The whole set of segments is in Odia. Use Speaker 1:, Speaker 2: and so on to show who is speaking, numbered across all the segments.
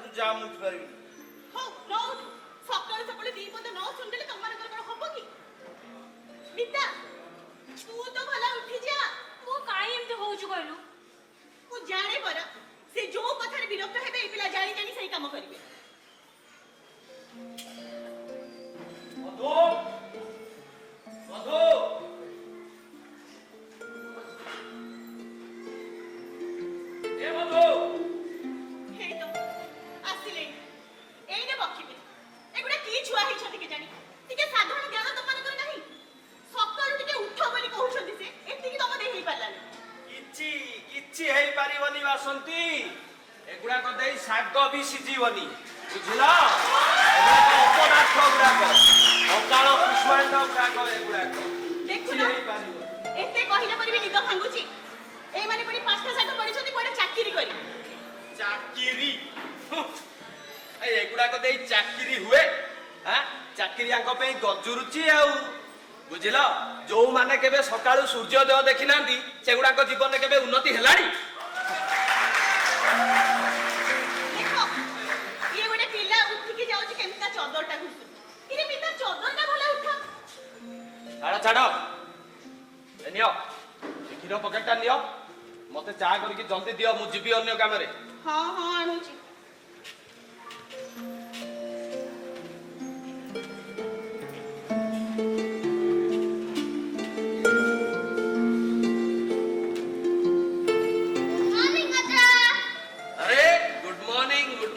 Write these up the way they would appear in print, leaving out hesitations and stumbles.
Speaker 1: तू जा मुझ पारिबी
Speaker 2: हो नो सकाळ सकाळ दी पद न सुनले तमन कर हबो की मिता तू तो भला उठी जा
Speaker 3: मो काई एमते होउछु कहलु
Speaker 2: मु जाने पर से जो कथार विरक्त हेबे ए पिला जानी जानी सही काम करिवे
Speaker 1: मधु मधु ए मधु
Speaker 2: हे तो आसिले एई ने बखिबे एगुडा की छुआ हे छथि के जानी तिके साधारण ज्ञान तमन कर नाही सकाळ तिके उठ बोली कहउछथि से एति की तम देहि पालानी
Speaker 1: किछि हेई पारिबनी बासंती एगुडा को देई शाग भी सिजीवनी बुझिला एगुडा अपराध गुडाक अकाल पुष्पांड गुडाक एगुडा
Speaker 2: देखु ना एते कहिला परिबे निद भांगुची एई माने पडी पास्ता साग पडिछथि कोडा चाकरी करी
Speaker 1: चाकरी ए एगुडा को देई चाकरी हुए हां चाकरी आंको पे गजुरुची आउ बुझिला जो माने केबे सकाळू सूर्योदय देखि नांदी सेगुडा को जीवन केबे उन्नति हेलाडी
Speaker 2: देखो ये गोटे पिला उठी के जाउची केमता चदरटा घुसु इरे मिता चदरटा भला उठा
Speaker 1: छाड़ ए नियो खीर पकेटटा नियो मते चा करके जल्दी दियो मु जीबी अन्य काम रे
Speaker 2: हां हां आणुची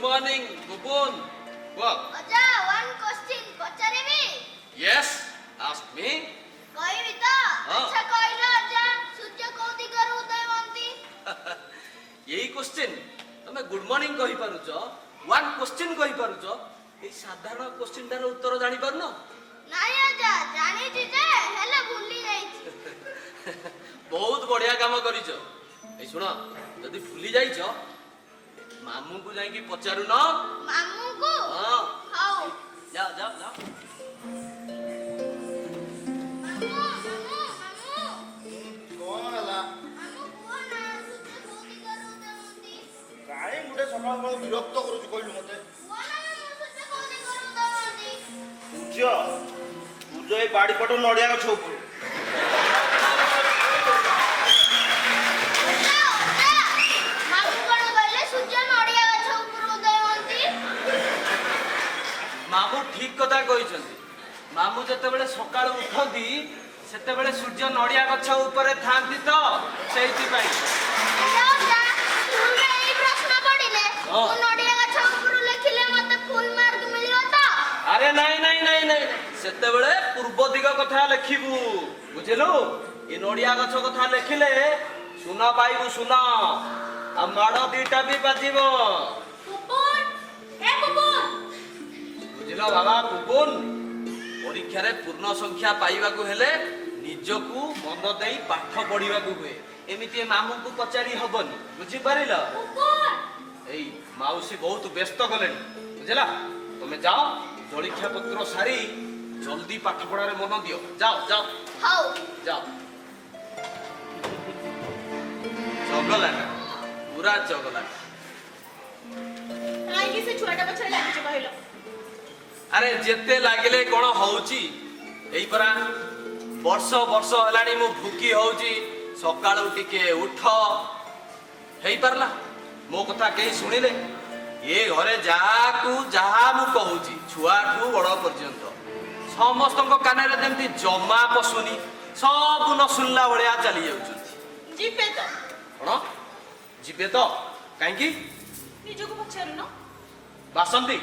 Speaker 1: morning Bubun what
Speaker 4: Aja, one question पचारेबी
Speaker 1: yes ask me
Speaker 4: कहबी त अच्छा कहलो अजा सूर्य को दिगरु उदय होंती
Speaker 1: यही क्वेश्चन तमे गुड मॉर्निंग कहि पारुछ वन क्वेश्चन कहि पारुछ ए साधारण क्वेश्चन तार उत्तर जानि परनो
Speaker 4: नाही अजा जानि छी जे हेले भूली जाई छी
Speaker 1: बहुत बढ़िया काम करिछ ए सुनो यदि भूली जाइछ मामू को जाई की पचारु न
Speaker 4: मामू को
Speaker 1: हां
Speaker 4: हाउ
Speaker 1: जा जा जा
Speaker 4: मामू
Speaker 5: कौन हला
Speaker 4: मामू को ना सूर्य को दिगरु उदय होंती
Speaker 5: काहे गुडे सकाळ सकाळ विरक्त करूछु कहलु मते
Speaker 4: कोना सूर्य को दिगरु उदय होंती
Speaker 5: पूजा ए बाड़ी पटो नडिया गछ ऊपर
Speaker 1: मामू ठीक कथा कहिसंती मामू जते बेले सकाळ उठंती सेते बेले सूर्य नडिया गछ ऊपर थांती तो सेहिति पई
Speaker 4: जाओ स्कूल रे एई प्रश्न पढिले ओ नडिया गछ ऊपर लिखिले मते फुल मार्क मिलियो त
Speaker 1: अरे नहीं नहीं नहीं नहीं सेते बेले पूर्व दिग कथा लिखिबू बुझिलु ए नडिया गछ कथा लिखिले सुना पाइबू सुना आ माड़ दीटा भी बाजिबो
Speaker 3: पुपुन ए पुपुन
Speaker 1: बुझिलो बाबा पुपुन परीक्षा रे पूर्ण संख्या पाइबा को हेले निजकू मन देई पाठ पढिबा को हुए एमिति मामू को पचारी हबनी बुझि पारिलो
Speaker 3: पुपुन
Speaker 1: एई माउसी बहुत व्यस्त गलेनी बुझिला तुमे जाओ जळिखा पत्र सारी जल्दी पाठ पढा रे मन दियो जाओ जाओ
Speaker 4: हाउ
Speaker 1: जाओ जगला पूरा जगला
Speaker 2: काई की से छुआटा पछरे लागि छ कहलो
Speaker 1: अरे जेते लागिले कोन होउची एई परा वर्ष वर्ष हलानी मु भूकी होउची सकाळू टिके उठ हेई परला मो कथा केही सुनिले ए घरे जाकू जहा मु कहूची छुआठू बड़ पर्यंत समस्त काने रे जेमती जमा पसुनी सब न सुनला भलिया चली जाउछथि
Speaker 2: जीपे तो
Speaker 1: कोन जिबे तो काहे की
Speaker 2: निजो को पछारु न
Speaker 1: बासंती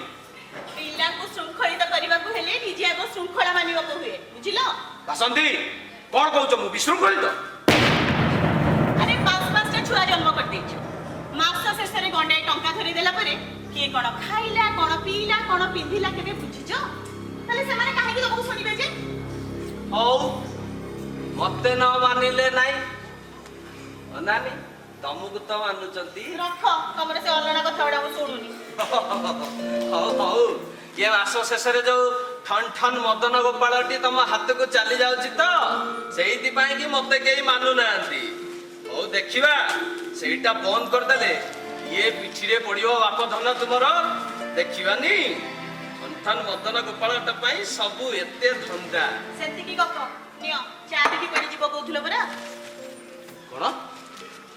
Speaker 2: पिला को शृंखलित करबा को हेले निजे आगो शृंखला मानिबा को हुए बुझिलो
Speaker 1: बासंती कोन कहउछ मु विशृंखलित
Speaker 2: अरे पांच पांचटा छुआ जन्म कर देछ मास शेषरे गंडाई टंका धरि देला परे के कोन खाइला कोन पीला कोन पिंधिला केबे बुझिजो तले से माने काहे की तुमको सुनिबे जे
Speaker 1: हौ मते न मानिले नाही अनानी तमुक तो मानुचंती
Speaker 2: रख तमरे से अलना कथा बडा सुनुनी
Speaker 1: हौ हौ ये मास शेषरे जो ठन ठन मदन गोपालटी तम हाथ को चली जाउची तो सेहिति पाई कि मते केही मानु नांती हौ देखिबा सेटा बंद कर देले ये पिठी रे पड़ियो बाप धन तुमरो ଦେଖିବାନି ସନ୍ତାନ ମଦନ ଗୋପାଳଟ ପାଇଁ ସବୁ ଏତେ ଧନ୍ଦା।
Speaker 2: ସେତିକି ଗପ ନିଅ ଚା ବିକି କୁଆଡେ ଯିବ କହୁଥିଲ ପରା।
Speaker 1: କଣ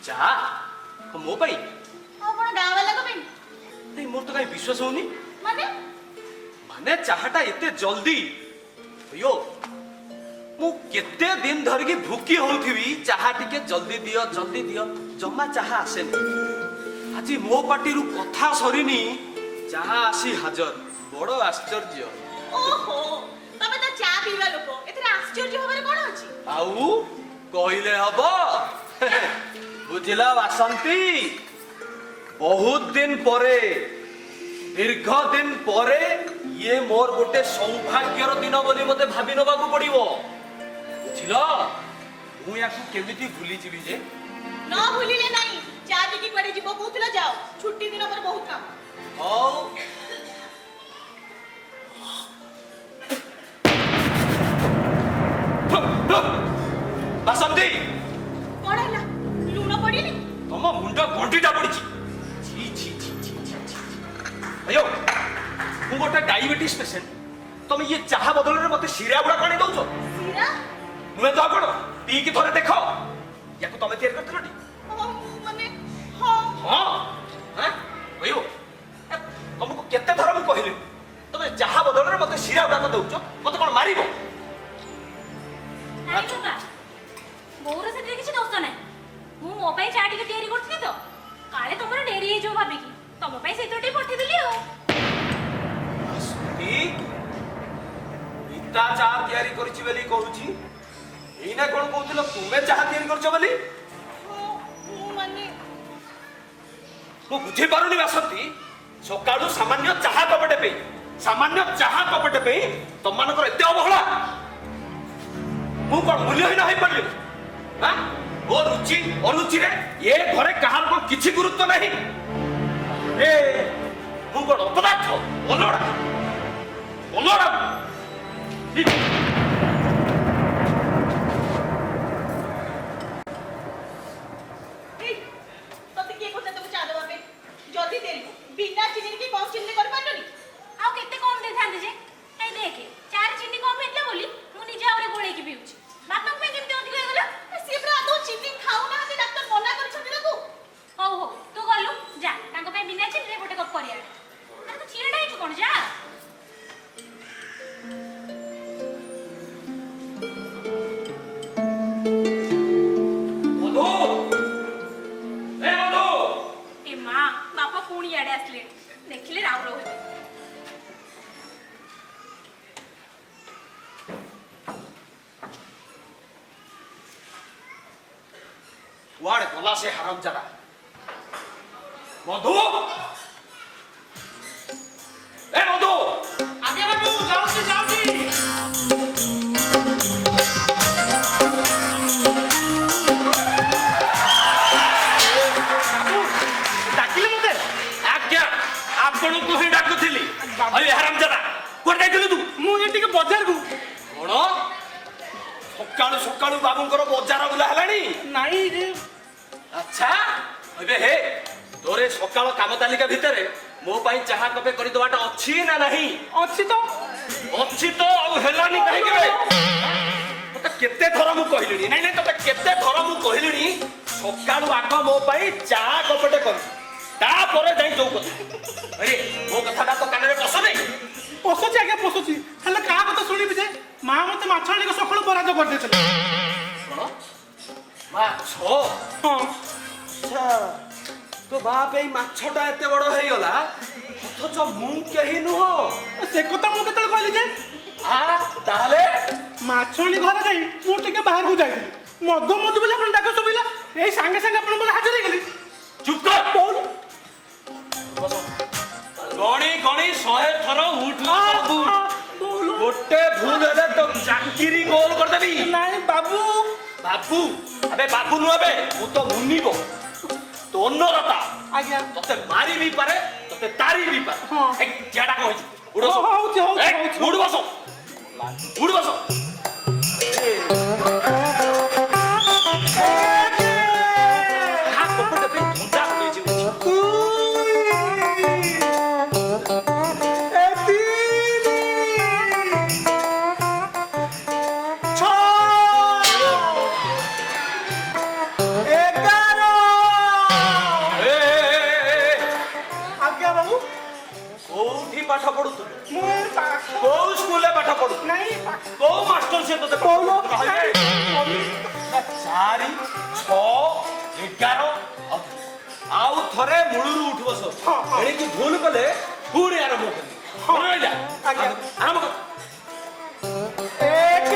Speaker 1: ଚା ମୋ ପାଇଁ?
Speaker 2: ଆଉ କଣ ଗାଁ ବାଲାଙ୍କ ପାଇଁ?
Speaker 1: ନାଇଁ ମୋର ତ କାହିଁ ବିଶ୍ୱାସ ହଉନି।
Speaker 2: ମାନେ
Speaker 1: ଚାହାଟା ଏତେ ଜଲ୍ଦି ଅୟୋ ମୁଁ କେତେ ଦିନ ଧରିକି ଭୁକି ହଉଥିବି ଚାହା ଟିକେ ଜଲ୍ଦି ଦିଅ ଜମା ଚାହା ଆସେନି। ଆଜି ମୋ ପାଟିରୁ କଥା ସରିନି ଚାହା ଆସି ହାଜର। ବଡ ଆଶ୍ଚର୍ଯ୍ୟ।
Speaker 2: ଓହୋ ତମେ ତ ଚା ପିଇବା ଲୋକ ଏଥିରେ ଆଶ୍ଚର୍ଯ୍ୟ ହବାରେ କଣ ଅଛି?
Speaker 1: ଆଉ କହିଲେ ହବ? ବୁଝିଲ ବାସନ୍ତୀ, ବହୁତ ଦିନ ପରେ ଦୀର୍ଘ ଦିନ ପରେ ଇଏ ମୋର ଗୋଟେ ସୌଭାଗ୍ୟର ଦିନ ବୋଲି ମତେ ଭାବି ନେବାକୁ ପଡିବ। ବୁଝିଲ ମୁଁ ୟାକୁ କେମିତି ଭୁଲିଯିବି ଯେ?
Speaker 2: ନ ଭୁଲିଲେ ନାହିଁ। ଚା ବିକି କୁଆଡେ ଯିବ କହୁଥିଲ ଯାଅ, ଛୁଟି ଦିନ ପରେ ବହୁତ କାମ।
Speaker 1: ହଉ ବାସନ୍ତୀ
Speaker 2: କଣ ହେଲା? ଲୁଣ ପଡିନି?
Speaker 1: ତମ ମୁଣ୍ଡ ଗଣ୍ଠିଟା ପଡିଛି। अयो ମୁଁ ଗୋଟେ ଡାଇବେଟିସ୍ ପେସେଣ୍ଟ, ତମେ ଇଏ ଚାହା ବଦଳରେ ମତେ ଶିରା ଗୁଡା ପାଣି ଦଉଛ?
Speaker 2: ସିରା?
Speaker 1: ନୁହେଁ ତ କଣ? ପିଇକି ଥରେ ଦେଖ। ୟାକୁ ତମେ ତିଆରି କରିଥିଲ ଟି?
Speaker 2: ମାନେ ହଁ।
Speaker 1: ହଁ ଅୟୋ ତମକୁ କେତେ ଥର ମୁଁ କହିଲି ତମେ ଚାହା ବଦଳରେ ମତେ ଶିରା ଗୁଡାକ ଦଉଛ? ମତେ କଣ ମାରିବ?
Speaker 3: ନାଇଁ ବାପା, ବୋଉର ସେଥିରେ କିଛି ଦୋଷ ନାହିଁ। ମୁଁ ମୋ ପାଇଁ ଚା ଟିକେ ତିଆରି କରୁଥିଲି ତ, କାଳେ ତମର ଡେରି ହେଇଯିବ ଭାବିକି ତମ ପାଇଁ ସେଇଥିରୁ ଟିକେ ପଠେଇଦେଲି ଆଉ।
Speaker 1: ପିତା ଚାହା ତିଆରି କରିଛି ବୋଲି କହୁଛି, ଏଇନା କଣ କହୁଥିଲ ତୁମେ ଚାହା ତିଆରି କରିଛ ବୋଲି? ମୁଁ ବୁଝିପାରୁନି ବାସନ୍ତୀ, ସକାଳୁ ସାମାନ୍ୟ ଚାହା କପଟେ ପାଇଁ ତମମାନଙ୍କର ଏତେ ଅବହେଳା। ମୁଁ କଣ ମୂଲ୍ୟହୀନ ହେଇପାରିଲି? ମୋ ରୁଚି ଅରୁଚିରେ ଏ ଘରେ କାହାର କଣ କିଛି ଗୁରୁତ୍ୱ ନାହିଁ? ମୁଁ କଣ ଅପଦାର୍ଥ? ଅଲୋଡ଼ା
Speaker 2: ତତେ କିଏ କହୁଥିଲା ତମକୁ ଚା ଦେବା ପାଇଁ? ଜଲ୍ଦି ଦେଲି ବିନା ଚିନିରେ କି କମ ଚିନିରେ କରିପାରିଲନି?
Speaker 3: ଆଉ କେତେ କମ ଦେଇଥାନ୍ତି ଯେ? ଏଇ ଦେଖେ ଚାରେ ଚିନି କମ ହେଇଥିଲା ବୋଲି ମୁଁ ନିଜେ ଆହୁରି ଗୋଳେଇକି ପିଉଛି। ବାପାଙ୍କ ପାଇଁ କେମିତି ଅଧିକ ହେଇଗଲା?
Speaker 2: ସିଏ ପୁରା ଆଦୌ ଚିନି ଖାଉନାହାନ୍ତି, ଡାକ୍ତର ମନା କରିଛନ୍ତି ତାକୁ।
Speaker 3: ହଉ ତୁ ଗଲୁ ଯା, ତାଙ୍କ ପାଇଁ ବିନା ଚିନିରେ ଗୋଟେ କପ୍ କରି ଆଣେ। ଆରେ ତୁ ଛିଡ଼ା ହେଇଛୁ କଣ? ଯା। ଏ ମା, ବାପା ପୁଣି ଇଆଡେ ଆସିଲେ, ଦେଖିଲେ ରାଉ ରାଉ ହେବେ।
Speaker 1: କୁଆଡେ ଗଲା ସେ ହାରାମଜାଦା? ମଧୁ, ଏ ମଧୁ!
Speaker 5: ଆଜ୍ଞା ବାବୁ ଯାଉଛି। ଡାକିଲେ ମତେ?
Speaker 1: ଆଜ୍ଞା ଆପଣଙ୍କୁ ହିଁ ଡାକୁଥିଲି। ଅରେ ହାରାମଜାଦା କୁଆଡେ ଯାଇଥିଲୁ ତୁ?
Speaker 5: ମୁଁ ଏ ଟିକେ ବଜାରକୁ।
Speaker 1: କଣ ସକାଳୁ ସକାଳୁ ବାବୁଙ୍କର ବଜାର ବୁଲା ହେଲାଣି?
Speaker 5: ନାଇଁ
Speaker 1: ଆଚ୍ଛା ଏବେ ହେ ତୋର ସକାଳ କାମ ତାଲିକା ଭିତରେ ମୋ ପାଇଁ ଚାହା କପେ କରିଦବାଟା ଅଛି ନା ନାହିଁ?
Speaker 5: ଅଛି ତ।
Speaker 1: ଆଉ ହେଲାନି କାହିଁକି ବେ? ତତେ କେତେ ଥର ମୁଁ କହିଲିଣି? ନାଇଁ ତତେ କେତେ ଥର ମୁଁ କହିଲିଣି ସକାଳୁ ଆଗ ମୋ ପାଇଁ ଚାହା କପଟେ କରି, ତାପରେ ଯାଇ ଯୋଉ କଥା। ଆରେ ମୋ କଥାଟା ତ କାନରେ ପଶୁନି?
Speaker 5: ପଶୁଛି ଆଜ୍ଞା ପଶୁଛି, ହେଲେ କାହା କଥା ଶୁଣିବି ଯେ? ମା ମତେ ମାଛ ଆଣିକି ସକାଳୁ ବରାଦ କରିଦେଇଥିଲେ।
Speaker 1: କଣ ମାଛ?
Speaker 5: ହଁ
Speaker 1: ଆଚ୍ଛା ତୋ ବାପ ଏଇ ମାଛଟା ଏତେ ବଡ ହେଇଗଲା ଅଥଚ ମୁଁ କେହି ନୁହଁ।
Speaker 5: ସେ କଥା ମୁଁ କେତେବେଳେ କହିଲି ଯେ?
Speaker 1: ତାହେଲେ
Speaker 5: ମାଛ ଆଣି ଘରେ ଯାଇ ମୁଁ ଟିକେ ବାହାରକୁ ଯାଇଥିଲି, ମଧୁ ବୋଲି ଆପଣ ଡାକ ଶୁଭିଲା, ଏଇ ସାଙ୍ଗେ ସାଙ୍ଗେ ଆପଣଙ୍କ ହାଜର ହେଇଗଲି।
Speaker 1: ଚୁପ କର। ଗଣି 100 ଥର ଉଠ। ଗୋଟେ ଭୁଲ ହେଲେ ତ ଚାକିରି ଗୋଲ କରିଦେବି।
Speaker 5: ନାଇଁ ବାବୁ।
Speaker 1: ଆବେ ବାବୁ ନୁହେଁ ବେ, ମୁଁ ତ ମୁନିବ ତୋନରତା।
Speaker 5: ଆଜ୍ଞା
Speaker 1: ତତେ ମାରି ବି ପାରେ, ତତେ ତାରି ବି ପାରେ।
Speaker 5: ହଁ।
Speaker 1: ଏ ଝିଅଟା କଣ ହେଇଛି? ଉଠ ବସ।
Speaker 5: ହଉଛି
Speaker 1: ଉଠ ବସ। ଉଠ ବସ। କପଟେ ପାଇଁ ଧନ୍ଦା ହେଇଛି। କୋଉଠି ପାଠ ପଢୁଛୁ?
Speaker 5: ମୁଁ ପାଠ
Speaker 1: କୋଉ ସ୍କୁଲରେ ପାଠ ପଢୁଛୁ?
Speaker 5: ନାଇଁ ପାଠ
Speaker 1: କୋଉ ମାଷ୍ଟର ସେ ତତେ
Speaker 5: କହୁନ
Speaker 1: କହିବେ? 4 6 11 ଆଉ ଥରେ ମୂଳରୁ ଉଠି ବସ।
Speaker 5: ହଁ, ହଁ।
Speaker 1: ଏଣିକି ଭୁଲ କଲେ ପୁଣି ଆରମ୍ଭ କରିବି।
Speaker 5: ହଁ।
Speaker 1: ରହିଲା
Speaker 5: ଆଜ୍ଞା।
Speaker 1: ଆରମ୍ଭ କର।
Speaker 5: ଏକ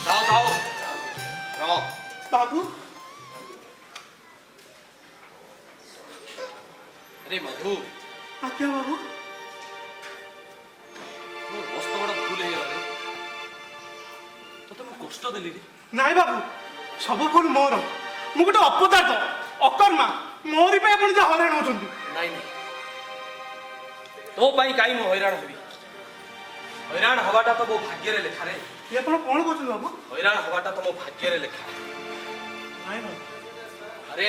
Speaker 1: ଥାଉ ଥାଉ ରହ।
Speaker 5: ବାବୁ
Speaker 1: ରେ ମଧୁ
Speaker 5: ଆଜ୍ଞା ବାବୁ
Speaker 1: ମୋ ମସ୍ତ ବଡ଼ ଭୁଲ ହେଇଗଲା ରେ। ତତେ ମୁଁ କଷ୍ଟ ଦେଲି ରେ।
Speaker 5: ନାଇଁ ବାବୁ ସବୁ ଭୁଲ ମୋର ମୁଁ ଗୋଟେ ଅପଦାର୍ଥ ଅକର୍ମା ମୋରି ପାଇଁ ଆପଣ ଯାହା ହଇରାଣ ହଉଛନ୍ତି।
Speaker 1: ନାଇଁ ନାଇଁ ତୋ ପାଇଁ କାହିଁ ମୁଁ ହଇରାଣ ହେବି? ହଇରାଣ ହବାଟା ତ ମୋ ଭାଗ୍ୟରେ ଲେଖା ରେ।
Speaker 5: ଇଏ ଆପଣ କଣ କହୁଛନ୍ତି ବାବୁ?
Speaker 1: ହଇରାଣ ହବାଟା ତ ମୋ ଭାଗ୍ୟରେ ଲେଖା।
Speaker 5: ନାଇଁ ବାବୁ
Speaker 1: ଆରେ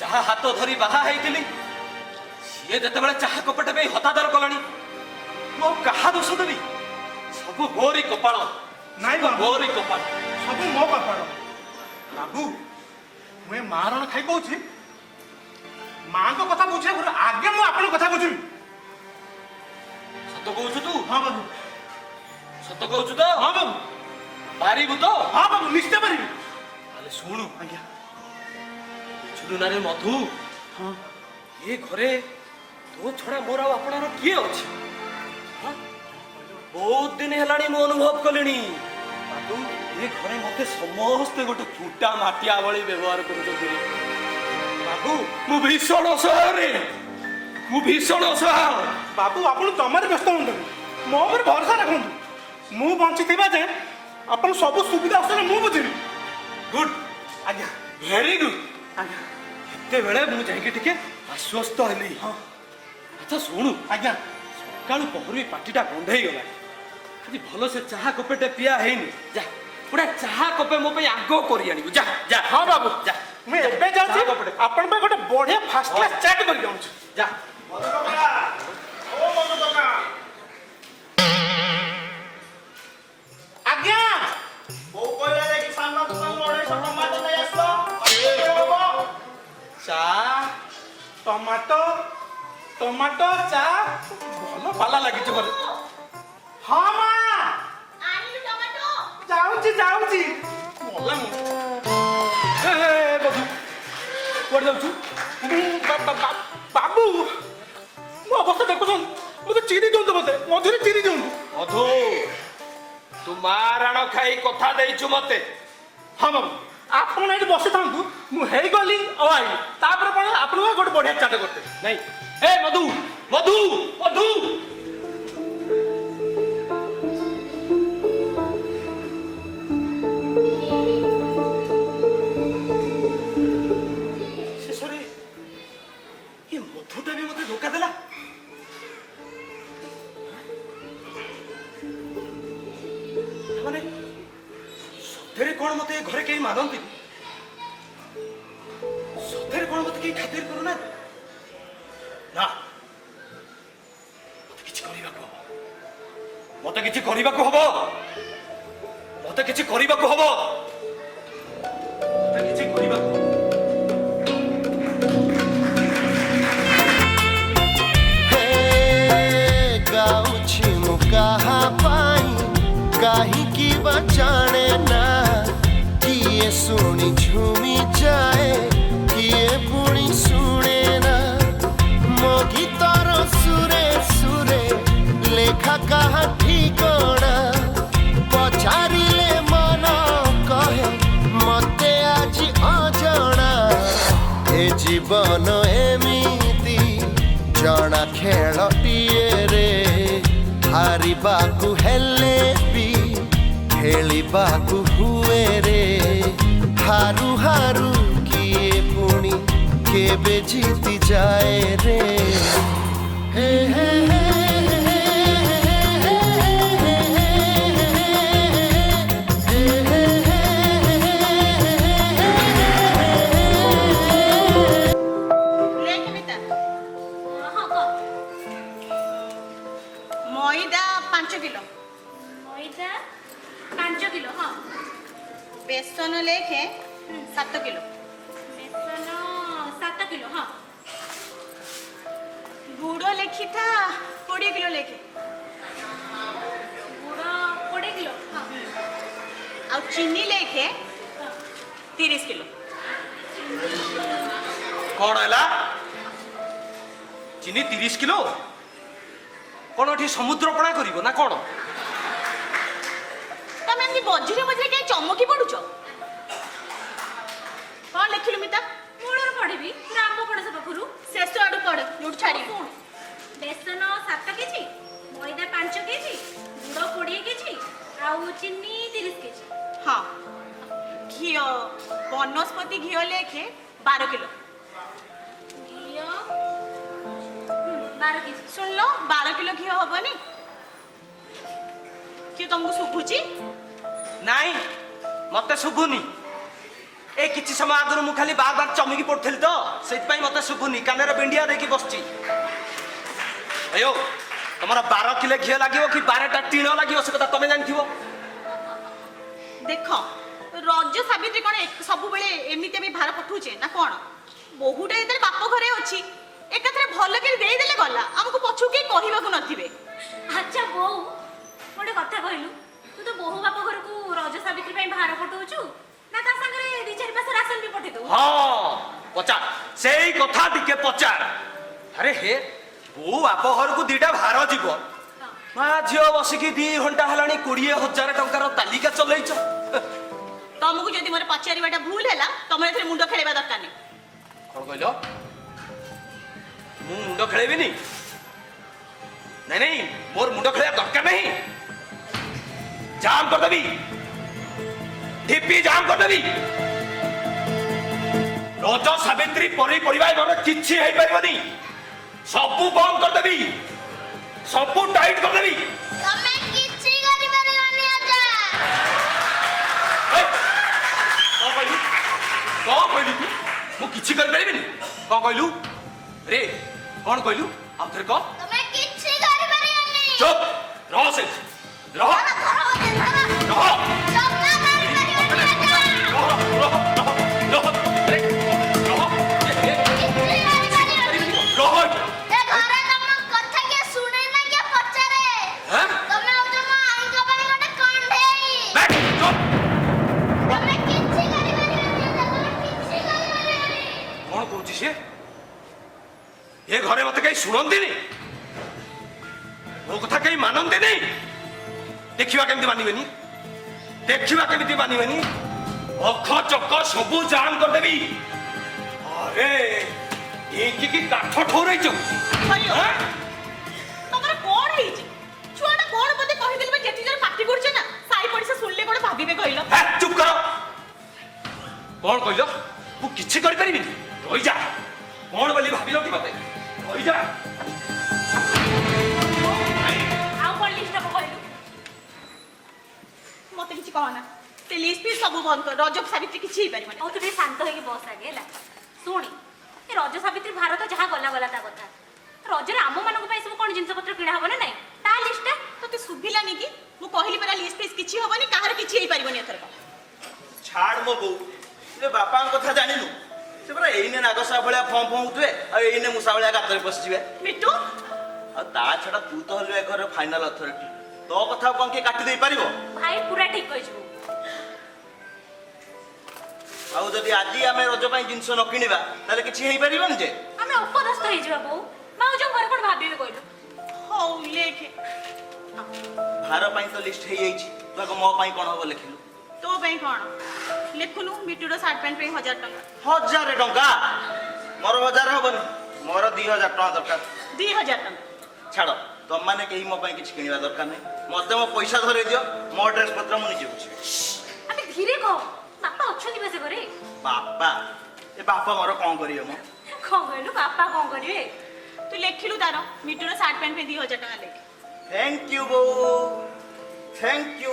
Speaker 1: ଯାହା ହାତ ଧରି ବାହା ହେଇଥିଲି ସିଏ ଯେତେବେଳେ ଚାହା କପଟେ ପାଇଁ ହତାଦର କଲାଣି ମୁଁ ଆଉ କାହା ଦୋଷ ଦେବି? ସବୁ ମୋରି କପାଳ।
Speaker 5: ନାଇଁ
Speaker 1: ସବୁ
Speaker 5: ବାବୁ
Speaker 1: ମୋରି କପାଳ।
Speaker 5: ସବୁ ମୋ କପାଳ ବାବୁ ମୁଁ ଏ ମାରଣ ଖାଇ କହୁଛି ମାଙ୍କ କଥା ବୁଝିବା ପୂର୍ବରୁ ଆଗେ ମୁଁ ଆପଣଙ୍କ କଥା ବୁଝିବି।
Speaker 1: ସତ କହୁଛୁ ତୁ?
Speaker 5: ହଁ ବାବୁ
Speaker 1: ସତ କହୁଛୁ ତ?
Speaker 5: ହଁ ବାବୁ
Speaker 1: ପାରିବୁ ତ?
Speaker 5: ହଁ ବାବୁ ନିଶ୍ଚୟ ପାରିବି।
Speaker 1: ତାହେଲେ ଶୁଣୁ
Speaker 5: ଆଜ୍ଞା
Speaker 1: ଚୁରୁନାରେ ମଧୁ
Speaker 5: ହଁ
Speaker 1: ଏ ଘରେ ତୋ ଛଡା ମୋର ଆଉ ଆପଣାର କିଏ ଅଛି? ହଁ? ବହୁତ ଦିନ ହେଲାଣି ମୁଁ ଅନୁଭବ କଲିଣି ବାବୁ ଏ ଘରେ ମତେ ସମସ୍ତେ ଗୋଟେ ଫୁଟା ମାଟିଆ ଭଳି ବ୍ୟବହାର କରୁଛନ୍ତି। ବାବୁ ମୁଁ ଭୀଷଣ ଅସହାୟରେ ମୁଁ ଭୀଷଣ ଅସହାୟ।
Speaker 5: ବାବୁ ଆପଣ ଜମାରେ ବ୍ୟସ୍ତ ହୁଅନ୍ତୁନି ମୋ ଉପରେ ଭରସା ରଖନ୍ତୁ ମୁଁ ବଞ୍ଚିଥିବା ଯାଏ ଆପଣ ସବୁ ସୁବିଧା ଅସୁବିଧା ମୁଁ ବୁଝିବି।
Speaker 1: ଗୁଡ୍
Speaker 5: ଆଜ୍ଞା
Speaker 1: ଭେରି ଗୁଡ୍।
Speaker 5: ଆଜ୍ଞା
Speaker 1: ଏତେବେଳେ ମୁଁ ଯାଇକି ଟିକେ ଆଶ୍ୱସ୍ତ ହେଲି।
Speaker 5: ହଁ
Speaker 1: ଆଚ୍ଛା ଶୁଣୁ
Speaker 5: ଆଜ୍ଞା
Speaker 1: ସକାଳୁ ପହରୁ ପାଟିଟା ବନ୍ଦ ହେଇଗଲା। ଆଜି ଭଲସେ ଚାହା କପେଟେ ପିଆ ହେଇନି। ଯା ଗୋଟେ ଚାହା କପେ ମୋ ପାଇଁ ଆଗ କରି ଆଣିବୁ। ଯା ଯା
Speaker 5: ହଁ ବାବୁ
Speaker 1: ଯା
Speaker 5: ମୁଁ ଏବେ ଯାଉଛି
Speaker 1: ଚାହା କପଟେ।
Speaker 5: ଆପଣଙ୍କ ପାଇଁ ଗୋଟେ ବଢିଆ ଫାର୍ଷ୍ଟ କ୍ଲାସ୍ ଚାଟ୍ କରି ଯାଉଛି।
Speaker 1: ଯା
Speaker 5: ଆଜ୍ଞା ଚା ଟମାଟୋ ଟମାଟୋ ଚା ଭଲ ପାଲା ଲାଗିଛି ଘରେ। ହଁ ମା
Speaker 2: ଆଣିଲୁ ଟମାଟୋ।
Speaker 5: ଯାଉଛି ଯାଉଛି ଭଲ ମୁଁ ବଧୁ କୁଆଡେ ଯାଉଛୁ? ବାବୁ ମୋ ଅବସ୍ଥା ଦେଖୁଛନ୍ତି ମତେ ଚିରି ଦିଅନ୍ତୁ ମତେ ମଝିରେ ଚିରି ଦିଅନ୍ତୁ।
Speaker 1: ମଧୁ ତୁ ମାରାଣ ଖାଇ କଥା ଦେଇଛୁ ମତେ।
Speaker 5: ହଁ ବାବୁ ଆପଣ ଏଠି ବସିଥାନ୍ତୁ ମୁଁ ହେଇଗଲି ଆଉ ଆଇଲି ତାପରେ କଣ ଆପଣଙ୍କୁ ଗୋଟେ ବଢିଆ ଚାଟ କରିଦେବି।
Speaker 1: ନାଇଁ ଏ ମଧୁ ମଧୁ ମଧୁ ଶେଷରେ ଏ ମଧୁଟା ବି ମତେ ଧୋକା ଦେଲା। ମାନେ ସତରେ କଣ ମତେ ଏ ଘରେ କେହି ମାନନ୍ତିନି? ସତରେ କଣ ମତେ କେହି ଖାତିର କରୁନାହାନ୍ତି? ନା ମତେ କିଛି କରିବାକୁ ହବ। ମତେ କିଛି କରିବାକୁ ହବ। ମତେ କିଛି କରିବାକୁ ହବ। ମତେ କିଛି କରିବାକୁ ହବ।
Speaker 6: ଗାଉଛି ମୁଁ କାହା ପାଇଁ କାହିଁକି ବା ଜାଣେ ନା କିଏ ଶୁଣି ଝୁମି ଯାଏ କିଏ ପୁଣି ଶୁଣେ ନା ମୋ ଗୀତର ସୁରେ ସୁରେ ଲେଖା କାହା ଠିକଣା ପଚାରିଲେ ମନ କହେ ମତେ ଆଜି ଅଜଣା ଏ ଜୀବନ ଏମିତି ଜଣା ଖେଳଟିଏ ରେ ହାରିବାକୁ ହେଲେ ବି ଖେଳିବାକୁ ହୁଏ ରେ ହାରୁ ହାରୁ କିଏ ପୁଣି କେବେ ଜିତି ଯାଏ ରେ ହେ ହେ ହେ
Speaker 3: ମଇଦା 5 କିଲୋ ହଁ
Speaker 2: ବେସନ ଲେଖେ 7 କିଲୋ
Speaker 3: ବେସନ 7 କିଲୋ ହଁ
Speaker 2: ଗୁଡ଼ ଲେଖିଥା 20 କିଲୋ ଲେଖେ
Speaker 3: ଗୁଡ଼ 20 କିଲୋ ହଁ
Speaker 2: ଆଉ ଚିନି ଲେଖେ 30 କିଲୋ
Speaker 1: କଣ ହେଲା ଚିନି 30 କିଲୋ କଣ ଏଠି ସମୁଦ୍ରପଣା କରିବ ନା କଣ
Speaker 2: ତମେ ଏମିତି ମଝିରେ ମଝିରେ କାହିଁ ଚମକି ପଡୁଛ କଣ ଲେଖିଲୁ ମିତା
Speaker 3: ମୂଳରୁ ପଢିବି ରାମ ପଡୋଶ ପାଖରୁ
Speaker 2: ଶେଷ ଆଡୁ ପଢ ଯୋଉଠି ଛାଡିବି
Speaker 3: ଶୁଣ ବେସନ 7 କେଜି ମଇଦା 5 କେଜି ଗୁଡ଼ 20 କେଜି ଆଉ ଚିନି 30 କେଜି
Speaker 2: ହଁ ଘିଅ ବନସ୍ପତି ଘିଅ ଲେଖେ 12 କିଲୋ
Speaker 3: ଘିଅ 12 କେଜି
Speaker 2: ଶୁଣିଲ 12 କିଲୋ ଘିଅ ହବନି କିଏ ତମକୁ ଶୁଭୁଛି
Speaker 1: ନାଇଁ ମତେ ଶୁଭୁନି ଏ କିଛି ସମୟ ଆଗରୁ ମୁଁ ଖାଲି ବାର ଚମକି ପଡୁଥିଲି ତ ସେଇଥିପାଇଁ ମତେ ଶୁଭୁନି କାନରେ ବିଣ୍ଡିଆ ଦେଇକି ବସିଛି ଆୟୋ ତମର 12 କିଲୋ ଘିଅ ଲାଗିବ କି 12ଟା ଟିଣ ଲାଗିବ ସେ କଥା ତମେ ଜାଣିଥିବ
Speaker 2: ଦେଖ ରଜ ସାବିତ୍ରୀ କଣ ସବୁବେଳେ ଏମିତି ଆମେ ଭାର ପଠଉଛେ ନା କଣ ବୋହୁଟା ଯେତେବେଳେ ବାପ ଘରେ ଅଛି ଏକାଥରେ ଭଲ କରି ଦେଇଦେଲେ ଗଲା ଆମକୁ ପଛକୁ କେହି କହିବାକୁ ନଥିବେ
Speaker 3: ଆଚ୍ଛା ବୋଉ ଗୋଟେ କଥା କହିଲୁ ତୁ ତ ବୋହୁ ବାପ ଘରକୁ ରଜ ସାବିତ୍ରୀ ପାଇଁ ଭାର ପଠଉଛୁ ନା ତା ସାଙ୍ଗରେ 2-4 ମାସ ରାସନ ବି ପଠେଇ ଦଉ
Speaker 1: ହଁ ପଚାର ସେଇ କଥା ଟିକେ ପଚାର ଆରେ ହେ ବୋଉ ବାପ ଘରକୁ 2ଟା ଭାର ଯିବ ମା ଝିଅ ବସିକି 2 ଘଣ୍ଟା ହେଲାଣି 20,000 ଟଙ୍କାର ତାଲିକା ଚଲେଇଛ
Speaker 2: ତମକୁ ଯଦି ମୋର ପଚାରିବାଟା ଭୁଲ ହେଲା ତମର ଏଥିରେ ମୁଣ୍ଡ ଖେଳିବା ଦରକାର ନାହିଁ
Speaker 1: କଣ କହିଲ ମୁଁ ମୁଣ୍ଡ ଖେଳେଇବିନି ନାଇଁ ନାଇଁ ମୋର ମୁଣ୍ଡ ଖେଳିବା ଦରକାର ନାହିଁ ଜାମ୍ କରିଦେବି ଢିପି ଜାମ୍ କରିଦେବି ରଜ ସାବିତ୍ରୀ ପନିପରିବା ମୋର କିଛି ହେଇପାରିବନି ସବୁ ବନ୍ଦ କରିଦେବି ସବୁ ଟାଇଟ୍ କରିଦେବି
Speaker 4: ତମେ କିଛି କରିପାରିବନି ଅଜା
Speaker 1: କଣ କହିଲୁ ତୁ ମୁଁ କିଛି କରିପାରିବିନି କଣ କହିଲୁ ରେ କଣ କହିଲୁ ଆଉ ଥରେ କହ
Speaker 4: ତମେ କିଛି କରିପାରିବନି
Speaker 1: ଚୁପ୍ ରହ ସେଇଠି ରହ ରହ
Speaker 4: ଜମା କରିପାରିବନି ଅଜା ଏ ଘରେ ତମ କଥା କିଏ ଶୁଣେ ନା କିଏ ପଚାରେ ତମେ ହଉଛ ମୋ ଆଈଙ୍କ ପାଇଁ ଗୋଟେ କଣ୍ଢେଇ ତମେ କିଛି କରିପାରିବନି ଅଜା ତମେ କିଛି କରିପାରିବନି
Speaker 1: କଣ କହୁଛି ସିଏ ଏ ଘରେ ମତେ କେହି ଶୁଣନ୍ତିନି ମୋ କଥା କେହି ମାନନ୍ତିନି ଦେଖିବା କେମିତି ମାନିବେନି ଅଖ ଚକ ସବୁ ଜାମ୍ କରିଦେବି ଆରେ ଏଇଠିକି କାଠ ଠଉରେଇଛ
Speaker 2: ତମର କଣ ହେଇଛି ଛୁଆଟା କଣ ମତେ କହିଦେଲେ ଯେତେ ଜଣ ପାଟି କରୁছে ନା ସାଇ ପଡିଶା ଶୁଣିଲେ କଣ ଭାବିବେ କହିଲ
Speaker 1: ଚୁପ୍ କର କଣ କହିଲ ମୁଁ କିଛି କରିପାରିବିନି ରହିଯା କଣ ବୋଲି ଭାବିଲ କି ମତେ ରହିଯା
Speaker 3: ଆଉ କଣ ଲିଷ୍ଟ ହବ କହିଲୁ
Speaker 2: ମତେ କିଛି କହନା ସେ ଲିଷ୍ଟ ଫିଷ୍ଟ ସବୁ ବନ୍ଦ କର ରଜ ସାବିତ୍ରୀ କିଛି ହେଇପାରିବନି
Speaker 3: ଆଉ ତୁ ଟିକେ ଶାନ୍ତ ହେଇକି ବସ ଆଗେ ହେଲା ଶୁଣି ଏ ରଜ ସାବିତ୍ରୀ ଭାର ତ ଯାହା ଗଲା ତା କଥା ରଜରେ ଆମମାନଙ୍କ ପାଇଁ ସବୁ କଣ ଜିନିଷ ପତ୍ର କିଣା ହବ ନା ନାଇଁ ତା ଲିଷ୍ଟଟା
Speaker 2: ତତେ ଶୁଭିଲାନି କି ମୁଁ କହିଲି ପରା ଲିଷ୍ଟ ଫିଷ୍ଟ କିଛି ହବନି କାହାର କିଛି ହେଇପାରିବନି ଏଥରକ
Speaker 7: ଛାଡ଼ ମୋ ବୋଉ ସେ ବାପାଙ୍କ କଥା ଜାଣିନୁ ସେ ପରା ଏଇନେ ନାଗସା ଭଳିଆ ଫଁ ଫଁ ହଉଥିବେ ଆଉ ଏଇନେ ମୂଷା ଭଳିଆ ଗାତରେ ପଶିଯିବେ
Speaker 2: ମିଟୁ
Speaker 7: ଆଉ ତା ଛଡା ତୁ ତ ହେଲୁ ଏ ଘରର ଫାଇନାଲ ଅଥରିଟି ତୋ କଥା କଣ କିଏ କାଟି ଦେଇ ପାରିବ
Speaker 3: ଭାଇ ପୁରା ଠିକ କହିଛୁ
Speaker 7: ଆଉ ଯଦି ଆଜି ଆମେ ରଜ ପାଇଁ ଜିନିଷ ନ କିଣିବା ତାହେଲେ କିଛି ହେଇପାରିବନି ଯେ
Speaker 3: ଆମେ ଉପଦସ୍ତ ହେଇଯିବା ବୋଉ ମାଉଜଙ୍କ ଘରେ କଣ ଭାବିବେ କହିଲୁ
Speaker 2: ହଉ ଲେଖେ
Speaker 7: ଭାର ପାଇଁ ତ ଲିଷ୍ଟ ହେଇଯାଇଛି ତୁ ଆଗ ମୋ ପାଇଁ କଣ ହବ ଲେଖିଲୁ
Speaker 2: ତୋ ପାଇଁ କଣ ଲେଖୁନୁ ମିଟୁର ସାର୍ଟ ପ୍ୟାଣ୍ଟ ପାଇଁ 1000 ଟଙ୍କା
Speaker 7: 1000 ଟଙ୍କା ମୋର 1000 ହବନି ମୋର 2000 ଟଙ୍କା ଦରକାର
Speaker 2: 2000 ଟଙ୍କା
Speaker 7: ଛାଡ଼ ତମମାନେ କେହି ମୋ ପାଇଁ କିଛି କିଣିବା ଦରକାର ନାହିଁ ମତେ ମୋ ପଇସା ଧରେଇ ଦିଅ ମୋ ଡ୍ରେସ୍ ପତ୍ର ମୁଁ ନିଜେ ବୁଝିବି
Speaker 3: ଆମେ ଧୀରେ କହ ବାପା ଅଛନ୍ତି ବା ସେ ଘରେ
Speaker 7: ବାପା ଏ ବାପା ମୋର କଣ କରିବେ ମୋ
Speaker 3: କଣ କହିଲୁ ବାପା କଣ କରିବେ
Speaker 2: ତୁ ଲେଖିଲୁ ତାର ମିଟୁର ସାର୍ଟ ପ୍ୟାଣ୍ଟ ପାଇଁ 2000 ଟଙ୍କା ଲେଖେ
Speaker 7: ଥ୍ୟାଙ୍କ ୟୁ ବୋଉ ଥ୍ୟାଙ୍କ ୟୁ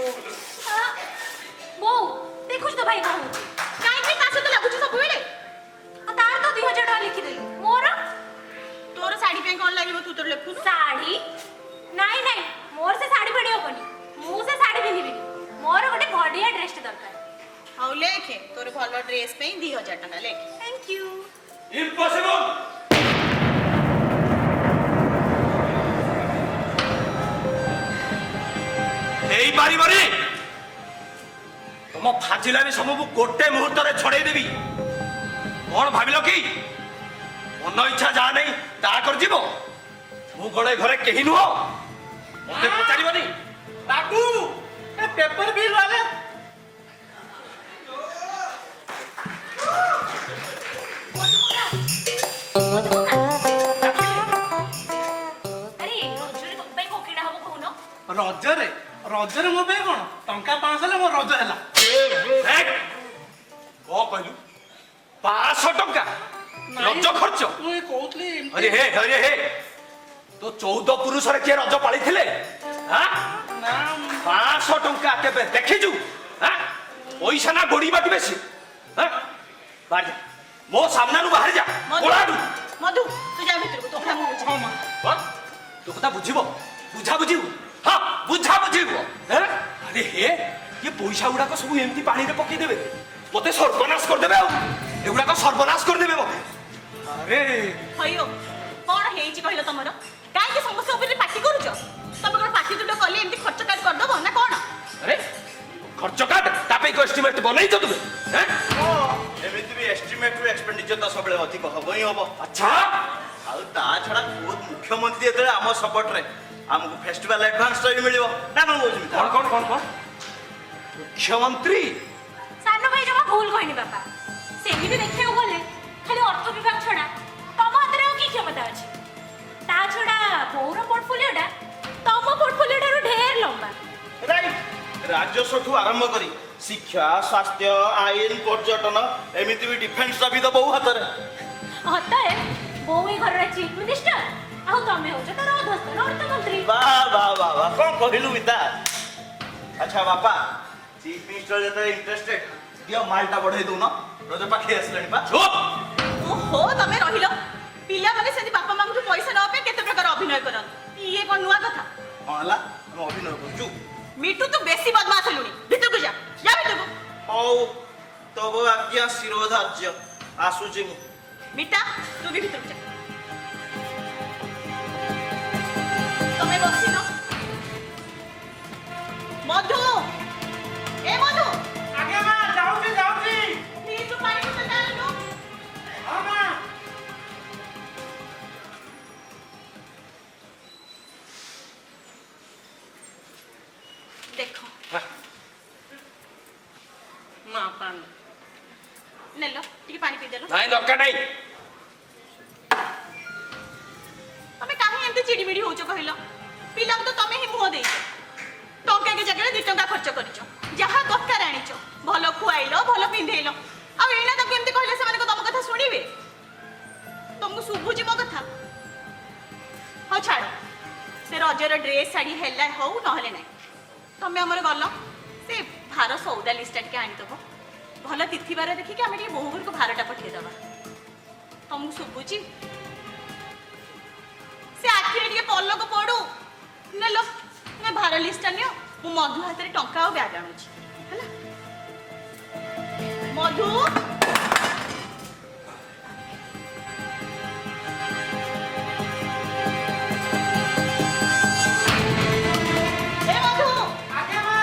Speaker 3: ବୋଉ ଦେଖୁଛୁ ତ ଭାଇ କଣ ହଉଛି
Speaker 2: କାହିଁକି ତା ସହିତ ଲାଗୁଛୁ ସବୁବେଳେ
Speaker 3: ଆଉ ତାର ତ 2000 ଟଙ୍କା ଲେଖିଦେଲି ମୋର
Speaker 2: ତୋର ଶାଢୀ ପାଇଁ କଣ ଲାଗିବ ତୁ ତୋର ଲେଖୁନୁ
Speaker 3: ଶାଢୀ ନାଇଁ ମୋର ସେ ଶାଢୀ ଫାଡି ହବନି ମୁଁ ସେ ଶାଢୀ ପିନ୍ଧିବି ଦରକାର।
Speaker 2: ହଉ ଲେଖେ ତୋର ଭଲ ଡ୍ରେସ୍ ପାଇଁ 2000 ଟଙ୍କା ଲେଖେ।
Speaker 3: Thank you.
Speaker 1: ଇମ୍ପସିବଲ। ହେଇପାରିବନି। ତମ ଫାଜିଲାମି ସବୁ ଗୋଟେ ମୁହୂର୍ତ୍ତରେ ଛଡେଇଦେବି। କଣ ଭାବିଲ କି ମନ ଇଚ୍ଛା ଯାହା ନାହିଁ ତାହା କରିଯିବ? ମୁଁ କଣ ଏ ଘରେ କେହି ନୁହଁ? ମତେ ପଚାରିବନି।
Speaker 5: ବାବୁ ଏ ପେପର ବିଲ୍ वाले
Speaker 3: ଆରେ ରଜରେ ତମ ପାଇଁ କଣ କିଣା ହବ କହୁନ?
Speaker 5: ରଜରେ ରଜରେ ମୋ ପାଇଁ କଣ ଟଙ୍କା 500 ହେଲେ ମୋ ରଜ ହେଲା।
Speaker 1: କଣ କହିଲୁ? 500 ଟଙ୍କା ରଜ ଖର୍ଚ୍ଚ?
Speaker 5: ମୁଁ ଏ କହୁଥିଲି
Speaker 1: अरे हे तो 14 पुरुषरे किए रज पालिथिले? हां
Speaker 5: ନା
Speaker 1: 500 टंका केबे देखिजु? हां पैसा ना गोड़ी बाटी बेसी। हां बाहर जा मो सामने नु बाहर जा कोलाडू।
Speaker 2: मधु तू जा भीतर को तो हम बुझा।
Speaker 5: ହଁ ମା
Speaker 1: कौन तो कथा बुझिबो बुझा बुझिबो। हां बुझा बुझिबो। हैं अरे हे ये पैसा गुडा को सब एमती पानी रे पकी देबे मते सर्वनाश कर देबे। एगुडा को सर्वनाश कर देबे मते।
Speaker 5: अरे
Speaker 2: हयो कौन हेची कहलो तमरो? काहे के समस्या ऊपर पार्टी करूछ? तमे कोन पार्टी दुडो कले एमती खर्च काट कर दबो ना कोन?
Speaker 1: अरे खर्च काट तापे को एस्टिमेट बनै छ तुमे? हैं
Speaker 7: ଏମିତି ବି ଏଷ୍ଟିମେଟ୍ ରୁ ଏକ୍ସପେଣ୍ଡିଚର ତ ସବୁବେଳେ ଅଧିକ ହବ ହିଁ ହବ।
Speaker 1: अच्छा
Speaker 7: ଆଉ ତା ଛଡା ମୁଖ୍ୟମନ୍ତ୍ରୀ ଯେତେବେଳେ ଆମ ସପୋର୍ଟରେ ଆମକୁ ଫେଷ୍ଟିଭାଲ ଆଡଭାନ୍ସ ବି ମିଳିବ ନା କଣ କହୁଛନ୍ତି?
Speaker 1: कौन मुख्यमंत्री?
Speaker 3: ସାନ ଭାଇ ଜମା ଭୁଲ କହିନି ବାପା। ସେମିତି ଦେଖିବାକୁ ଗଲେ ଖାଲି ଅର୍ଥ ବିଭାଗ ଛଡା ତମ ହାତରେ ଆଉ କି କ୍ଷମତା ଅଛି? ତା ଛଡା ବୋଉର ପୋର୍ଟଫୋଲିଓଟା ତମ ପୋର୍ଟଫୋଲିଓ ଠାରୁ ଢେର ଲମ୍ବା।
Speaker 7: ରାଇଟ୍ ରାଜସ୍ୱଠୁ ଆରମ୍ଭ କରି ଶିକ୍ଷା ସ୍ୱାସ୍ଥ୍ୟ ଆଇନ ପର୍ଯ୍ୟଟନ ଏମିତି ବି ଡିଫେନ୍ସ ବି ତ ବୋଉ ହାତରେ।
Speaker 3: ଅତଏ ବୋଉ ଏ ଘରର ଚିଫ୍ ମିନିଷ୍ଟର ଆଉ ତମେ ହଉଛ ତାର ଅଧସ୍ତନ ଅର୍ଥମନ୍ତ୍ରୀ।
Speaker 7: ବାଃ କଣ କହିଲୁ ମିତା? ଆଚ୍ଛା ବାପା ଚିଫ୍ ମିନିଷ୍ଟର ଯେତେବେଳେ ଇଣ୍ଟରେଷ୍ଟେଡ ଦିଅ ମାଲଟା ବଢେଇ ଦଉନ ରଜ ପାଖେଇ ଆସିଲାଣି ପା।
Speaker 1: चुप
Speaker 2: ओहो तमे रहिलो पिला माने सेदी बापा मांगु पैसा न पे केते प्रकार अभिनय करन ये कोन नुआ कथा?
Speaker 7: କଣ ହେଲା ଆମେ ଅଭିନୟ କରୁଛୁ?
Speaker 2: मिटू तू बेसी बदमाश हेलुनी भीतर को जा भीतर को।
Speaker 7: ହଉ ତବ ଆଜ୍ଞା ଶିରୋଧାର୍ଯ୍ୟ ଆସୁଛି ମୁଁ।
Speaker 2: मिटा तू भी भीतर को जा। तमे बसिनो मधु ए मधु
Speaker 5: आगे मां जाऊंगी
Speaker 2: प्लीज तू पानी बोतल डाल लो।
Speaker 5: हां मां
Speaker 2: देखो
Speaker 5: मां पानी
Speaker 2: ने लो टिके पानी पी देलो।
Speaker 1: नहीं दरकार नहीं।
Speaker 2: तमे काहे एमती चिड़ीमिड़ी होचो कहिलो? पिला तो तमे ही मुह देइछो टंका के जगह 2 टंका खर्च करिछो जहा दरकार आनिछो भलो खुआइलो भलो पिंधेइलो आ एना तक एमती कहले से माने को तम कथा सुनिबे? तुमको सुबुजी मो कथा? हो छाड़ो से रजर ड्रेस साड़ी हेला हो नहले नाही तमे हमर गल्लो से भार सौदा लिस्ट के आनि दबो भलो तिथि बार देखि के हमें बहु घर को भारटा पठिए दबा। तुमको सुबुजी से आखिरे टिके पल्लक पड़ू ने लो ने भार लिस्ट नियो मु मधु हाथ रे टंका और बैग आनुची हैला मधु ए मधु
Speaker 5: आगे मां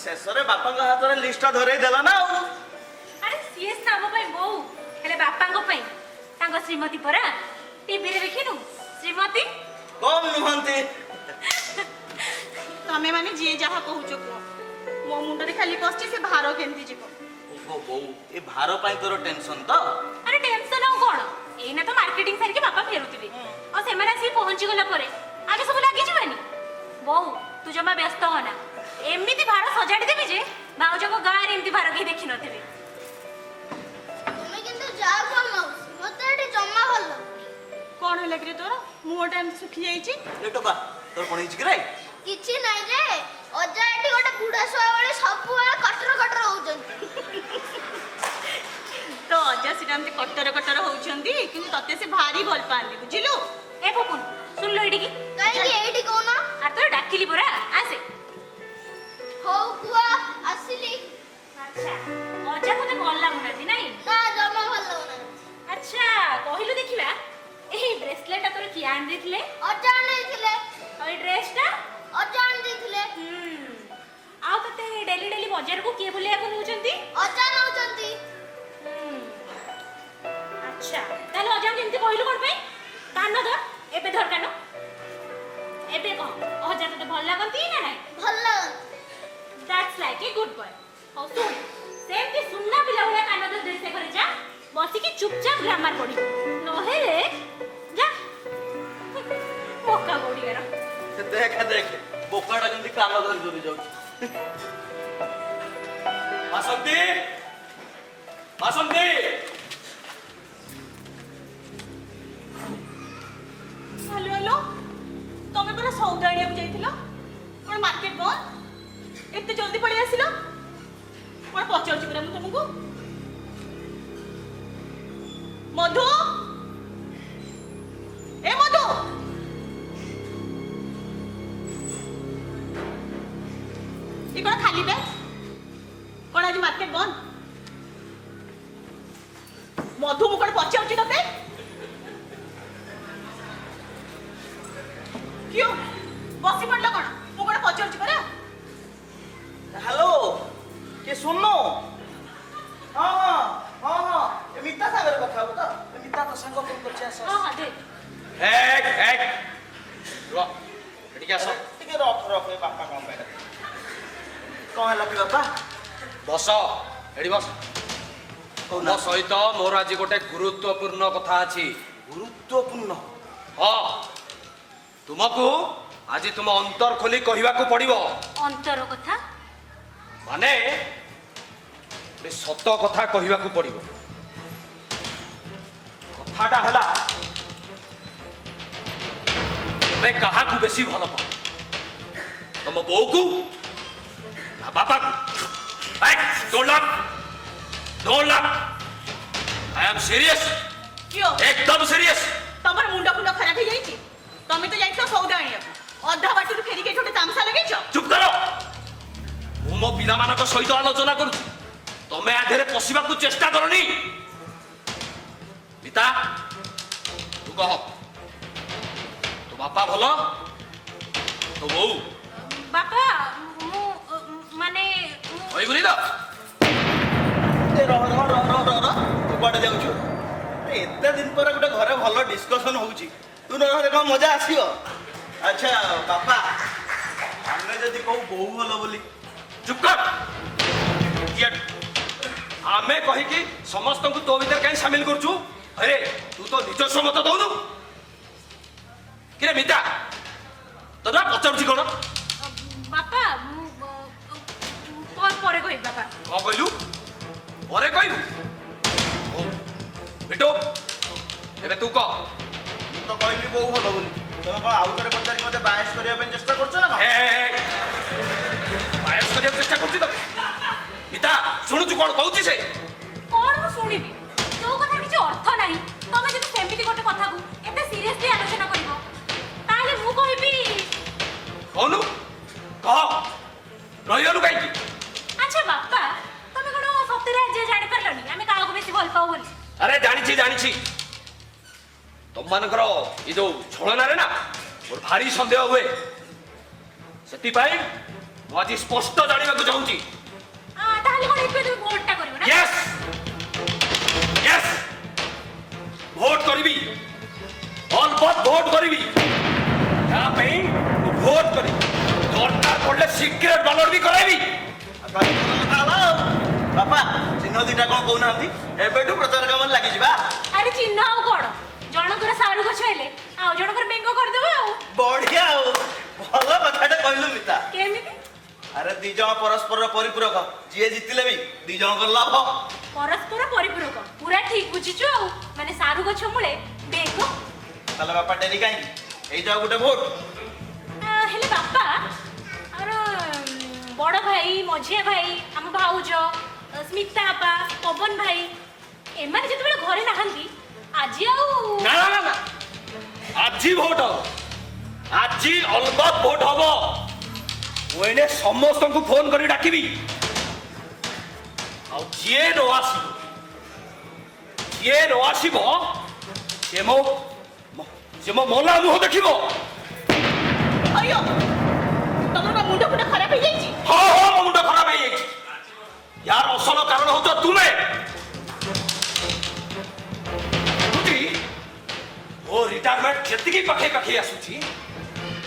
Speaker 7: ଶେଷରେ ବାପାଙ୍କ ହାତରେ ଲିଷ୍ଟଟା ଧରେଇ ଦେଲା ନା ଆଉ।
Speaker 3: ଆରେ ସିଏ ଆମ ପାଇଁ ବୋଉ ହେଲେ ବାପାଙ୍କ ପାଇଁ ତାଙ୍କ ଶ୍ରୀମତୀ ପରା ଟିଭିରେ ଦେଖିନୁ ଶ୍ରୀମତୀ
Speaker 7: କମ୍ ନୁହନ୍ତି।
Speaker 2: तमे माने जे जहा कहूचो को मो मुंडरे खाली पसची से भार केंती जीवो।
Speaker 7: ମୋ ବୋଉ ଏ ଭାର ପାଇଁ ତୋର ଟେନସନ ତ?
Speaker 3: ଆରେ ଟେନସନ ଆଉ କଣ, ଏଇନା ତ ମାର୍କେଟିଂ ସାରିକି ବାପା ଫେରୁଥିବେ ଆଉ ସେମାନେ ଆସିକି ପହଞ୍ଚି ଗଲା ପରେ ଆମେ ସବୁ ଲାଗିଯିବାନି। ବୋଉ ତୁ ଜମା ବ୍ୟସ୍ତ ହନା, ଏମିତି ଭାର ସଜାଡି ଦେବି ଯେ ଭାଉଜଙ୍କ ଗାଁରେ ଏମିତି ଭାର କେହି ଦେଖିନଥିବେ।
Speaker 4: ତୁମେ କିନ୍ତୁ ଯାଅ କୁହ ମାଉସୀ, ମତେ ଏଠି ଜମା ଭଲ ଲାଗୁନି।
Speaker 2: କଣ ହେଲା କିରେ ତୋର? ମୁହଁଟା ଏମିତି ଶୁଖି ଯାଇଛି।
Speaker 7: ଏ ଟୋକା ତୋର କଣ ହେଇଛି କି ରେ?
Speaker 4: କିଛି ନାହିଁ ଯେ ଅଜା ଏଠି ଗୋଟେ ବୁଢା ଶୁଆ ଭଳି ସବୁବେଳେ କଟର କଟର ହଉଛନ୍ତି।
Speaker 2: ତ ଅଜା ସେଟା ଏମିତି କଟର କଟର ହଉଛନ୍ତି, କିନ୍ତୁ ତତେ ସେ ଭାରି ଭଲ ପାଆନ୍ତି, ବୁଝିଲୁ?
Speaker 3: ଏ ପପୁନ ଶୁଣିଲୁ ଏଇଠିକି,
Speaker 4: କାହିଁକି ଏଇଠି କହୁନ?
Speaker 3: ଆରେ ତୋର ଡାକିଲି ପରା, ଆସେ।
Speaker 4: ହଉ କୁହ, ଆସିଲି।
Speaker 3: ଆଚ୍ଛା ଅଜା ତତେ ଭଲ ଲାଗୁନାହାନ୍ତି ନାଇଁ?
Speaker 4: ନା ଜମା ଭଲ ଲାଗୁନାହିଁ।
Speaker 3: ଆଚ୍ଛା କହିଲୁ ଦେଖିବା, ଏହି ବ୍ରେସଲେଟଟା ତୋର କିଏ ଆଣି ଦେଇଥିଲେ?
Speaker 4: ଅଜା ଆଣିଦେଇଥିଲେ।
Speaker 3: ଆଉ ଏଇ ଡ୍ରେସଟା?
Speaker 4: ଅଜା ଆଣିଦେଇଥିଲେ।
Speaker 3: ଆଉ ତତେ ଡେଲି ଡେଲି ବଜାରକୁ କିଏ ବୁଲିବାକୁ ନେଉଛନ୍ତି?
Speaker 4: ଅଜା ନଉଛନ୍ତି।
Speaker 3: ଆଚ୍ଛା ତାହେଲେ ଅଜାଙ୍କୁ ଏମିତି କହିଲୁ କଣ ପାଇଁ? କାନ ଧର, ଏବେ ଧର କାନ। ଏବେ କହ ଅଜା ତତେ ଭଲ ଲାଗନ୍ତି ନା ନାହିଁ?
Speaker 4: ଭଲ ଲାଗନ୍ତି।
Speaker 3: That's like a good boy. ହଉ ଶୁଣ, ସେମିତି ସୁନା ପିଲା ଭଳିଆ କାନ ଧରି ଦେଶ ଘରେ ଯା, ବସିକି ଚୁପଚାପ ଗ୍ରାମାର ପଢିବୁ, ନହେଲେ ଯା ମକା ବଢିବାର।
Speaker 7: ଦେଖେ ଦେଖେ ବୋକାଟା କେମିତି କାମ ଧରି ଧରି ଯାଉଛି।
Speaker 1: ବାସନ୍ତୀ, ବାସନ୍ତୀ।
Speaker 2: ହ୍ୟାଲୋ ହ୍ୟାଲୋ, ତମେ ପରା ସଉଦା ଆଣିବାକୁ ଯାଇଥିଲ, କଣ ମାର୍କେଟ ବନ୍ଦ? ଏତେ ଜଲ୍ଦି ପଳେଇ ଆସିଲ? କଣ ପଚାରୁଛି ପରା ମୁଁ ତମକୁ? ମଧୁ, ଏ ମଧୁ, ଏ କଣ ଖାଲି ବ୍ୟାଗ? କଣ ଆଜି ମାର୍କେଟ ବନ୍ଦ? ମଧୁ, ମୁଁ କଣ ପଚାରୁଛି ତତେ? क्यों बसी पड़ला कौन? मु कोन पचारछि परा।
Speaker 7: हेलो के सुनो? हां हां हां हां ए मिता सागर କଥା हबो त? ए मिता तो संग फोन करछि आस।
Speaker 3: ହଁ ହଁ ଦେ।
Speaker 1: एक रो एटी के आस।
Speaker 7: ଟିକେ ରଖ ରଖ ଏ ବାପା କଣ ପାଇଁ ଡାକେ? କଣ ହେଲା କି ବାପା?
Speaker 1: बस एडी बस।
Speaker 7: କହୁନା।
Speaker 1: ମୋ ସହିତ ମୋର ଆଜି ଗୋଟେ ଗୁରୁତ୍ୱପୂର୍ଣ୍ଣ କଥା ଅଛି।
Speaker 7: ଗୁରୁତ୍ୱପୂର୍ଣ୍ଣ?
Speaker 1: ହଁ, ତୁମକୁ ଆଜି ତୁମ ଅନ୍ତର ଖୋଲି କହିବାକୁ ପଡିବ।
Speaker 3: ଅନ୍ତର କଥା?
Speaker 1: ମାନେ ଗୋଟେ ସତ କଥା କହିବାକୁ ପଡିବ। କଥାଟା ହେଲା, ତୁମେ କାହାକୁ ବେଶୀ ଭଲ ପାଅ? ତମ ବୋଉକୁ ନା ବାପାକୁ? Don't laugh. Don't laugh. I am serious.
Speaker 2: क्यों
Speaker 1: एकदम serious.
Speaker 2: तमर मुंडा फुंडा खराब हो जाईछि? तमे तो जाइछो सौदा आनिया, अधा बाटू फेरी के छोटे तामसा लगेछो।
Speaker 1: चुप करो। ମୁଁ ମୋ ପିଲାମାନଙ୍କ ସହିତ ଆଲୋଚନା କରୁଛି, ତମେ ଆଧରେ ପଶିବାକୁ ଚେଷ୍ଟା କରନି। ପିତା ତୁ କହ, ତୋ ବାପା ଭଲ, ତୋ ବୋଉ?
Speaker 3: ବାପା ମୁଁ ମାନେ
Speaker 1: କହିବୁନି ତ?
Speaker 7: ଏ ରହ ରହ ରହ ରହ ରହ ରହ ତୁ କୁଆଡେ ଯାଉଛୁ? ଏତେ ଦିନ ପରେ ଗୋଟେ ଘରେ ଭଲ ଡିସ୍କସନ ହଉଛି, ତୁ ନହେଲେ କଣ ମଜା ଆସିବ? ଆଚ୍ଛା ବାପା, ଆମେ ଯଦି କହୁ ବୋଉ ଭଲ ବୋଲି?
Speaker 1: ଚୁପ କର। Idiot. ଆମେ କହିକି ସମସ୍ତଙ୍କୁ ତୋ ଭିତରେ କାହିଁ ସାମିଲ କରୁଛୁ? ଆରେ ତୁ ତ ନିଜସ୍ୱ ମତ ଦଉନୁ। କିରେ ମିତା, ତୋ ନା ପଚାରୁଛି କଣ?
Speaker 3: ବାପା ମୁଁ ପରେ କହିବି ବାପା।
Speaker 1: କଣ କହିଲୁ? ପରେ କହିବୁ? ହଉ ବିଟୁ, ଏବେ ତୁ କହ।
Speaker 7: ମୁଁ ତ କହିଲି ବୋଉ ଭଲ ବୋଲି, ତମେ କଣ ଆଉ ଥରେ ପଚାରିକି ମତେ ବାୟାସ କରିବା ପାଇଁ ଚେଷ୍ଟା କରୁଛ ନା କଣ?
Speaker 1: ବାୟାସ କରିବାକୁ ଚେଷ୍ଟା କରୁଛି ତ? ପିତା ଶୁଣୁଛୁ କଣ କହୁଛି ସେ?
Speaker 3: କଣ ମୁଁ ଶୁଣିବି? ଯୋଉ କଥା କିଛି ଅର୍ଥ ନାହିଁ, ତମେ ଯଦି ସେମିତି ଗୋଟେ କଥାକୁ ଏତେ ସିରିୟସଲି ଆଲୋଚନା କରିବ, ତାହେଲେ ମୁଁ କହିବି।
Speaker 1: କହୁନୁ କହ, ରହିଗଲୁ କାହିଁକି?
Speaker 3: ଆଚ୍ଛା ବାପା, ତମେ କଣ ସତରେ ଆଜି ଜାଣିପାରିଲନି ଆମେ କାହାକୁ ବେଶୀ ଭଲ ପାଉ ବୋଲି?
Speaker 1: ଆରେ ଜାଣିଛି ଜାଣିଛି, ତମମାନଙ୍କର ଏ ଯୋଉ ଛଳନାରେ ନା ମୋର ଭାରି ସନ୍ଦେହ ହୁଏ। ସେଥିପାଇଁ ମୁଁ ଆଜି ସ୍ପଷ୍ଟ ଜାଣିବାକୁ ଚାହୁଁଛି।
Speaker 3: ତାହେଲେ କଣ ଏବେ তুমি ଭୋଟଟା କରିବ ନା?
Speaker 1: Yes! Yes! ଭୋଟ କରିବି, ଅଲବତ ଭୋଟ କରିବି। ତା ପାଇଁ ମୁଁ ଭୋଟ କରିବି, ଦରକାର ପଡ଼ିଲେ ସିକ୍ରେଟ ବାଲଟ ବି କରାଇବି।
Speaker 7: ବାପା ଚିହ୍ନ ଦିଟା କଣ କହୁନାହାନ୍ତି ଏବେଠୁ ପ୍ରଚାର କାମରେ ଲାଗିଯିବା।
Speaker 3: ଆରେ ଚିହ୍ନ ଆଉ କଣ, ଜଣଙ୍କର ସାରୁ ଗଛ ହେଲେ ଆଉ ଜଣଙ୍କର ବେଙ୍ଗ କରିଦେବା ଆଉ।
Speaker 7: ବଢିଆ ଆଉ ଭଲ କଥାଟେ କହିଲୁ ମିତା।
Speaker 3: କେମିତି?
Speaker 7: ଆରେ ଦି ଜଣ ପରସ୍ପରର ପରିପୂରକ, ଯିଏ ଜିତିଲେ ବି ଦି ଜଣଙ୍କର ଲାଭ।
Speaker 3: ପରସ୍ପର ପରିପୂରକ, ପୁରା ଠିକ ବୁଝିଛୁ ଆଉ। ମାନେ ସାରୁ ଗଛ ମୂଳେ ବେଙ୍ଗ।
Speaker 7: ତାହେଲେ ବାପା ଡେରି କାହିଁକି, ହେଇଯାଉ ଗୋଟେ ଭୋଟ।
Speaker 3: ହେଲେ ବାପା, ଆମର ବଡ଼ ଭାଇ, ମଝିଆ ଭାଇ, ଆମ ଭାଉଜ, ସ୍ମିତା ବାପା, ପବନ ଭାଇ, ଏମାନେ ଯେତେବେଳେ ଘରେ ନାହାନ୍ତି ଆଜି ଆଉ
Speaker 1: ନା ନା ନା, ଆଜି ଭୋଟ ହବ, ଆଜି ଅଲବତ ଭୋଟ ହବ। ମୁଁ ଏଇନେ ସମସ୍ତଙ୍କୁ ଫୋନ କରି ଡାକିବି, ଆଉ ଯିଏ ନ ଆସିବ ସେ ମୋ ମଲା ମୁହଁ ଦେଖିବ।
Speaker 2: ଅಯ್ୟୋ, ତମର କଣ ମୁଣ୍ଡ ଫୁଣ୍ଡ ଖରାପ ହେଇଯାଇଛି?
Speaker 1: ହଁ ହଁ, ମୋ ମୁଣ୍ଡ ଖରାପ ହେଇଯାଇଛି। यार असल कारण हो तो तुम्हें वो रिटायरमेंट सेतिकी पाखे पाखे आसुची,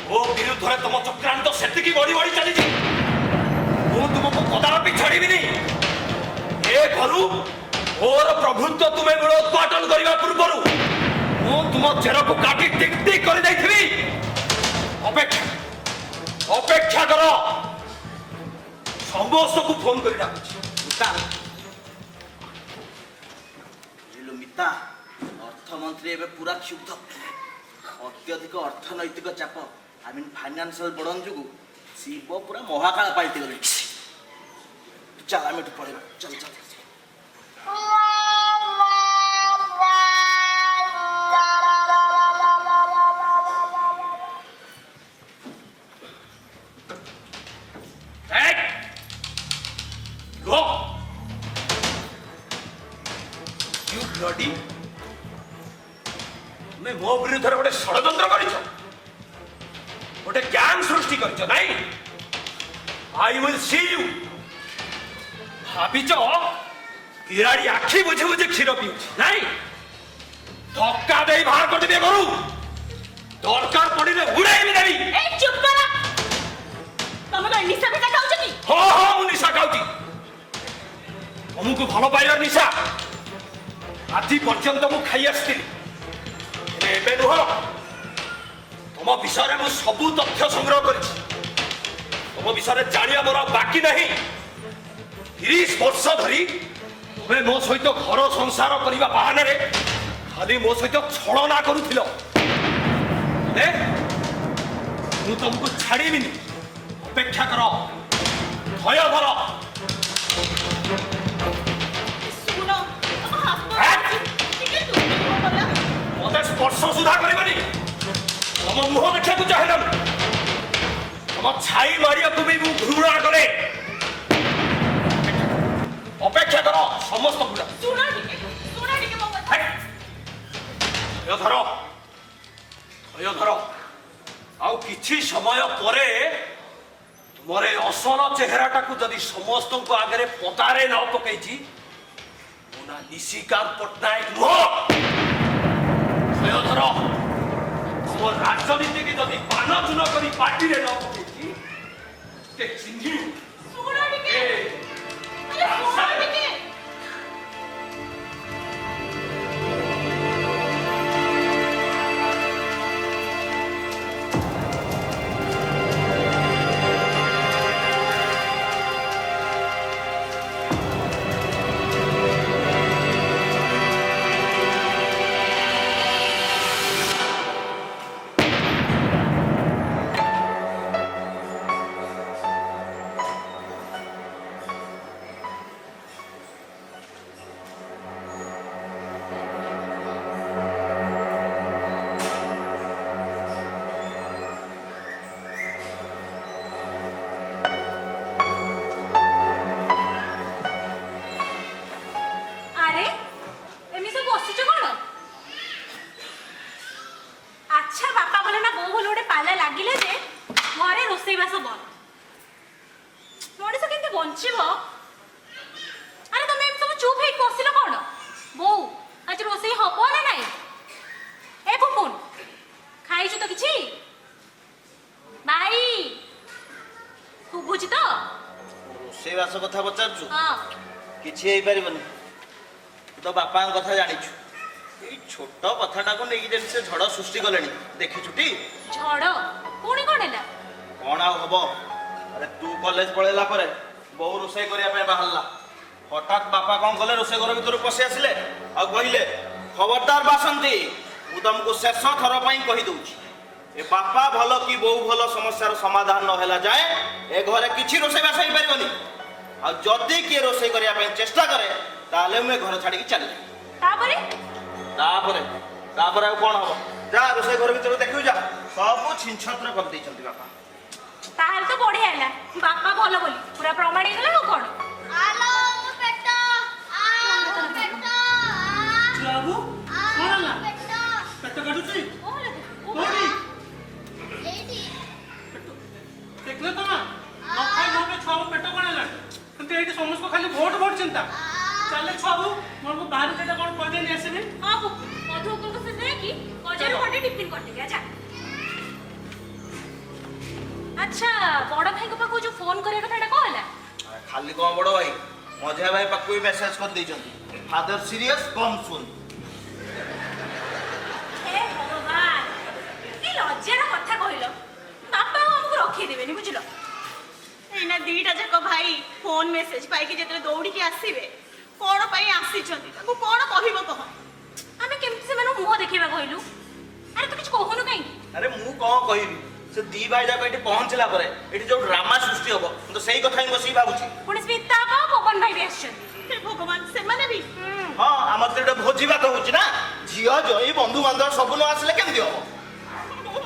Speaker 1: वो विरुद्ध रे तुम चक्रांत सेतिकी बड़ी बड़ी चली जी। ମୁଁ ତୁମକୁ କଦାପି ଛାଡ଼ିବିନି। ଏ ଘରୁ ମୋର ପ୍ରଭୁତ୍ୱ ତୁମେ ମୂଳ ଉତ୍ପାଟନ କରିବା ପୂର୍ବରୁ ମୁଁ ତୁମ ଚେରକୁ କାଟି ଟିକ୍ ଟିକ୍ କରି ଦେଇଥିବି। ଅପେକ୍ଷା କର। ସମସ୍ତଙ୍କୁ ଫୋନ କରି ଡାକୁଛି।
Speaker 7: ମିତା, ବୁଝିଲୁ ମିତା, ଅର୍ଥମନ୍ତ୍ରୀ ଏବେ ପୁରା କ୍ଷୁବ୍ଧ। ଅତ୍ୟଧିକ ଅର୍ଥନୈତିକ ଚାପ, ଫାଇନାନ୍ସିଆଲ ବର୍ଡନ ଯୋଗୁ ଶିବ ପୁରା ମହାକାଳ ପାଲଟି ଗଲେ। ଚାଲ ଆମେ ଏଠୁ ପଳେଇବା, ଚାଲ ଚାଲ।
Speaker 1: ତୁମେ ମୋ ବିରୁଦ୍ଧରେ ଗୋଟେ ଷଡ଼ଯନ୍ତ୍ର କରିଛ, ଗୋଟେ ଗ୍ୟାଙ୍ଗ ସୃଷ୍ଟି କରିଛ, ନାଇଁ? I will see you। ଭାବିଛ କିରାଡ଼ି ଆଖି ବୁଝି ବୁଝି କ୍ଷୀର ପିଉଛି, ନାଇଁ? ଧକ୍କା ଦେଇ ବାହାର କରିଦେବି ଘରୁ, ଦରକାର ପଡ଼ିଲେ ଉଡ଼େଇବି ଦେବି।
Speaker 2: ଏ ଚୁପ କର। ତମେ କଣ ନିଶା ଫିଶା ଖାଉଛ କି?
Speaker 1: ହଁ ହଁ, ମୁଁ ନିଶା ଖାଉଛି। ତମକୁ ଭଲ ପାଇବାର ନିଶା ଆଜି ପର୍ଯ୍ୟନ୍ତ ମୁଁ ଖାଇ ଆସିଥିଲି, ହେଲେ ଏବେ ନୁହଁ। ତମ ବିଷୟରେ ମୁଁ ସବୁ ତଥ୍ୟ ସଂଗ୍ରହ କରିଛି। ତମ ବିଷୟରେ ଜାଣିବା ମୋର ବାକି ନାହିଁ। 30 ବର୍ଷ ଧରି ତୁମେ ମୋ ସହିତ ଘର ସଂସାର କରିବା ବାହାନାରେ ଖାଲି ମୋ ସହିତ ଛଳନା କରୁଥିଲ। ମୁଁ ତମକୁ ଛାଡ଼ିବିନି। ଅପେକ୍ଷା କର, ଭୟ ଧର।
Speaker 2: ଶୁଣ, ତମ ହାତ ଅଛି, ଟିକେ ଦୂରରେ ରୁହ ଭଲ।
Speaker 1: ମତେ ସ୍ପର୍ଶ ସୁଧା କରିବନି। ତମ ମୁହଁ ଦେଖିବାକୁ ଚାହେଁ, ତମ ଛାଇ ମାରିବାକୁ ବି ମୁଁ ଘୃଣା କରେ। ଅପେକ୍ଷା କର ସମସ୍ତ ଗୁଡ଼ା।
Speaker 2: ଶୁଣ ଟିକେ ମୋ କଥା।
Speaker 1: ଭୟ ଧର, ଭୟ ଧର। ଆଉ କିଛି ସମୟ ପରେ ତୁମର ଏ ଅସଲ ଚେହେରାଟାକୁ ଯଦି ସମସ୍ତଙ୍କ ଆଗରେ ପଦାରେ ନ ପକେଇଛି, ମୋ ନାଁ ନିଶିକାନ୍ତ ପଟ୍ଟନାୟକ ନୁହଁ। ଭୟ ଧର। ତୁମ ରାଜନୀତିକି ଯଦି ପାନ ଚୂନ କରି ପାଟିରେ ନ ପକେଇଛି, ଚିହ୍ନି
Speaker 2: ଶୁଣ ଟିକେ। ଆରେ ଶୁଣ ଟିକେ।
Speaker 7: ରୋଷେଇବାସ କଥା ପଚାରୁଛୁ? କିଛି ହେଇପାରିବନି। ତୁ ତ ବାପାଙ୍କ କଥା ଜାଣିଛୁ, ଏଇ ଛୋଟ କଥାଟାକୁ ନେଇକି ଯେମିତି ସେ ଝଡ଼ ସୃଷ୍ଟି କଲେଣି ଦେଖିଛୁଟି।
Speaker 3: ଝଡ଼ ପୁଣି କ'ଣ ହେଲା?
Speaker 7: କ'ଣ ଆଉ ହବ? ଆରେ ତୁ କଲେଜ ପଳେଇଲା ପରେ ବୋଉ ରୋଷେଇ କରିବା ପାଇଁ ବାହାରିଲା। ହଠାତ୍ ବାପା କ'ଣ କଲେ, ରୋଷେଇ ଘର ଭିତରୁ ପଶି ଆସିଲେ ଆଉ କହିଲେ, ଖବରଦାର ବାସନ୍ତୀ, ମୁଁ ତମକୁ ଶେଷ ଥର ପାଇଁ କହିଦଉଛି, ଏ ବାପା ଭଲ କି ବୋଉ ଭଲ ସମସ୍ୟାର ସମାଧାନ ନ ହେଲା ଯାଏ ଏ ଘରେ କିଛି ରୋଷେଇବାସ ହେଇପାରିବନି। ଆଉ ଯଦି କିଏ ରୋଷେଇ କରିବା ପାଇଁ ଚେଷ୍ଟା କରେ ତାହେଲେ ମୁଁ ଏ ଘର ଛାଡ଼ିକି ଚାଲିଯିବି।
Speaker 3: ତାପରେ
Speaker 7: ତାପରେ ତାପରେ ଆଉ କ'ଣ ହବ? ଯା ରୋଷେଇ ଘର ଭିତରୁ ଦେଖିବୁ, ଯା ସବୁ ଛିନଛତ୍ର କରିଦେଇଛନ୍ତି ବାପା।
Speaker 3: ତାହେଲେ ତ ବଢିଆ ହେଲା, ବାପା ଭଲ ବୋଲି ପୁରା ପ୍ରମାଣ ହେଇଗଲା। ଆଉ କ'ଣ?
Speaker 4: ଆଲୋ ମୋ ପେଟ ମୋ ପେଟ
Speaker 5: ବାବୁ କ'ଣ ହେଲା?
Speaker 4: ପେଟ
Speaker 5: ପେଟ କାଟୁଛି
Speaker 3: କ'ଣ ହେଲା?
Speaker 5: କୋଉଠି?
Speaker 4: ଏଇଠି
Speaker 5: ଦେଖିଲେ ତ ନା, ନ ଖାଇ ନ ପିଇ ଛୁଆକୁ ପେଟ କ'ଣ ହେଲା? କିନ୍ତୁ ଏଇଠି ସମସ୍ତ ଖାଲି ଭୋଟ ଭୋଟ ଚିନ୍ତା। ଚାଲେ ଛୁଆବୁ, ମୋର ବାହାରୁ କେତେ କ'ଣ କହିଦେଇ ନେଇ ଆସିବି।
Speaker 3: ହଁ ମଧୁ ଅଙ୍କଲଙ୍କ ସହିତ ଯାଇକି ବଜାରରୁ ଗୋଟେ ଟିଫିନ୍ କରିଦେବି। ଆଚ୍ଛା ଆଚ୍ଛା, ବଡ଼ ଭାଇଙ୍କ ପାଖକୁ ଯୋଉ ଫୋନ୍ କରିବା କଥାଟା କ'ଣ ହେଲା?
Speaker 7: ଖାଲି କ'ଣ ବଡ଼ ଭାଇ, ମଝିଆ ଭାଇ ପାଖକୁ ବି ମେସେଜ କରିଦେଇଛନ୍ତି, ଫାଦର ସିରିୟସ୍ କମ୍ ସୁନ୍।
Speaker 3: ହେ ଭଗବାନ, କି ଲଜ୍ଜାର କଥା କହିଲ। ବାପା ଆମକୁ ରଖେଇଦେବେନି, ବୁଝିଲ?
Speaker 2: ଏଇନା ଦିଟା ଯାକ ଭାଇ ଫୋନ୍ ମେସେଜ ପାଇକି ଯେତେବେଳେ ଦୌଡ଼ିକି ଆସିବେ, କ'ଣ ପାଇଁ ଆସିଛନ୍ତି ତାକୁ କ'ଣ କହିବ କହ?
Speaker 3: ଆମେ କେମିତି ସେମାନଙ୍କୁ ମୁହଁ ଦେଖେଇବା କହିଲୁ? ଆରେ ତୁ କିଛି କହୁନୁ କାହିଁକି?
Speaker 7: ଆରେ ମୁଁ କ'ଣ କହିବି, ସେ ଦି ଭାଇ ଯାକ ଏଠି ପହଞ୍ଚିଲା ପରେ ଏଠି ଯୋଉ ଡ୍ରାମା ସୃଷ୍ଟି ହବ, ମୁଁ ତ ସେଇ କଥା ହିଁ ବସିକି ଭାବୁଛି।
Speaker 3: ପୁଣି ସ୍ମିତା ବାପା ଆଉ ପବନ ଭାଇ ବି ଆସିଛନ୍ତି।
Speaker 2: ହେ ଭଗବାନ, ସେମାନେ ବି
Speaker 7: ହଁ, ଆମର ତ ଗୋଟେ ଭୋଜି ଭାତ ହଉଛି ନା, ଝିଅ ଜଇ ବନ୍ଧୁବାନ୍ଧବ ସବୁ ନ ଆସିଲେ କେମିତି ହବ?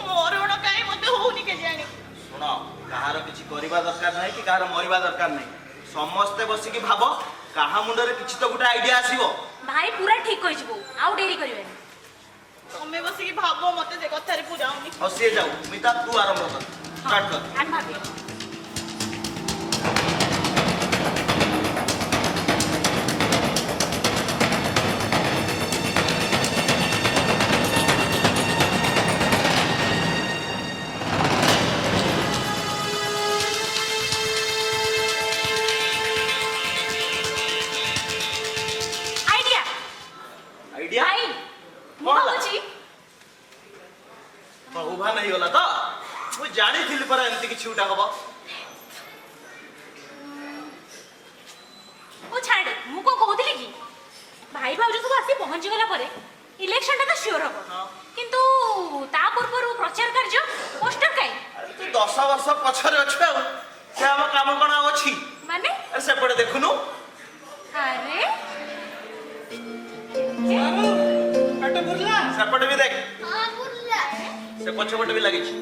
Speaker 2: ମରଣ କାହିଁ ମତେ ହଉନି କେଜାଣି।
Speaker 7: ଶୁଣ, କାହାର କିଛି କରିବା ଦରକାର ନାହିଁ କି କାହାର ମରିବା ଦରକାର ନାହିଁ। ସମସ୍ତେ ବସିକି ଭାବ, କାହା ମୁଣ୍ଡରେ କିଛି ତ ଗୋଟେ ଆଇଡିଆ ଆସିବ।
Speaker 3: ଭାଇ ପୁରା ଠିକ୍ କହିଛି ବୋଉ, ଆଉ ଡେରି କରିବେନି।
Speaker 2: ତମେ ବସିକି ଭାବ, ମତେ ସେ କଥାରେ ପୁରାଉନି।
Speaker 7: ଆଉ ସିଏ ଯାଉ, ମିତା ତୁ ଆରମ୍ଭ କର, ଷ୍ଟାର୍ଟ କର।
Speaker 3: ଆମେ ଭାବିବା। ଆଇଡିଆ
Speaker 7: ଆଇଡିଆ
Speaker 3: ଭାଇ, ମୁଁ
Speaker 7: କ'ଣ ହେଲା?
Speaker 3: ଭାବୁଛି
Speaker 7: ଉଭାନ ହେଇଗଲା ତ? ମୁଁ ଜାଣିଥିଲି ପରା ଏମିତି କିଛି ଗୋଟେ ହବ।
Speaker 3: ଓ ଛାଡ଼େ, ମୁଁ କ'ଣ କହୁଥିଲି କି, ଭାଇ ଭାଉଜ ସବୁ ଆସି ପହଞ୍ଚିଗଲା ପରେ ଇଲେକ୍ସନଟା ତ ସିଓର ହବ, କିନ୍ତୁ ତା ପୂର୍ବରୁ ପ୍ରଚାର କାର୍ଯ୍ୟ ପୋଷ୍ଟର କାଇଁ?
Speaker 7: ଆରେ ତୁ 10 ବର୍ଷ ପଛରେ ଅଛୁ, ଆଉ ସେ ଆମ କାମ କ'ଣ ଆଉ ଅଛି?
Speaker 3: ମାନେ
Speaker 7: ଆରେ ସେପଟେ ଦେଖୁନୁ,
Speaker 3: ଆରେ
Speaker 5: ବାବୁ ପେଟ ପୁରିଲା?
Speaker 7: ସେପଟେ ବି ଦେଖ,
Speaker 4: ହଁ ବୁର୍ଲା
Speaker 7: ସେ ପଛପଟେ ବି ଲାଗିଛି।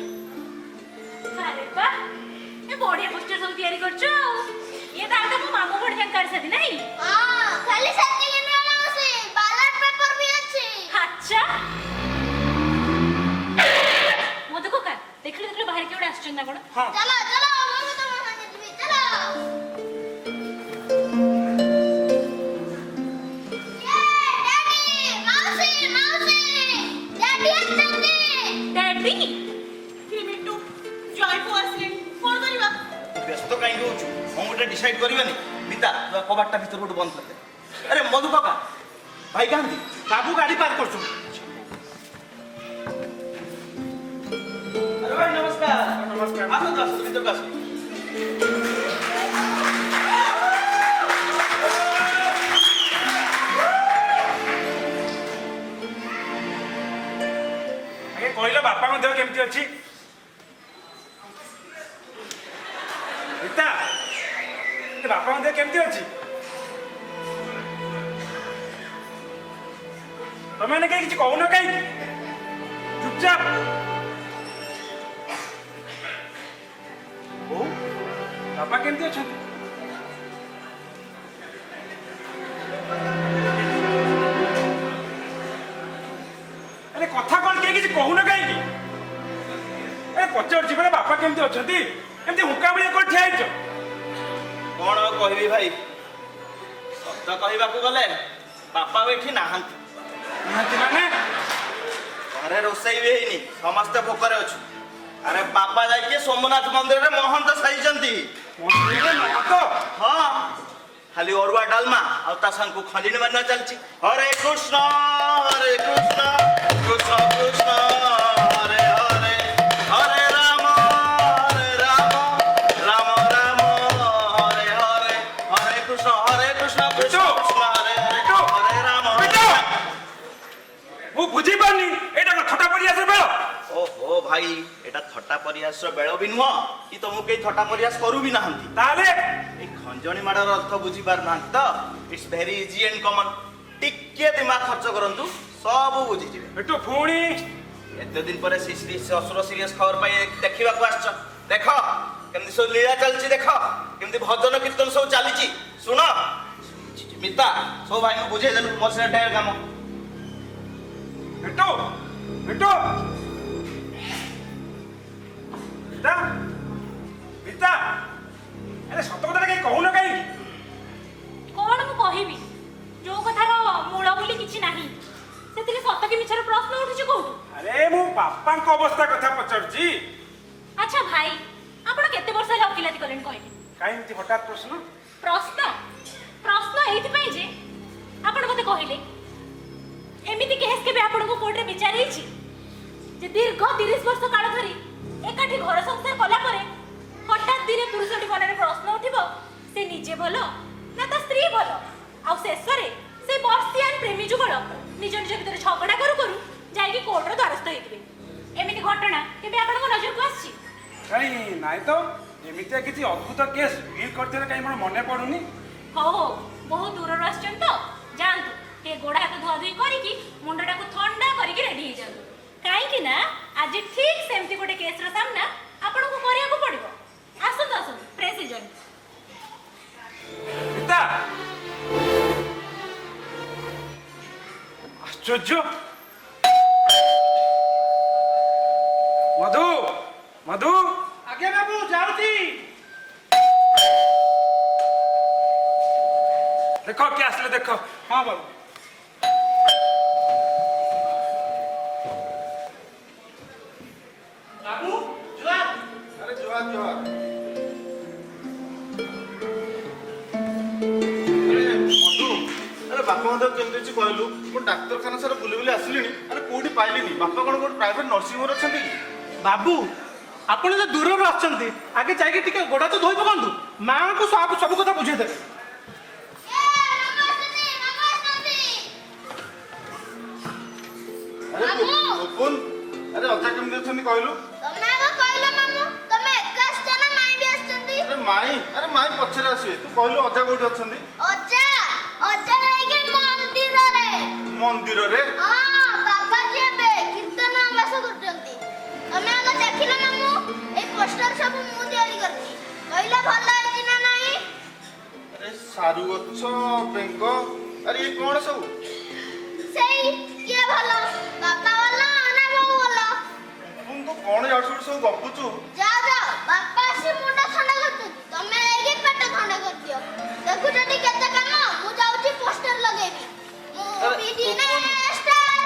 Speaker 3: ଆରେ ବା, ଏ ବଢିଆ ପୋଷ୍ଟର ସବୁ ତିଆରି କରୁଛ। ଆଉ ଇଏ ତାହେଲେ ତ ମୋ ମାମୁଁ ଭଳି ଜାଣିକାର ସାଥି ନାହିଁ?
Speaker 4: ହଁ ଖାଲି ସେତିକି ନୁହେଁ ମାଉସୀ, ବାଲାଟ ପେପର ବି ଅଛି।
Speaker 3: ଆଚ୍ଛା ମଧୁ କକା, ଦେଖିଲୁ ବାହାରେ କିଏ ଗୋଟେ ଆସୁଛନ୍ତି ନା କ'ଣ?
Speaker 5: ହଁ
Speaker 4: ଚାଲ ଚାଲ ମୁଁ ତମ ସାଙ୍ଗେ ଯିବି, ଚାଲ। ଡ୍ୟାଡି, ମାଉସୀ ମାଉସୀ, ଡ୍ୟାଡି ଆସିଛନ୍ତି।
Speaker 3: ଡ୍ୟାଡି
Speaker 2: କି ମିଟୁ, ଜୟକୁ ଆସିଲେଣି, କ'ଣ କରିବା?
Speaker 7: ତୁ ବ୍ୟସ୍ତ କାହିଁକି ହଉଛୁ? ମୁଁ ଗୋଟେ ଡିସାଇଡ୍ କରିବାନି। ମିତା, ତୁ କବାଟଟା ଭିତରୁ ଗୋଟେ ବନ୍ଦ କରିଦେ। ଆରେ ମଧୁ କାକା, ଭାଇ କାହାନ୍ତି?
Speaker 5: ବାବୁ ଗାଡି ପାର୍କ କରୁଛନ୍ତି।
Speaker 7: ଆରେ ଭାଇ ନମସ୍କାର।
Speaker 5: ନମସ୍କାର।
Speaker 7: ଆସନ୍ତୁ ଆସନ୍ତୁ, ଭିତରକୁ ଆସନ୍ତୁ।
Speaker 5: ଆଜ୍ଞା କହିଲ, ବାପାଙ୍କ ଦେହ କେମିତି ଅଛି? ମିତା, ବାପାଙ୍କ ଦେହ କେମିତି ଅଛି? ତମେ ମାନେ କେହି କିଛି କହୁନ କାହିଁକି? ଚୁପଚାପ। ବୋଉ, ବାପା କେମିତି ଅଛନ୍ତି? ଆରେ କଥା କ'ଣ କେହି କିଛି କହୁନ କାହିଁକି? ଆରେ ପଚାରୁଛି ପରା, ବାପା କେମିତି ଅଛନ୍ତି? ଏମିତି ହୁଙ୍କା ଭଳିଆ କ'ଣ ଠିଆ ହେଇଛ?
Speaker 7: କ'ଣ ଆଉ କହିବି ଭାଇ, ସତ କହିବାକୁ ଗଲେ ବାପା ଆଉ ଏଠି ନାହାନ୍ତି।
Speaker 5: ନିହାତି ମାନେ
Speaker 7: ଘରେ ରୋଷେଇ ବି ହେଇନି, ସମସ୍ତେ ଭୋକରେ ଅଛୁ। ଆରେ ବାପା ଯାଇକି ସୋମନାଥ ମନ୍ଦିରରେ ମହନ୍ତ ସାଇଛନ୍ତି।
Speaker 5: ମନ୍ଦିରରେ ମହନ୍ତ?
Speaker 7: ହଁ, ଖାଲି ଅରୁଆ ଡାଲମା ଆଉ ତା ସାଙ୍ଗକୁ ଖଲିଣି ମାନ ଚାଲିଛି। ହରେ କୃଷ୍ଣ କୃଷ୍ଣ କୃଷ୍ଣ ହରେ ହରେ ହରେ ରାମ ରାମ ରାମ ରାମ ହରେ ହରେ ହରେ କୃଷ୍ଣ କୃଷ୍ଣ କୃଷ୍ଣ ହରେ ହରେ ହରେ ରାମ।
Speaker 8: ମୁଁ ବୁଝିପାରୁନି ଏଇଟା କଣ ଥଟା ପରିହାସର ବେଳ?
Speaker 7: ଓହୋ ଭାଇ, ଏଟା ଥଟ୍ଟା ପରିହାସର ବେଳ ବି ନୁହଁ କି ତମକୁ କେହି ଥଟ୍ଟା ପରିହାସ କରୁ ବି ନାହାନ୍ତି।
Speaker 8: ତାହେଲେ
Speaker 7: এই খঞ্জনি মাড়র অর্থ বুঝি পারনাহাନ୍ତି তো? It's very easy and common. টিকে দিমাগ খরচ করন্তু সবু বুঝিଯିବେ।
Speaker 8: বিটু পুଣି
Speaker 7: এতে দিন পরে শ্রী শ্বশুর সিরিয়াস খবর পাই দেখিବାକୁ আসছ। দেখ কেমতি সব লীলা চালছি, দেখ কেমতি ভজন কীর্তন সব চালিছি। শুণ মিতা সব ভাই বুঝাই দেলু মোর সেটা ঢের কাম।
Speaker 8: বিটু বিটু বিটা বিটা আরে সତ কথা କାଇଁ କହୁନ କାହିଁକି?
Speaker 3: କଣ ମୁଁ କହିବି? ଯୋଉ କଥାର ମୂଳ ବୋଲି କିଛି ନାହିଁ, ସେଥିରେ ସତ କି ମିଛର ପ୍ରଶ୍ନ ଉଠୁଛି କୋଉଠୁ?
Speaker 8: ଆରେ ମୁଁ ବାପାଙ୍କ ଅବସ୍ଥା କଥା ପଚାରୁଛି।
Speaker 3: ଆଚ୍ଛା ଭାଇ, ଆପଣ କେତେ ବର୍ଷ ହେଲା ଓକିଲାତି କଲେଣି କହିଲେ?
Speaker 8: କାହିଁ ଏମିତି ହଠାତ୍ ପ୍ରଶ୍ନ?
Speaker 3: ପ୍ରଶ୍ନ ପ୍ରଶ୍ନ ଏଇଥିପାଇଁ ଯେ ଆପଣ ମୋତେ କହିଲେ ଏମିତି କେସ୍ କେବେ ଆପଣଙ୍କ କୋର୍ଟରେ ବିଚାର ହେଇଛି ଯେ ଦୀର୍ଘ 30 ବର୍ଷ କାଳ ଧରି ଏକାଠି ଘର ସଂସାର କଲା ପରେ ହଠାତ୍ ଦିନେ ପୁରୁଷଟି ମନରେ ପ୍ରଶ୍ନ ଉଠିବ ସେ ନିଜେ ଭଲ ନା ତା ସ୍ତ୍ରୀ ଭଲ, ଆଉ ଶେଷରେ ସେ ବର୍ଷିଆନ ପ୍ରେମୀ ଯୁଗଳ ନିଜ ନିଜ ଭିତରେ ଝଗଡ଼ା କରୁ କରୁ ଯାଇକି କୋର୍ଟର ଦ୍ୱାରସ୍ଥ ହେଇଥିବେ। ଏମିତି ଘଟଣା କେବେ ଆପଣଙ୍କ ନଜରକୁ ଆସିଛି?
Speaker 8: କାହିଁ ନାଇଁ ତ, ଏମିତିଆ କିଛି ଅଦ୍ଭୁତ କେସ୍ ଫିଲ୍ କରିଥିଲେ କାହିଁ ମୋର ମନେ ପଡୁନି।
Speaker 3: ହଉ ହଉ, ବହୁତ ଦୂରରୁ ଆସିଛନ୍ତି ତ ଯାଆନ୍ତୁ, ଟିକେ ଗୋଡ଼ ହାତ ଧୁଆଧୁଇ କରିକି ମୁଣ୍ଡଟାକୁ ଥଣ୍ଡା କରିକି ରେଡି ହେଇଯାଆନ୍ତୁ, କାହିଁକି ନା ଆଜି ଠିକ୍ ସେମିତି ଗୋଟେ କେସ୍ର ସାମ୍ନା ଆପଣଙ୍କୁ କରିବାକୁ ପଡ଼ିବ। ଆସନ୍ତୁ ଆସନ୍ତୁ, ଫ୍ରେଶ୍ ହେଇଯାଆନ୍ତୁ।
Speaker 8: ପିତା ଆଶ୍ଚର୍ଯ୍ୟ। ମଧୁ ମଧୁ
Speaker 5: ଆଜ୍ଞା ବାବୁ, ଯାଉଛି।
Speaker 8: ଦେଖ କିଏ ଆସିଲେ ଦେଖ।
Speaker 5: ହଁ ବାବୁ। ବାବୁ ଜୁହାର।
Speaker 6: ଆରେ ଜୁହାର ଜୁହାର। ଆରେ ବାପା ମଧ୍ୟ କେମିତି ଅଛି କହିଲୁ? ମୁଁ ଡାକ୍ତରଖାନା ସାରା ବୁଲି ବୁଲି ଆସିଲିଣି, ଆରେ କୋଉଠି ପାଇଲିନି। ବାପା କଣ ଗୋଟେ ପ୍ରାଇଭେଟ ନର୍ସିଂ ହୋମରେ ଅଛନ୍ତି କି?
Speaker 5: ବାବୁ, ଆପଣ ଯେ ଦୂରରୁ ଆସୁଛନ୍ତି, ଆଗେ ଯାଇକି ଟିକେ ଗୋଡ଼ ହାତ ଧୋଇ ପକାନ୍ତୁ, ମାଆଙ୍କୁ ସବୁ କଥା ବୁଝେଇଦେବେ।
Speaker 6: ଆରେ ଗୋପନ, ଆରେ ଅଜା କେମିତି ଅଛନ୍ତି କହିଲୁ?
Speaker 4: ତମେ ଆଗ କହିଲ ମାମୁଁ, ତମେ ଏକା ଆସିଛ ନା ମାଇଁ ବି ଆସିଛନ୍ତି?
Speaker 6: ଆରେ ମାଇଁ ପଛରେ ଆସିବେ। ତୁ କହିଲୁ ଅଜା କୋଉଠି ଅଛନ୍ତି?
Speaker 4: ଅଜା ଯାଇକି ମନ୍ଦିରରେ।
Speaker 6: ମନ୍ଦିରରେ?
Speaker 4: ହଁ, ବାବାଜୀ ଏବେ କୀର୍ତ୍ତନ ଅଭ୍ୟାସ କରୁଛନ୍ତି। ତମେ ଆଗ ଦେଖିଲ ମାମୁଁ, ଏଇ ପୋଷ୍ଟର ସବୁ ମୁଁ ତିଆରି କରିଛି। କହିଲ ଭଲ ହେଇଛି ନା ନାହିଁ?
Speaker 6: ଆରେ ସାରୁ ଗଛ, ବେଙ୍ଗ, ଆରେ ଇଏ କଣ ସବୁ?
Speaker 4: ସେଇ କିଏ ଭଲ, ବାପା ଭଲ ନା ବୋଉ ଭଲ?
Speaker 6: ତୁ କଣ ଇଆଡୁ ସିଆଡୁ ସବୁ ଗପୁଛୁ?
Speaker 4: ଯାଅ, ବାପା ଆସି ମୁଣ୍ଡ ଥଣ୍ଡା କରୁଛନ୍ତି, ତମେ ଯାଇକି ପେଟ ଥଣ୍ଡା କରିଦିଅ। ଦେଖୁଛନ୍ତି କେତେ କାମ, ମୁଁ ଯାଉଛି ପୋଷ୍ଟର ଲଗେଇବି।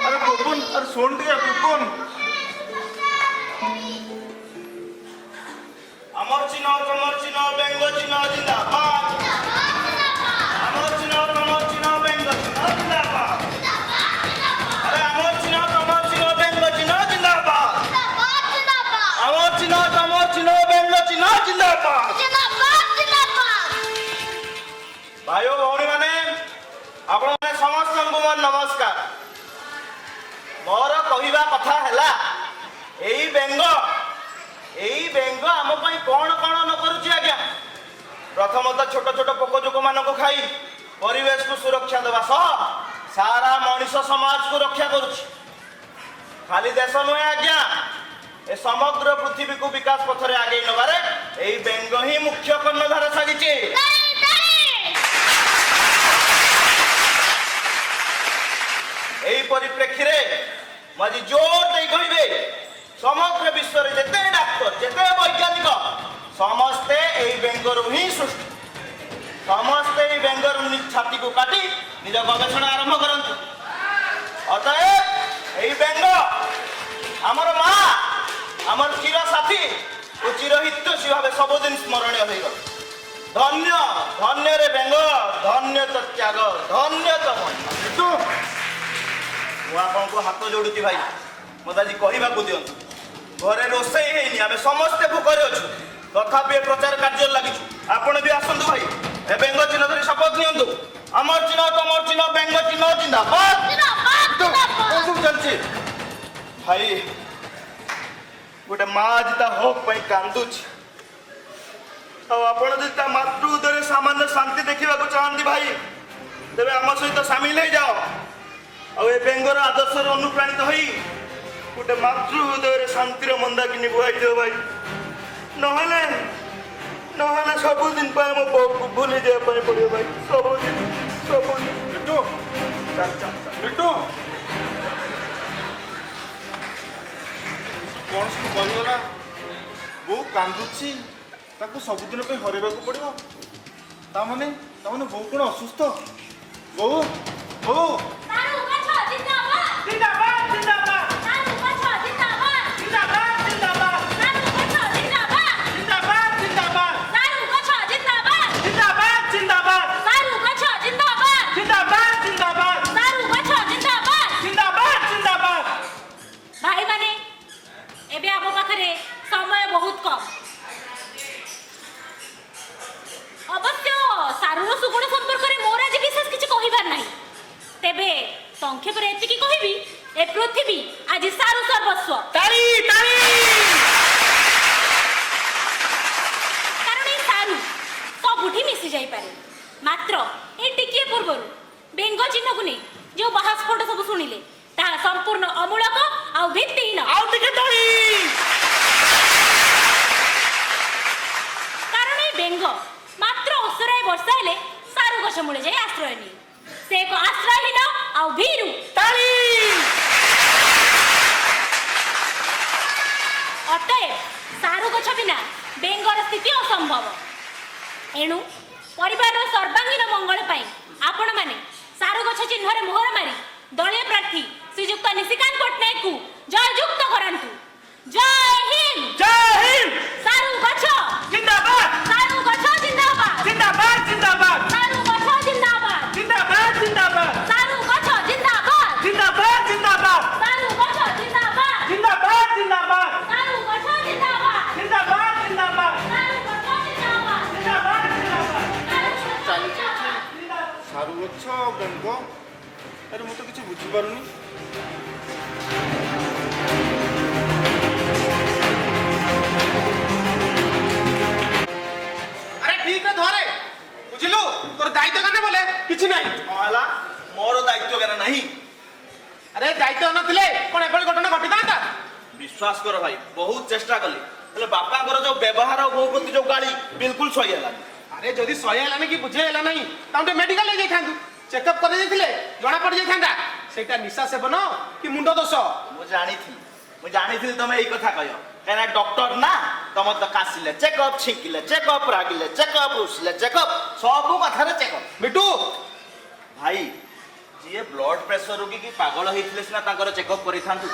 Speaker 6: ଆରେ ଗୋପନ, ଆରେ ଶୁଣ ଟିକେ ଗୋପନ।
Speaker 7: আমার চিহ্ন তোমার চিহ্ন ব্যঙ্গ চিহ্ন জিন্দাবাদ। আমার চিহ্ন তোমার চিহ্ন ব্যঙ্গ চিহ্ন জিন্দাবাদ। আরে আমার চিহ্ন তোমার চিহ্ন ব্যঙ্গ চিহ্ন জিন্দাবাদ। আমার চিহ্ন তোমার চিহ্ন ব্যঙ্গ চিহ্ন জিন্দাবাদ। ভাই ও ভଉଣୀ ମାନେ, ଆପଣମାନେ ସମସ୍ତଙ୍କୁ ମୋର ନମସ୍କାର। ମୋର କହିବା କଥା ହେଲା, ଏଇ ବେଙ୍ଗ ଆମ ପାଇଁ କଣ କଣ ନ କରୁଛି ଆଜ୍ଞା? ପ୍ରଥମତଃ ଛୋଟ ଛୋଟ ପୋକ ଜୋକ ମାନଙ୍କୁ ଖାଇ ପରିବେଶକୁ ସୁରକ୍ଷା ଦେବା ସହ ସାରା ମଣିଷ ସମାଜକୁ ରକ୍ଷା କରୁଛି। ଖାଲି ଦେଶ ନୁହେଁ ଆଜ୍ଞା, ଏ ସମଗ୍ର ପୃଥିବୀକୁ ବିକାଶ ପଥରେ ଆଗେଇ ନେବାରେ ଏଇ ବେଙ୍ଗ ହିଁ ମୁଖ୍ୟ କର୍ଣ୍ଣଧାର ସାଜିଛି। এই পরিপ্রেক্ষীরে ମୁଁ ଆଜି ଜୋର ଦେଇ କହିବେ, ସମଗ୍ର ବିଶ୍ୱରେ ଯେତେ ଡାକ୍ତର, ଯେତେ ବୈଜ୍ଞାନିକ, ସମସ୍ତେ ଏଇ ବେଙ୍ଗରୁ ହିଁ ସୃଷ୍ଟି। ସମସ୍ତେ ଏଇ ବେଙ୍ଗର ଛାତିକୁ କାଟି ନିଜ ଗବେଷଣା ଆରମ୍ଭ କରନ୍ତୁ। ଅତଏବ ଏଇ ବେଙ୍ଗ ଆମର ମା, ଆମର ଚିର ସାଥୀ ଓ ଚିରହିତୈଷୀ ଭାବେ ସବୁଦିନ ସ୍ମରଣୀୟ ହୋଇଗଲା। ଧନ୍ୟ ଧନ୍ୟରେ ବେଙ୍ଗ, ଧନ୍ୟ ତ ତ୍ୟାଗ, ଧନ୍ୟ ତ ମହିମା।
Speaker 6: ବିଟୁ
Speaker 7: ମୁଁ ଆପଣଙ୍କୁ ହାତ ଯୋଡୁଛି ଭାଇ, ମୋତେ ଆଜି କହିବାକୁ ଦିଅନ୍ତୁ। ଘରେ ରୋଷେଇ ହେଇନି, ଆମେ ସମସ୍ତେ ଭୋକରେ ଅଛୁ, ତଥାପି ଏ ପ୍ରଚାର କାର୍ଯ୍ୟରେ ଲାଗିଛୁ। ଆପଣ ବି ଆସନ୍ତୁ ଭାଇ, ଏ ବେଙ୍ଗ ଚିହ୍ନ ଧରି ଶପଥ ନିଅନ୍ତୁ। ଆମର ଚିହ୍ନ, ତମର ଚିହ୍ନ, ବେଙ୍ଗ ଚିହ୍ନ ଜିନ୍ଦାବାଦ। ବିଟୁ, କଣ ସବୁ ଚାଲିଛି ଭାଇ? ଗୋଟେ ମା ଆଜି ତା ହକ୍ ପାଇଁ କାନ୍ଦୁଛି, ଆଉ ଆପଣ ଯଦି ତା ମାତୃ ହୃଦୟରେ ସାମାନ୍ୟ ଶାନ୍ତି ଦେଖିବାକୁ ଚାହାନ୍ତି ଭାଇ, ତେବେ ଆମ ସହିତ ସାମିଲ ହେଇଯାଅ। ଆଉ ଏ ବେଙ୍ଗର ଆଦର୍ଶରେ ଅନୁପ୍ରାଣିତ ହୋଇ ଗୋଟେ ମାତୃ ହୃଦୟରେ ଶାନ୍ତିର ମନ୍ଦାକିନୀ ବୁହାଇ ଦିଅ ଭାଇ। ନହେଲେ ନହେଲେ ସବୁଦିନ ପାଇଁ ଆମ ବୋଉକୁ ଭୁଲି ଯିବା ପାଇଁ ପଡ଼ିବ ଭାଇ, ସବୁଦିନ ସବୁଦିନ।
Speaker 6: ବିଟୁ
Speaker 7: ଚାଲ ଚାଲ ଚାଲ।
Speaker 6: ବିଟୁ କଣ ସବୁ କହିଗଲା? ବୋଉ କାନ୍ଦୁଛି, ତାକୁ ସବୁଦିନ ପାଇଁ ହରେଇବାକୁ ପଡ଼ିବ। ତାମାନେ ବୋଉ କଣ ଅସୁସ୍ଥ? ବୋଉ ବୋଉ
Speaker 3: ସାରୁ ଗଛ ଜିନ୍ଦାବାଦ
Speaker 5: ଜିନ୍ଦାବାଦ ଜିନ୍ଦାବାଦ
Speaker 3: ସାରୁ ଗଛ ଜିନ୍ଦାବାଦ
Speaker 5: ଜିନ୍ଦାବାଦ ଜିନ୍ଦାବାଦ
Speaker 3: ସାରୁ ଗଛ ଜିନ୍ଦାବାଦ
Speaker 5: ଜିନ୍ଦାବାଦ ଜିନ୍ଦାବାଦ
Speaker 3: ସାରୁ ଗଛ ଜିନ୍ଦାବାଦ
Speaker 5: ଜିନ୍ଦାବାଦ ଜିନ୍ଦାବାଦ
Speaker 3: ସାରୁ ଗଛ ଜିନ୍ଦାବାଦ
Speaker 5: ଜିନ୍ଦାବାଦ ଜିନ୍ଦାବାଦ
Speaker 3: ସାରୁ ଗଛ ଜିନ୍ଦାବାଦ
Speaker 5: ଜିନ୍ଦାବାଦ ଜିନ୍ଦାବାଦ।
Speaker 3: ଭାଇମାନେ, ଏବେ ଆମ ପାଖରେ ସମୟ ବହୁତ କମ୍। ଅବଶ୍ୟ ସାରୁର ସୁଗୁଣ ସମ୍ପର୍କରେ ମୋର ଆଜି ବିଶେଷ କିଛି କହିବାର ନାହିଁ। ତେବେ ସଂକ୍ଷେପରେ ଏତିକି କହିବି, ଏ ପୃଥିବୀ ଆଜି ସାରୁ ସର୍ବସ୍ୱ।
Speaker 5: ତାଳି ତାଳି।
Speaker 3: କାରଣ এই ସାରୁ ସବୁଠି ମିଶି ଯାଇପାରେ। ମାତ୍ର ଏ ଟିକିଏ ପୂର୍ବରୁ ବେଙ୍ଗ ଚିହ୍ନକୁ ନେଇ ଯେଉଁ ବାହାସ୍ଫୋଟ ସବୁ ଶୁଣିଲେ, ତାହା ସମ୍ପୂର୍ଣ୍ଣ ଅମୂଳକ ଆଉ ଭିତ୍ତିହୀନ।
Speaker 5: ଆଉ ଟିକେ ତାଳି।
Speaker 3: କାରଣ এই ବେଙ୍ଗ ମାତ୍ର ଅସରାଏ ବର୍ଷା ହେଲେ ସାରୁ ଗଛ ମୂଳେ ଯାଇ ଆଶ୍ରୟ ନିଏ। ସେ ଏକ ଆଶ୍ରୟହୀନ ଆଉ ଭୀରୁ।
Speaker 5: ତାଳି।
Speaker 3: ଅତଏବ ସାରୁ ଗଛ ବିନା ବେଙ୍ଗର ସ୍ଥିତି ଅସମ୍ଭବ। ଏଣୁ ପରିବାରର ସର୍ବାଙ୍ଗୀନ ମଙ୍ଗଳ ପାଇଁ ଆପଣମାନେ ସାରୁ ଗଛ ଚିହ୍ନରେ ମୋହର ମାରି ଦଳୀୟ ପ୍ରାର୍ଥୀ ଶ୍ରୀଯୁକ୍ତ ନିଶିକାନ୍ତ ପଟ୍ଟନାୟକଙ୍କୁ ଜୟଯୁକ୍ତ କରାନ୍ତୁ। ଜୟ ହିନ୍ଦ।
Speaker 5: ଜୟ ହିନ୍ଦ।
Speaker 3: ସାରୁ ଗଛ
Speaker 5: ଜିନ୍ଦାବାଦ
Speaker 3: ସାରୁ ଗଛ ଜିନ୍ଦାବାଦ
Speaker 5: ଜିନ୍ଦାବାଦ ଜିନ୍ଦାବାଦ
Speaker 3: ସାରୁ ଗଛ ଜିନ୍ଦାବାଦ
Speaker 5: ଜିନ୍ଦାବାଦ ଜିନ୍ଦାବାଦ
Speaker 3: ସାରୁ ଗଛ ଜିନ୍ଦାବାଦ
Speaker 5: ଜିନ୍ଦାବାଦ ଜିନ୍ଦାବାଦ
Speaker 3: ସାରୁ ଗଛ ଜିନ୍ଦାବାଦ
Speaker 5: ଜିନ୍ଦାବାଦ ଜିନ୍ଦାବାଦ
Speaker 3: ସାରୁ ଗଛ ଜିନ୍ଦାବାଦ
Speaker 5: ଜିନ୍ଦାବାଦ ଜିନ୍ଦାବାଦ
Speaker 3: ସାରୁ ଗଛ ଜିନ୍ଦାବାଦ
Speaker 5: ଜିନ୍ଦାବାଦ ଜିନ୍ଦାବାଦ।
Speaker 6: ଚାଲିଛି ସାରୁ ଗଛ ବେଙ୍ଗ, ଆରେ ମୁଁ ତ କିଛି ବୁଝିପାରୁନି।
Speaker 5: আরে ঠিক রে ধরে বুঝিলু তোর দায়িত্ব কেন বলে কিছু নাই।
Speaker 7: କଣ ହେଲା? ମୋର ଦାୟିତ୍ୱ ଜ୍ଞାନ ନାହିଁ?
Speaker 5: আরে দায়িত্ব নଥିଲେ কোন এপরি ঘটনা ঘটিতান্তা।
Speaker 7: ବିଶ୍ୱାସ କର ଭାଇ, ବହୁତ ଚେଷ୍ଟା କଲି, ହେଲେ ବାପାଙ୍କର ଯୋଉ ବ୍ୟବହାର ଆଉ ବୋଉ ପ୍ରତି ଯୋଉ ଗାଳି, ବିଲକୁଲ ସହି ହେଲାନି।
Speaker 5: আরে যদি সহে হেলানি কি বুঝে হেলা নাই তাহলে মেডিকাল যাই থাকু চেকআপ করে যাইছিলে জনা পড়ি যাইতান্তা সেটা নিশা সেবন কি মুন্ড দোষ।
Speaker 7: ମୁଁ ଜାଣିଥିଲି ତମେ ଏଇ କଥା କହିବ, କାହିଁକିନା ଡକ୍ଟର ନା, ତମର ତ କାଶିଲେ ଚେକଅପ୍, ଛିଙ୍କିଲେ ଚେକଅପ୍, ରାଗିଲେ ଚେକଅପ୍, ରୁଷିଲେ ଚେକଅପ୍, ସବୁ କଥାରେ ଚେକଅପ୍।
Speaker 5: ମିଟୁ
Speaker 7: ଭାଇ, ଯିଏ ବ୍ଲଡ ପ୍ରେସର ରୋଗୀ କି ପାଗଳ ହେଇଥିଲେ ସିନା ତାଙ୍କର ଚେକଅପ୍ କରିଥାନ୍ତୁ।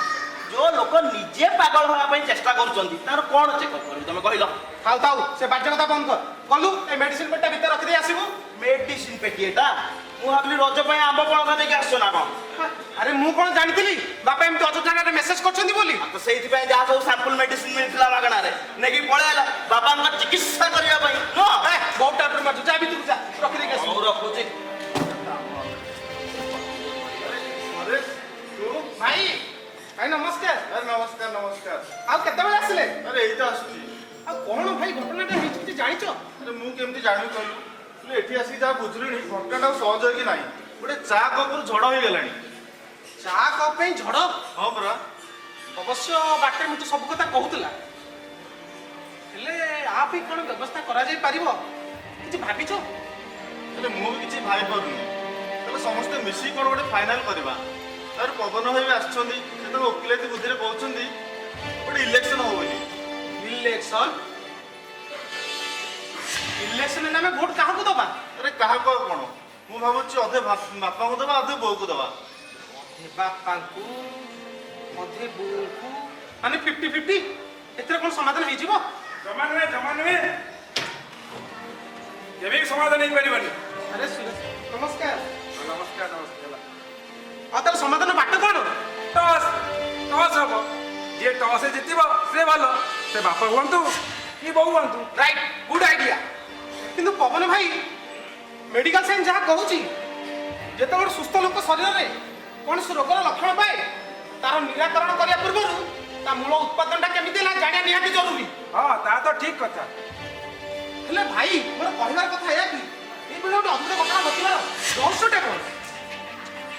Speaker 7: ଯୋଉ ଲୋକ ନିଜେ ପାଗଳ ହେବା ପାଇଁ ଚେଷ୍ଟା କରୁଛନ୍ତି, ତାର କଣ ଚେକଅପ୍ କରିବି ତମେ କହିଲ?
Speaker 5: থাও থাও সে বাজে কথা বন্ধ কর গলু এই মেডিসিন পেটটা ভিতরে রখি দেই আসিবু।
Speaker 7: ମେଡିସିନ ପେଟି ଏଟା? ମୁଁ ଭାବିଲି ରଜ ପାଇଁ ଆମ୍ବ ପଣସ ନେଇକି ଆସୁଛ ନା କଣ?
Speaker 5: আরে মু কোন জানিଥିଲି বাপা এমতি অযোধ্যারে মেসেজ করছন্তি বলি।
Speaker 7: ତ ସେଇଥିପାଇଁ ଯାହା ସବୁ ସାମ୍ପଲ ମେଡିସିନ ମିଳିଥିଲା ମାଗଣାରେ ନେଇକି ପଳେଇଲା ବାବାଙ୍କ ଚିକିତ୍ସା କରିବା ପାଇଁ। ନୁହଁ?
Speaker 5: এ বহুত টাইপর মারছু যা ভিতরକୁ যা রখি দেই আসিবু।
Speaker 7: ହଉ ରଖୁଛି।
Speaker 6: ଆରେ ତୁ?
Speaker 5: ভাই ভাই নমস্কার।
Speaker 6: ଆରେ ନମସ୍କାର ନମସ୍କାର।
Speaker 5: ଆଉ କେତେବେଳେ ଆସିଲେ?
Speaker 6: ଆରେ ଏଇ ତ ଆସୁଛି।
Speaker 5: ଆଉ କଣ ଭାଇ ଘଟଣାଟା ହେଇଛି କିଛି ଜାଣିଛ?
Speaker 6: ଆରେ ମୁଁ କେମିତି ଜାଣିବି କହିଲୁ? ହେଲେ ଏଠି ଆସିକି ଯାହା ବୁଝିଲିଣି, ଘଟଣାଟା ଆଉ ସହଜ କି ନାହିଁ। ଗୋଟେ ଚା କପରୁ ଝଡ଼ ହେଇଗଲାଣି।
Speaker 5: ଚା କପ୍ ପାଇଁ ଝଡ଼?
Speaker 6: ହଁ ପରା।
Speaker 5: ଅବଶ୍ୟ ବାଟରେ ମୁଁ ତ ସବୁ କଥା କହୁଥିଲା, ହେଲେ ଆ ପାଇଁ କଣ ବ୍ୟବସ୍ଥା କରାଯାଇ ପାରିବ କିଛି ଭାବିଛ?
Speaker 6: ହେଲେ ମୁଁ ବି କିଛି ଭାବିପାରୁନି। ହେଲେ ସମସ୍ତେ ମିଶିକି କ'ଣ ଗୋଟେ ଫାଇନାଲ କରିବା। ତାର ପବନ ଭାଇ ବି ଆସିଛନ୍ତି, ସେ ତାଙ୍କ ଓକିଲାତି ବୁଦ୍ଧିରେ କହୁଛନ୍ତି ଗୋଟେ ଇଲେକ୍ସନ ହବ ବୋଲି।
Speaker 5: ଇଲେକ୍ସନ? ଇଲେକ୍ସନ ହେଲେ ଆମେ ଭୋଟ କାହାକୁ ଦବା?
Speaker 6: ଆରେ କାହାକୁ ଆଉ କ'ଣ? ମୁଁ ଭାବୁଛି ଅଧେ ବାପାଙ୍କୁ ଦେବା, ଅଧେ ବୋଉକୁ ଦେବା।
Speaker 5: ଅଧେ ବାପାଙ୍କୁ ଅଧେ ବୋଉକୁ, ମାନେ 50-50? ଏଥିରେ କ'ଣ ସମାଧାନ ହେଇଯିବ?
Speaker 8: ଜମା ନୁହେଁ ଜମା ନୁହେଁ। କେବେ ବି ସମାଧାନ ହେଇପାରିବନି।
Speaker 5: ଆରେ ସୁରେଶ ନମସ୍କାର।
Speaker 8: ନମସ୍କାର ନମସ୍କାର।
Speaker 5: ଆଉ ତାର ସମାଧାନ ବାଟ କଣ?
Speaker 8: ଟସ୍ ଟସ୍ ହବ। ଯିଏ ଟସ୍ ଜିତିବ ସେ ଭଲ, ସେ ବାପ ହୁଅନ୍ତୁ କି ବୋଉ ହୁଅନ୍ତୁ।
Speaker 5: Right, good idea. କିନ୍ତୁ ପବନ ଭାଇ, ମେଡିକାଲ ସାଇନ୍ସ ଯାହା କହୁଛି, ଯେତେବେଳେ ସୁସ୍ଥ ଲୋକ ଶରୀରରେ କୌଣସି ରୋଗର ଲକ୍ଷଣ ପାଏ, ତାର ନିରାକରଣ କରିବା ପୂର୍ବରୁ ତା ମୂଳ ଉତ୍ପାଦନଟା କେମିତି ହେଲା ଜାଣିବା ନିହାତି ଜରୁରୀ।
Speaker 8: ହଁ ତା ତ ଠିକ କଥା।
Speaker 5: ହେଲେ ଭାଇ, ମୋର କହିବାର କଥା ଏଇଆ କି ଏଇଭଳି ଗୋଟେ ଅଦ୍ଭୁତ ଘଟଣା ଘଟିବାର ରହସ୍ୟଟା କଣ?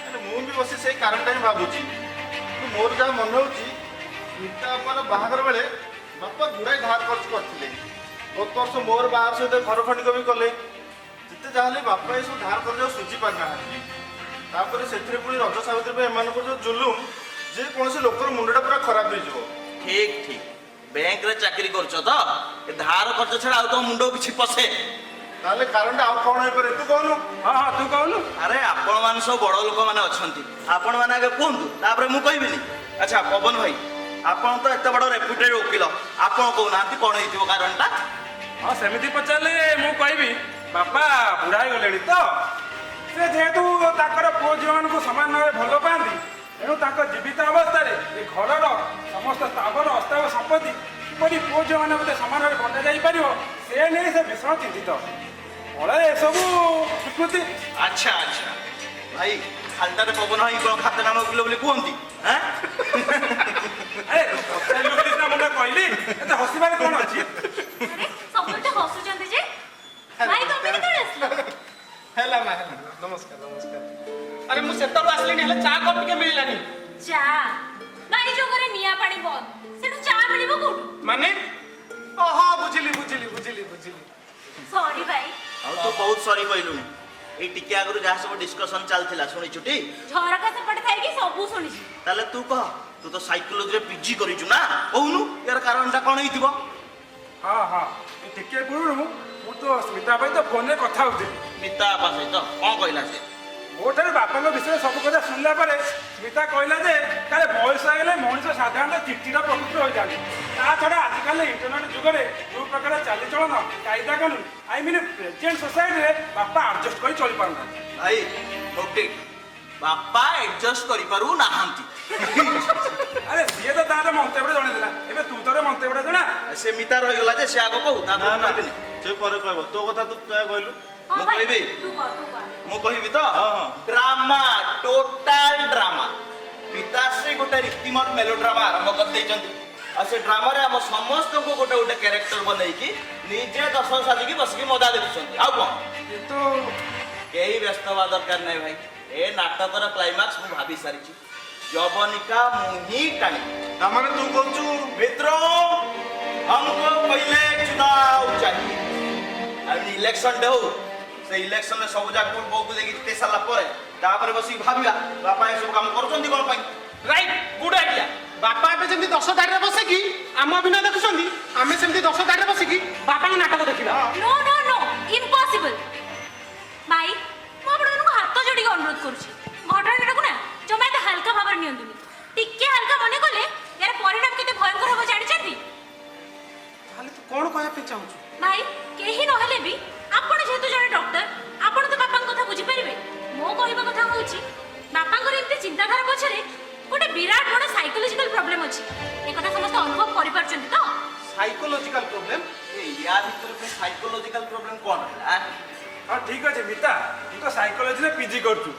Speaker 6: ହେଲେ ମୁଁ ବି ବସି ସେଇ କାରଣଟା ହିଁ ଭାବୁଛି। କିନ୍ତୁ ମୋର ଯାହା ମନେ ହେଉଛି, ମିତା ବାପାର ବାହାଘର ବେଳେ ବାପା ଗୁଡ଼ାଏ ଧାର ଖର୍ଚ୍ଚ କରିଥିଲେ। ଗତ ବର୍ଷ ମୋର ବାହାଘର ସହିତ ଘର ଖଣ୍ଡିକ ବି କଲେ। ଯେତେ ଯାହା ହେଲେ ବାପା ଏସବୁ ଧାର ଖର୍ଚ୍ଚ ସୁଝି ପାରିନାହାନ୍ତି। ତାପରେ ସେଥିରେ ପୁଣି ରଜ ସାବିତ୍ରୀ ପାଇଁ ଏମାନଙ୍କର ଯୋଉ ଜୁଲୁମ, ଯେ କୌଣସି ଲୋକର ମୁଣ୍ଡଟା ପୁରା ଖରାପ ହେଇଯିବ।
Speaker 7: ଠିକ ଠିକ। ବ୍ୟାଙ୍କରେ ଚାକିରି କରୁଛ ତ, ଏ ଧାର ଖର୍ଚ୍ଚ ଛଡା ଆଉ ତମ ମୁଣ୍ଡକୁ କିଛି ପଶେ?
Speaker 6: ତାହେଲେ କାରଣଟା ଆଉ କଣ ହେଇପାରେ ତୁ କହୁନୁ?
Speaker 8: ହଁ ହଁ ତୁ କହୁନୁ।
Speaker 7: ଆରେ ଆପଣ ମାନେ ସବୁ ବଡ ଲୋକମାନେ ଅଛନ୍ତି, ଆପଣ ମାନେ ଆଗେ କୁହନ୍ତୁ, ତାପରେ ମୁଁ କହିବିନି। ଆଚ୍ଛା ପବନ ଭାଇ, ଆପଣ ତ ଏତେ ବଡ ରେପୁଟେଡ୍ ଓକିଲ, ଆପଣ କହୁନାହାନ୍ତି କଣ ହେଇଥିବ କାରଣଟା?
Speaker 8: ହଁ ସେମିତି ପଚାରିଲେ ମୁଁ କହିବି, ବାପା ବୁଢା ହେଇଗଲେଣି ତ, ସେ ଯେହେତୁ ତାଙ୍କର ପୁଅ ଝିଅମାନଙ୍କୁ ସମାନ ଭାବେ ଭଲ ପାଆନ୍ତି, ତେଣୁ ତାଙ୍କ ଜୀବିତ ଅବସ୍ଥାରେ ଏ ଘରର ସମସ୍ତ ସ୍ଥାବର ଅସ୍ଥାବର ସମ୍ପତ୍ତି କିପରି ପୁଅ ଝିଅମାନଙ୍କ ଭିତରେ ସମାନ ଭାବେ ବଣ୍ଟା ଯାଇପାରିବ, ସେ ନେଇ ସେ ଭୀଷଣ ଚିନ୍ତିତ। ଫଳରେ ଏସବୁ ସ୍ୱୀକୃତି।
Speaker 7: ଆଚ୍ଛା ଆଚ୍ଛା ଭାଇ, ଖାଲିଟାରେ ପବନ ଭାଇ କଣ ଖାତନାମା ଓକିଲ ବୋଲି କୁହନ୍ତି? ଆଁ?
Speaker 8: ଆରେ ପଚାରିଲୁ ବୋଲି ସିନା ମୁଁ କହିଲି, ଏତେ ହସିବାରେ କଣ ଅଛି?
Speaker 3: ଆରେ ସମସ୍ତେ ହସୁଛନ୍ତି ଯେ। ଭାଇ ତମେ କେତେବେଳେ ଆସିଲ?
Speaker 5: ହେଲା ମା, ହେଲା। ନମସ୍କାର ନମସ୍କାର। ଆରେ ମୁଁ ସେତେବେଳୁ ଆସିଲିଣି, ହେଲେ ଚା କପ୍ ଟିକେ ମିଳିଲାନି।
Speaker 3: ଚା? ଭାଇ ଯୋଉ ଘରେ ନିଆଁ ପାଣି ବନ୍ଦ, ସେଠୁ ଚା ମିଳିବ କୋଉଠୁ?
Speaker 5: ମାନେ? ଓହୋ, ବୁଝିଲି ବୁଝିଲି ବୁଝିଲି ବୁଝିଲି।
Speaker 3: ସରି ଭାଇ।
Speaker 7: ଆଉ ତୁ ବହୁତ ସରି କହିଲୁଣି। ଏଇ ଟିକେ ଆଗରୁ ଯାହା ସବୁ ଡିସ୍କସନ ଚାଲିଥିଲା ଶୁଣିଛୁ ଟି?
Speaker 3: ଝରକା ସେପଟେ ଥାଇକି ସବୁ ଶୁଣିଛି।
Speaker 7: ତାହେଲେ ତୁ କହ, ତୁ ତ ସାଇକୋଲୋଜିରେ ପିଜି କରିଛୁ ନା, କହୁନୁ ୟାର କାରଣଟା କଣ ହେଇଥିବ?
Speaker 8: ହଁ ହଁ, ଏ ଟିକେ ପୂର୍ବରୁ ମୁଁ ତ ସ୍ମିତା ଭାଇ ତ ଫୋନରେ କଥା ହଉଥିଲି।
Speaker 7: ମିତା ବାପା ସହିତ କଣ କହିଲା ସେ?
Speaker 8: ମୋ ଠାରୁ ବାପାଙ୍କ ବିଷୟରେ ସବୁ କଥା ଶୁଣିଲା ପରେ ସ୍ମିତା କହିଲା ଯେ କାଳେ ବୟସ ହେଇଗଲେ ମଣିଷ ସାଧାରଣତଃ ଚିଡଚିଡା ପ୍ରକୃତିର ହୋଇଯାନ୍ତି। ତା ଛଡ଼ା ଆଜିକାଲି ଇଣ୍ଟରନେଟ୍ ଯୁଗରେ ଯୋଉ ପ୍ରକାର ଚାଲିଚଳନ, କାଇଦା କାନୁନ, ଆଇ ମିନ୍ ପ୍ରେଜେଣ୍ଟ ସୋସାଇଟିରେ ବାପା ଆଡଜଷ୍ଟ କରି ଚଳିପାରୁନାହାନ୍ତି।
Speaker 7: ଭାଇ ନୋଟିକ୍, ବାପା ଆଡଜଷ୍ଟ କରିପାରୁ ନାହାନ୍ତି।
Speaker 8: ଆରେ ସିଏ ତ ତାର ମନ୍ତବ୍ୟ ଜଣେଇଥିଲା, ଏବେ ତୁ ତୋର ମନ୍ତବ୍ୟ ଜଣା।
Speaker 7: ସେ ମିତା ରହିଗଲା ଯେ ସେ ଆଗ କହୁ,
Speaker 6: ନା
Speaker 7: ତାପରେ
Speaker 6: ନା,
Speaker 7: କହିବିନି।
Speaker 6: ସେ ପରେ କହିବ। ତୋ କଥା ତୁ କହିଲୁ।
Speaker 3: ହଁ
Speaker 7: ମୁଁ
Speaker 3: ଭାଇ,
Speaker 7: କହିବି?
Speaker 3: ତୁ କହ ତୁ କହ।
Speaker 7: ମୁଁ କହିବି ତ?
Speaker 6: ହଁ, ହଁ।
Speaker 7: Drama, total drama. ପିତାଶ୍ରୀ ଗୋଟେ ରୀତିମତ ମେଲୋ ଡ୍ରାମା ଆରମ୍ଭ କରିଦେଇଛନ୍ତି। ଆଉ ସେ ଡ୍ରାମାରେ ଆମ ସମସ୍ତଙ୍କୁ ଗୋଟେ ଗୋଟେ କ୍ୟାରେକ୍ଟର ବନେଇକି ନିଜେ ଦଶ ସାଜିକି ବସିକି ମଜା ଦେଖୁଛନ୍ତି। ଆଉ କଣ?
Speaker 8: କିନ୍ତୁ
Speaker 7: କେହି ବ୍ୟସ୍ତ ହବା ଦରକାର ନାହିଁ ଭାଇ। ଏ ନାଟକର କ୍ଲାଇମାକ୍ସ ମୁଁ ଭାବି ସାରିଛି। ଯବନିକା ମୁଁ ହିଁ ଟାଣିବି।
Speaker 6: ତାମାନେ ତୁ କହୁଛୁ
Speaker 7: मित्रों, हमको पहले चुनाव चाहिए। अब इलेक्शन डे हो, से इलेक्शन में सब जाक वोट बहुत देखि जिते साला परे, तापर बसी भाबिया बापा ए सब काम करछन्ती कोन पई?
Speaker 5: Right, good idea. ବାପା ଏବେ ଯେମିତି 10 ଧାଡ଼ିରେ ବସିକି ଆମ ଅଭିନୟ ଦେଖୁଛନ୍ତି, ଆମେ ସେମିତି 10 ଧାଡ଼ିରେ ବସିକି ବାପାଙ୍କ ନାଟକ ଦେଖିବା।
Speaker 3: No no no, impossible. भाई ମୁଁ ଆପଣଙ୍କୁ ହାତ ଯୋଡ଼ିକି ଅନୁରୋଧ କରୁଛି, ଘଟଣାଟାକୁ ନା ଜମା ଏତେ ହାଲକା ଭାବରେ ନିଅନ୍ତୁନି। ଟିକେ ହାଲକା ମନେ କଲେ ୟାର ପରିଣାମ କେତେ ଭୟଙ୍କର ହବ ଜାଣିଛନ୍ତି?
Speaker 5: ତାହେଲେ ତୁ କଣ କହିବା ପାଇଁ ଚାହୁଁଛୁ?
Speaker 3: ଭାଇ କେହି ନହେଲେ ବି ଆପଣ ଯେହେତୁ ଜଣେ ଡକ୍ଟର, ଆପଣ ତ ବାପାଙ୍କ କଥା ବୁଝିପାରିବେ। ମୋ କହିବା କଥା ହେଉଛି, ବାପାଙ୍କର ଏମିତି ଚିନ୍ତାଧାରା ପଛରେ ଗୋଟେ ବିରାଟ ବଡ଼ ସାଇକୋଲୋଜିକାଲ ପ୍ରୋବ୍ଲେମ ଅଛି। ଏ କଥା ସମସ୍ତେ ଅନୁଭବ କରିପାରୁଛନ୍ତି ତ?
Speaker 5: Psychological problem?
Speaker 7: ए या ଭିତରେ पे ସାଇକୋଲୋଜିକାଲ ପ୍ରୋବ୍ଲେମ କୋନ ହେଲା?
Speaker 8: ହଁ ଠିକ ଅଛି ମିତା, ତୁ ତ ସାଇକୋଲୋଜିରେ ପିଜି କରୁଛୁ।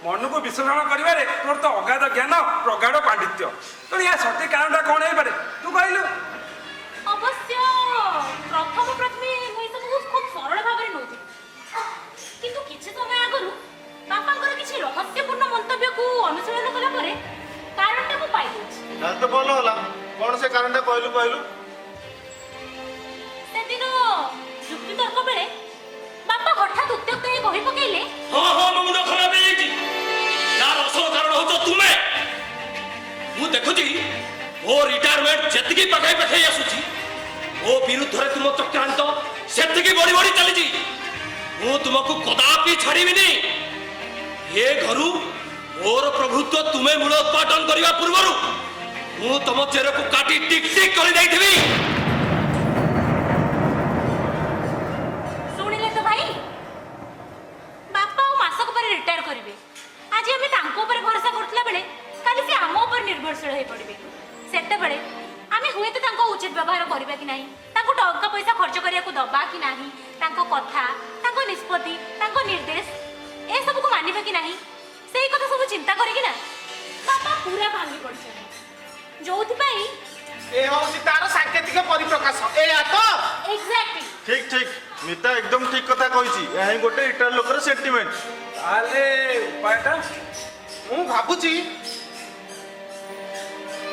Speaker 8: ମନକୁ ବିଶ୍ଳେଷଣ କରିବାରେ ତୋର ତ ଅଗାଧ ଜ୍ଞାନ, ପ୍ରଗାଢ଼ ପାଣ୍ଡିତ୍ୟ। ତେଣୁ ଏହା ସଠିକ କାରଣଟା କଣ ହେଇପାରେ ତୁ କହିଲୁ?
Speaker 3: ଅବଶ୍ୟ ପ୍ରଥମେ ମୁଁ ଏସବୁକୁ ଖୁବ ସରଳ ଭାବରେ ନେଉଥିଲି, କିନ୍ତୁ କିଛି ସମୟ ଆଗରୁ ବାପାଙ୍କର କିଛି ରହସ୍ୟପୂର୍ଣ୍ଣ ମନ୍ତବ୍ୟକୁ ଅନୁଶୀଳନ କଲା ପରେ କାରଣଟା ମୁଁ ପାଇଯାଇଛି।
Speaker 6: ତାହେଲେ ତ ଭଲ ହେଲା। କଣ ସେ କାରଣଟା କହିଲୁ?
Speaker 3: ସେଦିନ ଯୁକ୍ତିତର୍କ ବେଳେ ବାପା ହଠାତ୍ ଉତ୍ତ୍ୟକ୍ତ ହେଇ କହି ପକେଇଲେ,
Speaker 1: ହଁ ହଁ ମୋ ମୁଣ୍ଡ ଖରାପ ହେଇଯାଇଛି। यार ଅସଲ କାରଣ ହଉଛ ତୁମେ। ମୁଁ ଦେଖୁଛି ମୋ ରିଟାୟାରମେଣ୍ଟ ଯେତିକି ପାଖେଇ ଆସୁଛି, ମୋ ବିରୁଦ୍ଧରେ ତୁମ ଚକ୍ରାନ୍ତ ସେତିକି ବଢି ବଢି ଚାଲିଛି। ମୁଁ ତୁମକୁ କଦାପି ଛାଡ଼ିବିନି। ଏ ଘରୁ ମୋର ପ୍ରଭୁତ୍ୱ ତୁମେ ମୂଳ ଉତ୍ପାଦନ କରିବା ପୂର୍ବରୁ ମୁଁ ତମ ଚେରକୁ କାଟି ଟିକ୍ ଟିକ୍ କରି ଦେଇଥିବି।
Speaker 3: ଶୁଣିଲେ ତ ଭାଇ, କରିବେ। ଆଜି ଆମେ ତାଙ୍କ ଉପରେ ଭରସା କରୁଥିଲା ବେଳେ କାଲି ସେ ଆମ ଉପରେ ନିର୍ଭରଶୀଳ ହେଇ ପଡ଼ିବେ। ସେତେବେଳେ ଆମେ ହୁଏତ ତାଙ୍କ ଉଚିତ ବ୍ୟବହାର କରିବା କି ନାହିଁ, ତାଙ୍କୁ ଟଙ୍କା ପଇସା ଖର୍ଚ୍ଚ କରିବାକୁ ଦବା କି ନାହିଁ, ତାଙ୍କ କଥା, ତାଙ୍କ ନିଷ୍ପତ୍ତି, ତାଙ୍କ ନିର୍ଦ୍ଦେଶ ଏସବୁକୁ ମାନିବା କି ନାହିଁ, ସେଇ କଥା ସବୁ ଚିନ୍ତା କରିକି ନା ବାପା ପୁରା ଭାଙ୍ଗି ପଡ଼ିଛନ୍ତି। ଯୋଉଥିପାଇଁ
Speaker 5: ଏ ହଉଛି ତାର ସାଙ୍କେତିକ ପରିପ୍ରକାଶ। ଏଇଆ ତ
Speaker 3: ଏକ୍ସାକ୍ଟଲି
Speaker 6: ଠିକ ଠିକ ମିତା ଏକଦମ ଠିକ କଥା କହିଛି। ଏହା ହିଁ ଗୋଟେ ଇଟାଲୀ ଲୋକର ସେଣ୍ଟିମେଣ୍ଟ।
Speaker 8: ତାହେଲେ ଉପାୟଟା
Speaker 5: ମୁଁ ଭାବୁଛି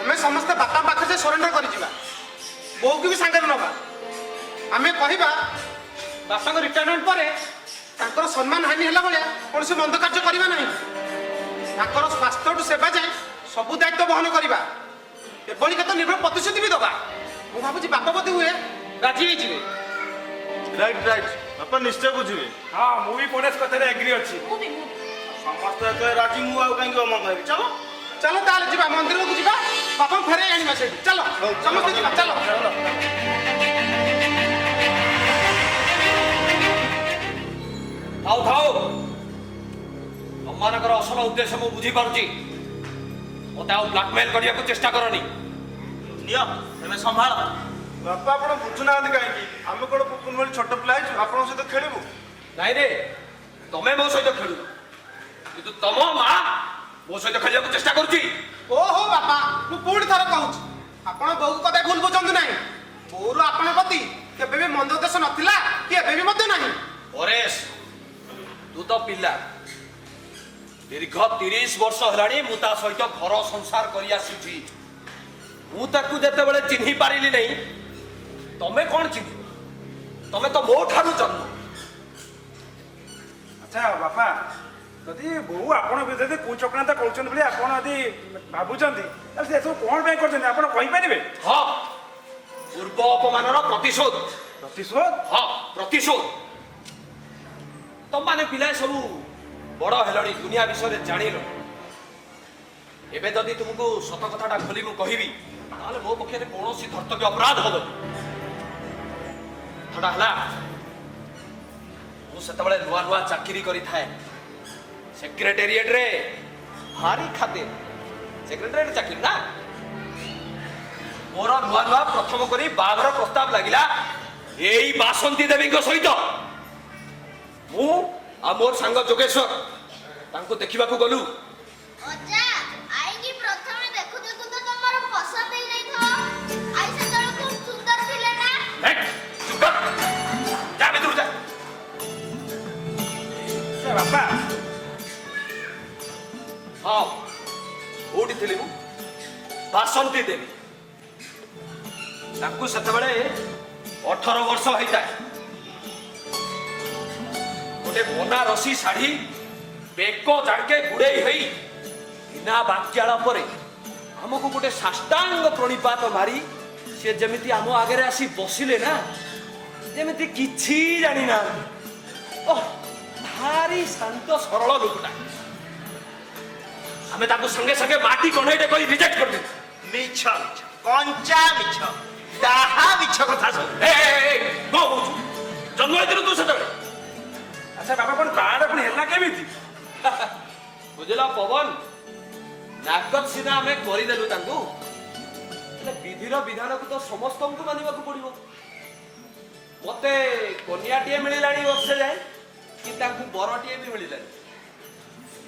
Speaker 5: ଆମେ ସମସ୍ତେ ବାପା ପାଖରେ ସରେଣ୍ଡର କରିଯିବା, ବୋଉକୁ ବି ସାଙ୍ଗରେ ନେବା। ଆମେ କହିବା ବାପାଙ୍କ ରିଟାୟାରମେଣ୍ଟ ପରେ ତାଙ୍କର ସମ୍ମାନ ହାନି ହେଲା ଭଳିଆ କୌଣସି ମନ୍ଦ କାର୍ଯ୍ୟ କରିବା ନାହିଁ। ତାଙ୍କର ସ୍ୱାସ୍ଥ୍ୟଠୁ ସେବା ଯାଏ ସବୁ ଦାୟିତ୍ୱ ବହନ କରିବା। ଏଭଳି କେତେ ନିର୍ଭର ପ୍ରତିଶ୍ରୁତି ବି ଦେବା। ମୁଁ ଭାବୁଛି ବାପା ବୋଧେ ହୁଏ ରାଜି ହେଇଯିବେ।
Speaker 6: ରାଇଟ୍ ରାଇଟ୍ ବାପା ନିଶ୍ଚୟ ବୁଝିବେ।
Speaker 8: ହଁ ମୁଁ ବି ଗଣେଶ କଥାରେ ଏଗ୍ରି ଅଛି।
Speaker 3: ମୁଁ ବି
Speaker 7: ସମସ୍ତେ ଯେତେବେଳେ ରାଜି, ମୁଁ ଆଉ କାହିଁକି ଅମଙ୍ଗ ହେବି? ଚାଲ
Speaker 5: ଚାଲ ତାହେଲେ ଯିବା, ମନ୍ଦିରକୁ ଯିବା, ବାପାଙ୍କୁ ଫେରେଇ ଆଣିବା ସେଇଠି। ଚାଲ ସମସ୍ତେ ଯିବା, ଚାଲ।
Speaker 1: ଥାଉ ଥାଉ, ତମମାନଙ୍କର ଅସଲ ଉଦ୍ଦେଶ୍ୟ ମୁଁ ବୁଝିପାରୁଛି। ମତେ ଆଉ ବ୍ଲାକମେଲ କରିବାକୁ ଚେଷ୍ଟା କରନି।
Speaker 7: ନିଅ ତମେ ସମ୍ଭାଳ।
Speaker 6: ବାପା ଆପଣ ବୁଝୁନାହାନ୍ତି କାହିଁକି? ଆମେ କଣ ପୁପୁନ ଭଳି ଛୋଟ ପିଲା ହେଇଛୁ ଆପଣଙ୍କ ସହିତ ଖେଳିବୁ?
Speaker 1: ନାଇଁ ରେ, ତମେ ମୋ ସହିତ ଖେଳୁନ, କିନ୍ତୁ ତମ ମା ମୋ ସହିତ ଖେଳିବାକୁ ଚେଷ୍ଟା କରୁଛି।
Speaker 5: ଓହୋ ବାପା, ମୁଁ ପୁଣି ଥରେ କହୁଛି, ଆପଣ ବୋଉକୁ କଥା ଭୁଲ ବୁଝନ୍ତୁ ନାହିଁ। ବୋଉର ଆପଣଙ୍କ ପ୍ରତି କେବେ ବି ମନ୍ଦ ଉଦ୍ଦେଶ୍ୟ ନଥିଲା, କି ଏବେ ବି ମଧ୍ୟ ନାହିଁ।
Speaker 1: ପରେଶ, ତୁ ତ ପିଲା, ଦୀର୍ଘ 30 ବର୍ଷ ହେଲାଣି ମୁଁ ତା ସହିତ ଘର ସଂସାର କରି ଆସୁଛି। ମୁଁ ତାକୁ ଯେତେବେଳେ ଚିହ୍ନି ପାରିଲି ନାହିଁ, ତମେ କଣ ଚିହ୍ନିବ? ତମେ ତ ମୋ ଠାରୁ ଜନ୍ମ।
Speaker 8: ଆଚ୍ଛା ବାପା, ଯଦି ବୋଉ ଆପଣ ଯଦି କୁଚକ୍ରାନ୍ତ କରୁଛନ୍ତି ବୋଲି ଆପଣ ଯଦି ଭାବୁଛନ୍ତି, ତାହେଲେ ସେସବୁ କ'ଣ ପାଇଁ କରୁଛନ୍ତି ଆପଣ କହିପାରିବେ?
Speaker 1: ହଁ, ପୂର୍ବ ଅପମାନର ପ୍ରତିଶୋଧ।
Speaker 8: ପ୍ରତିଶୋଧ?
Speaker 1: ହଁ, ପ୍ରତିଶୋଧ। ତମମାନେ ପିଲା ସବୁ ବଡ଼ ହେଲଣି, ଦୁନିଆ ବିଷୟରେ ଜାଣିଲ। ଏବେ ଯଦି ତୁମକୁ ସତ କଥାଟା ଖୋଲି ମୁଁ କହିବି, ତାହେଲେ ମୋ ପକ୍ଷରେ କୌଣସି କର୍ତ୍ତବ୍ୟ ଅପରାଧ ହବନି। କଥାଟା ହେଲା, ମୁଁ ସେତେବେଳେ ନୂଆ ନୂଆ ଚାକିରି କରିଥାଏ ସେକ୍ରେଟେରିଏଟରେ। ଭାରି ଖାତିର, ସେକ୍ରେଟେରିଏଟ ଚାକିରି ନା। ମୋର ନୂଆ ନୂଆ ପ୍ରଥମ କରି ବାହାଘର ପ୍ରସ୍ତାବ ଲାଗିଲା ଏଇ ବାସନ୍ତୀ ଦେବୀଙ୍କ ସହିତ। ମୁଁ ଆଉ ମୋର ସାଙ୍ଗ ଯୋଗେଶ୍ୱର ତାଙ୍କୁ ଦେଖିବାକୁ ଗଲୁ।
Speaker 4: ଅଜା, ଆଇକି ପ୍ରଥମେ ଦେଖୁ ଦେଖୁ ତ ତମର ପସନ୍ଦ ହେଇଯାଇଥିବ। ଆଇ ସେତେବେଳେ ଖୁବ ସୁନ୍ଦର ଥିଲେ ନା?
Speaker 1: ହେଟ୍, ଚୁପ କର, ଯା ଭିତରକୁ ଯା।
Speaker 8: ଆଚ୍ଛା ବାପା,
Speaker 1: ହଁ, କୋଉଠି ଥିଲି ମୁଁ? ବାସନ୍ତୀ ଦେବୀ। ତାଙ୍କୁ ସେତେବେଳେ 18 ବର୍ଷ ହେଇଥାଏ। ଗୋଟେ ବନାରସୀ ଶାଢ଼ୀ ବେକ ଯାକେ ଗୁଡ଼େଇ ହେଇ ବିନା ବାକ୍ୟାଳାପରେ ଆମକୁ ଗୋଟେ ସାଷ୍ଟାଙ୍ଗ ପ୍ରଣିପାତ ମାରି ସେ ଯେମିତି ଆମ ଆଗରେ ଆସି ବସିଲେ ନା, ଯେମିତି କିଛି ଜାଣିନାହାନ୍ତି। ଓହ, ଭାରି ଶାନ୍ତ ସରଳ ଲୋକଟା। ଆମେ ତାକୁ ସଙ୍ଗେ ସଙ୍ଗେ ମାଟି କଣ୍ଢେଇଟେ କରି ରିଜେକ୍ଟ କରିଦେଲୁ।
Speaker 7: ମିଛ ମିଛ, କଞ୍ଚା ମିଛ, ତାହା ମିଛ କଥା ସବୁ।
Speaker 1: କଣ କହୁଛୁ? ଜନ୍ମ ହେଇଥିଲୁ ତୁ ସେତେବେଳେ।
Speaker 8: ଆଚ୍ଛା ବାପା, କ'ଣ କାର୍ଡ ପୁଣି ହେଲା କେମିତି?
Speaker 1: ବୁଝିଲ ପବନ, ନାକତ ସିନା ଆମେ କରିଦେଲୁ ତାଙ୍କୁ, ହେଲେ ବିଧିର ବିଧାନକୁ ତ ସମସ୍ତଙ୍କୁ ମାନିବାକୁ ପଡିବ। ମତେ କନ୍ୟାଟିଏ ମିଳିଲାଣି ବର୍ଷେ ଯାଏ, କି ତାଙ୍କୁ ବରଟିଏ ବି ମିଳିଲାଣି।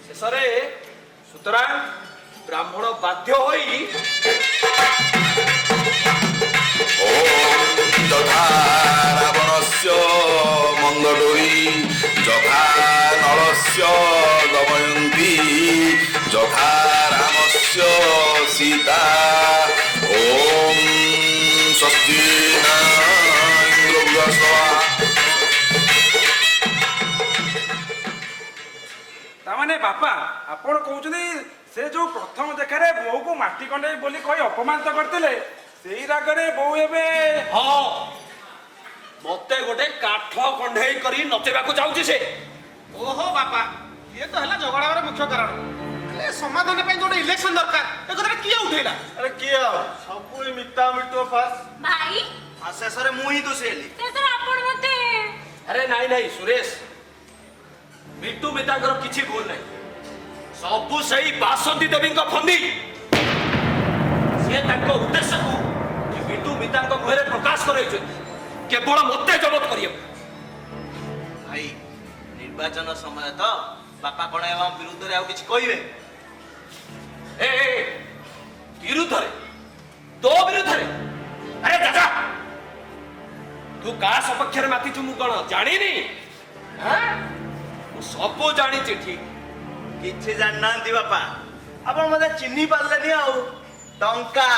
Speaker 1: ଶେଷରେ ସୁତରାଂ ବ୍ରାହ୍ମଣ ବାଧ୍ୟ ହୋଇ
Speaker 9: যথা রাবণস্য মন্দডোরী যথা নলস্য দময়ন্তী যথা রামস্য সীতা ওম স্বস্তি ন ইন্দ্রবৃহস্পতি।
Speaker 8: ତାମାନେ ବାପା, ଆପଣ କହୁଛନ୍ତି ସେ ଯୋଉ ପ୍ରଥମ ଦେଖାରେ ବୋଉକୁ ମାଟି କଣ୍ଡେଇ ବୋଲି କହି ଅପମାନିତ କରିଥିଲେ, ସେଇ ରାଗରେ ବୋଉ ଏବେ
Speaker 1: ହଁ, ମତେ ଗୋଟେ କାଠ କଣ୍ଢେଇ କରି ନଚେଇବାକୁ ଚାହୁଁଛି ସେ।
Speaker 5: ଓହୋ ବାପା, ଇଏ ତ ହେଲା ଝଗଡ଼ାର ମୁଖ୍ୟ କାରଣ। ହେଲେ ସମାଧାନ ପାଇଁ ଗୋଟେ ଇଲେକ୍ସନ ଦରକାର, ଏ କଥାଟା କିଏ ଉଠେଇଲା?
Speaker 6: ଆରେ କିଏ ଆଉ? ସବୁ ଏ ମିତା ମିଟୁ ଫାସ।
Speaker 3: ଭାଇ,
Speaker 7: ଆଉ ଶେଷରେ ମୁଁ ହିଁ ଦୋଷୀ ହେଲି।
Speaker 3: ଶେଷରେ ଆପଣ ମତେ
Speaker 1: ଆରେ ନାଇଁ ନାଇଁ ସୁରେଶ, ମିଟୁ ମିତାଙ୍କର କିଛି ଭୁଲ ନାହିଁ। ସବୁ ସେଇ ବାସନ୍ତୀ ଦେବୀଙ୍କ ଫନ୍ଦି। ସିଏ ତାଙ୍କ ଉଦ୍ଦେଶ୍ୟକୁ ମିଟୁ ମିତାଙ୍କ ମୁହଁରେ ପ୍ରକାଶ କରାଇଛନ୍ତି କେବଳ ମୋତେ ଜବତ କରିବାକୁ।
Speaker 7: ଭାଇ ନିର୍ବାଚନ ସମୟ ତ ବାପା କଣ ଆମ ବିରୁଦ୍ଧରେ ଆଉ କିଛି କହିବେ?
Speaker 1: ଏ ବିରୁଦ୍ଧରେ? ତୋ ବିରୁଦ୍ଧରେ? ଆରେ ଦାଦା, ତୁ କାହା ସପକ୍ଷରେ ମାତିଛୁ ମୁଁ କଣ ଜାଣିନି? ମୁଁ ସବୁ ଜାଣିଛି ଠିକ।
Speaker 7: କିଛି ଜାଣିନାହାନ୍ତି ବାପା, ଆପଣ ମତେ ଚିହ୍ନି ପାରିଲେନି ଆଉ। ଟଙ୍କା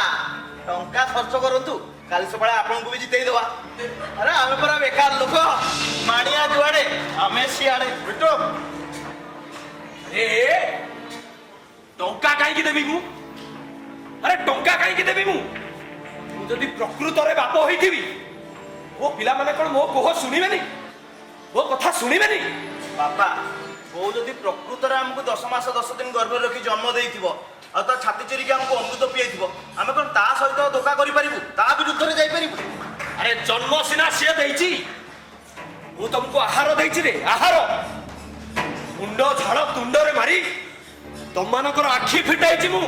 Speaker 7: ଟଙ୍କା ଖର୍ଚ୍ଚ କରନ୍ତୁ, କାଲି ସକାଳେ ଆପଣଙ୍କୁ ବି ଜିତେଇଦବା। ଆରେ ଆମେ ପରା ବେକାର ଲୋକ, ମାଣିଆ ଯୁଆଡେ ଆମେ ସିଆଡେ।
Speaker 1: ବିଟୁ, ଟଙ୍କା କାହିଁକି ଦେବି ମୁଁ? ଆରେ ଟଙ୍କା କାହିଁକି ଦେବି ମୁଁ? ମୁଁ ଯଦି ପ୍ରକୃତରେ ବାପ ହୋଇଥିବି, ମୋ ପିଲାମାନେ କଣ ମୋ କୋହ ଶୁଣିବେନି? ମୋ କଥା ଶୁଣିବେନି?
Speaker 7: ବାପା, ବୋଉ ଯଦି ପ୍ରକୃତରେ ଆମକୁ 10 ମାସ 10 ଦିନ ଗର୍ଭରେ ରଖି ଜନ୍ମ ଦେଇଥିବ ଆଉ ତା ଛାତି ଚିରିକି ଆମକୁ ଅମୃତ ପିଆଇଥିବ, ଆମେ କଣ ତା ସହିତ ଧୋକା କରିପାରିବୁ? ତା ବିରୁଦ୍ଧରେ ଯାଇପାରିବୁ?
Speaker 1: ଆରେ ଜନ୍ମ ସିନା ସିଏ ଦେଇଛି, ମୁଁ ତମକୁ ଆହାର ଦେଇଛି ରେ, ଆହାର। ମୁଣ୍ଡ ଝାଳ ତୁଣ୍ଡରେ ମାରି ତମମାନଙ୍କର ଆଖି ଫିଟାଇଛି ମୁଁ।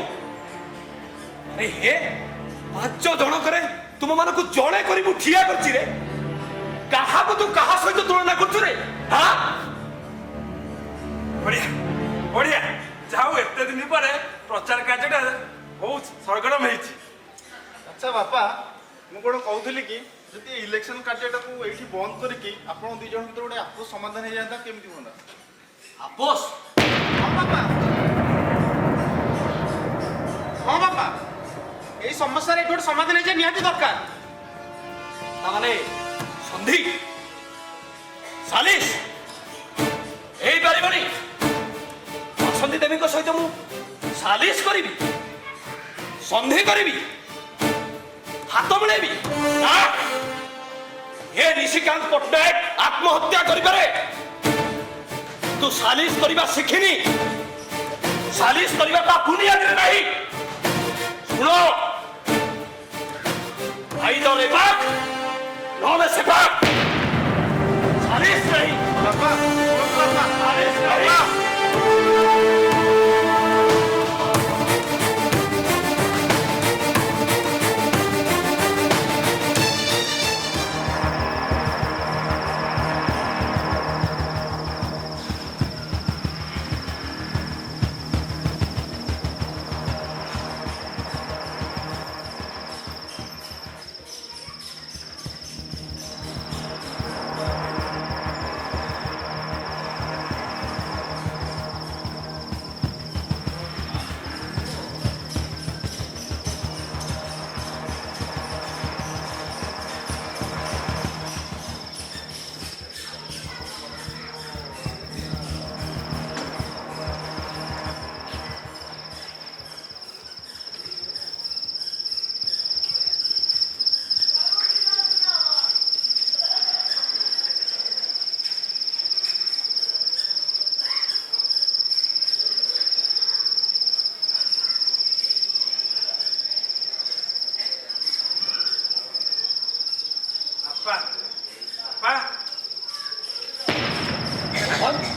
Speaker 1: ଆରେ ହେ 5 ଜଣକରେ ତୁମମାନଙ୍କୁ ଜଣେ କରି ମୁଁ ଠିଆ କରିଛି ରେ। କାହାକୁ ତୁ କାହା ସହିତ ତୁଳନା କରୁଛୁ ରେ?
Speaker 8: ବଢିଆ ବଢିଆ, ଯାଉ ଏତେ ଦିନ ପରେ ପ୍ରଚାର କାର୍ଯ୍ୟଟା ବହୁତ ସରଗରମ ହେଇଛି।
Speaker 6: ଆଚ୍ଛା ବାପା, ମୁଁ କଣ କହୁଥିଲି କି ଯଦି ଇଲେକ୍ସନ କାର୍ଯ୍ୟଟାକୁ ଏଇଠି ବନ୍ଦ କରିକି ଆପଣ 2 ଜଣ ଭିତରେ ଗୋଟେ ଆପୋଷ ସମାଧାନ ହେଇଯାନ୍ତା, କେମିତି ହୁଅନ୍ତା?
Speaker 1: ଆପୋଷ?
Speaker 5: ହଁ ବାପା, ହଁ ବାପା, ଏଇ ସମସ୍ୟାର ଏଠି ଗୋଟେ ସମାଧାନ ହେଇଯିବା ନିହାତି ଦରକାର।
Speaker 1: ତାମାନେ ସନ୍ଧି ସାଲିସ ହେଇପାରିବନି? ବାସନ୍ତୀ ଦେବୀଙ୍କ ସହିତ ମୁଁ ସାଲିସ କରିବି, ସନ୍ଧି କରିବି, ହାତ ମିଳେଇବି? ଏ ନିଶିକାନ୍ତ ପଟ୍ଟନାୟକ ଆତ୍ମହତ୍ୟା କରିପାରେ, ତୁ ସାଲିସ କରିବା ଶିଖିନି। ସାଲିସ କରିବା ତା ବୁନିୟାଦରେ ନାହିଁ। ଶୁଣ, ଆଇଦର ଏବାକ୍ ନହେଲେ ସେବାକ୍, ସାଲିସ ନାହିଁ।
Speaker 6: ବାପା, ବାପା,
Speaker 1: ସାଲିସ ନାହିଁ।
Speaker 8: ବାପା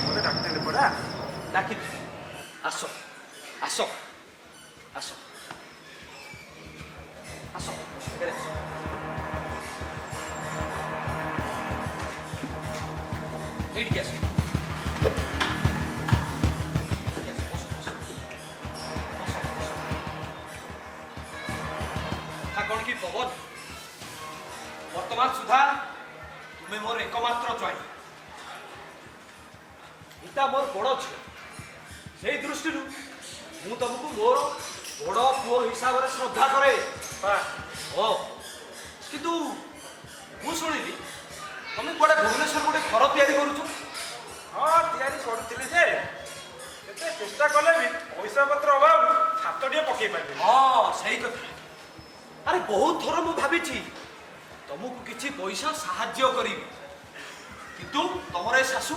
Speaker 8: ମୋତେ ଡାକ୍ତର ପରା।
Speaker 1: ଡାକି ଆସ ଆସ ଆସ ଆସ, ଏଇଠିକି ଆସ। କଣ କି ପବନ, ବର୍ତ୍ତମାନ ସୁଦ୍ଧା ତୁମେ ମୋର ଏକମାତ୍ର ଜ୍ୱାଇଁ। ଇଟା ମୋର ବଡ଼ ଝିଅ, ସେଇ ଦୃଷ୍ଟିରୁ ମୁଁ ତମକୁ ମୋର ବଡ଼ ପୁଅ ହିସାବରେ ଶ୍ରଦ୍ଧା କରେ। ହଁ, କିନ୍ତୁ ମୁଁ ଶୁଣିଲି ତମେ କୁଆଡ଼େ ଭୁବନେଶ୍ୱର ଗୋଟେ ଘର ତିଆରି କରୁଛ?
Speaker 8: ହଁ, ତିଆରି କରୁଥିଲି ଯେ କେତେ ଚେଷ୍ଟା କଲେ ବି ପଇସା ପତ୍ର ଅଭାବରୁ ଛାତଟିଏ ପକେଇ ପାରିଲି।
Speaker 1: ହଁ, ସେଇ କଥା। ଆରେ ବହୁତ ଥର ମୁଁ ଭାବିଛି ତମକୁ କିଛି ପଇସା ସାହାଯ୍ୟ କରିବି, କିନ୍ତୁ ତମର ଏ ଶାଶୁ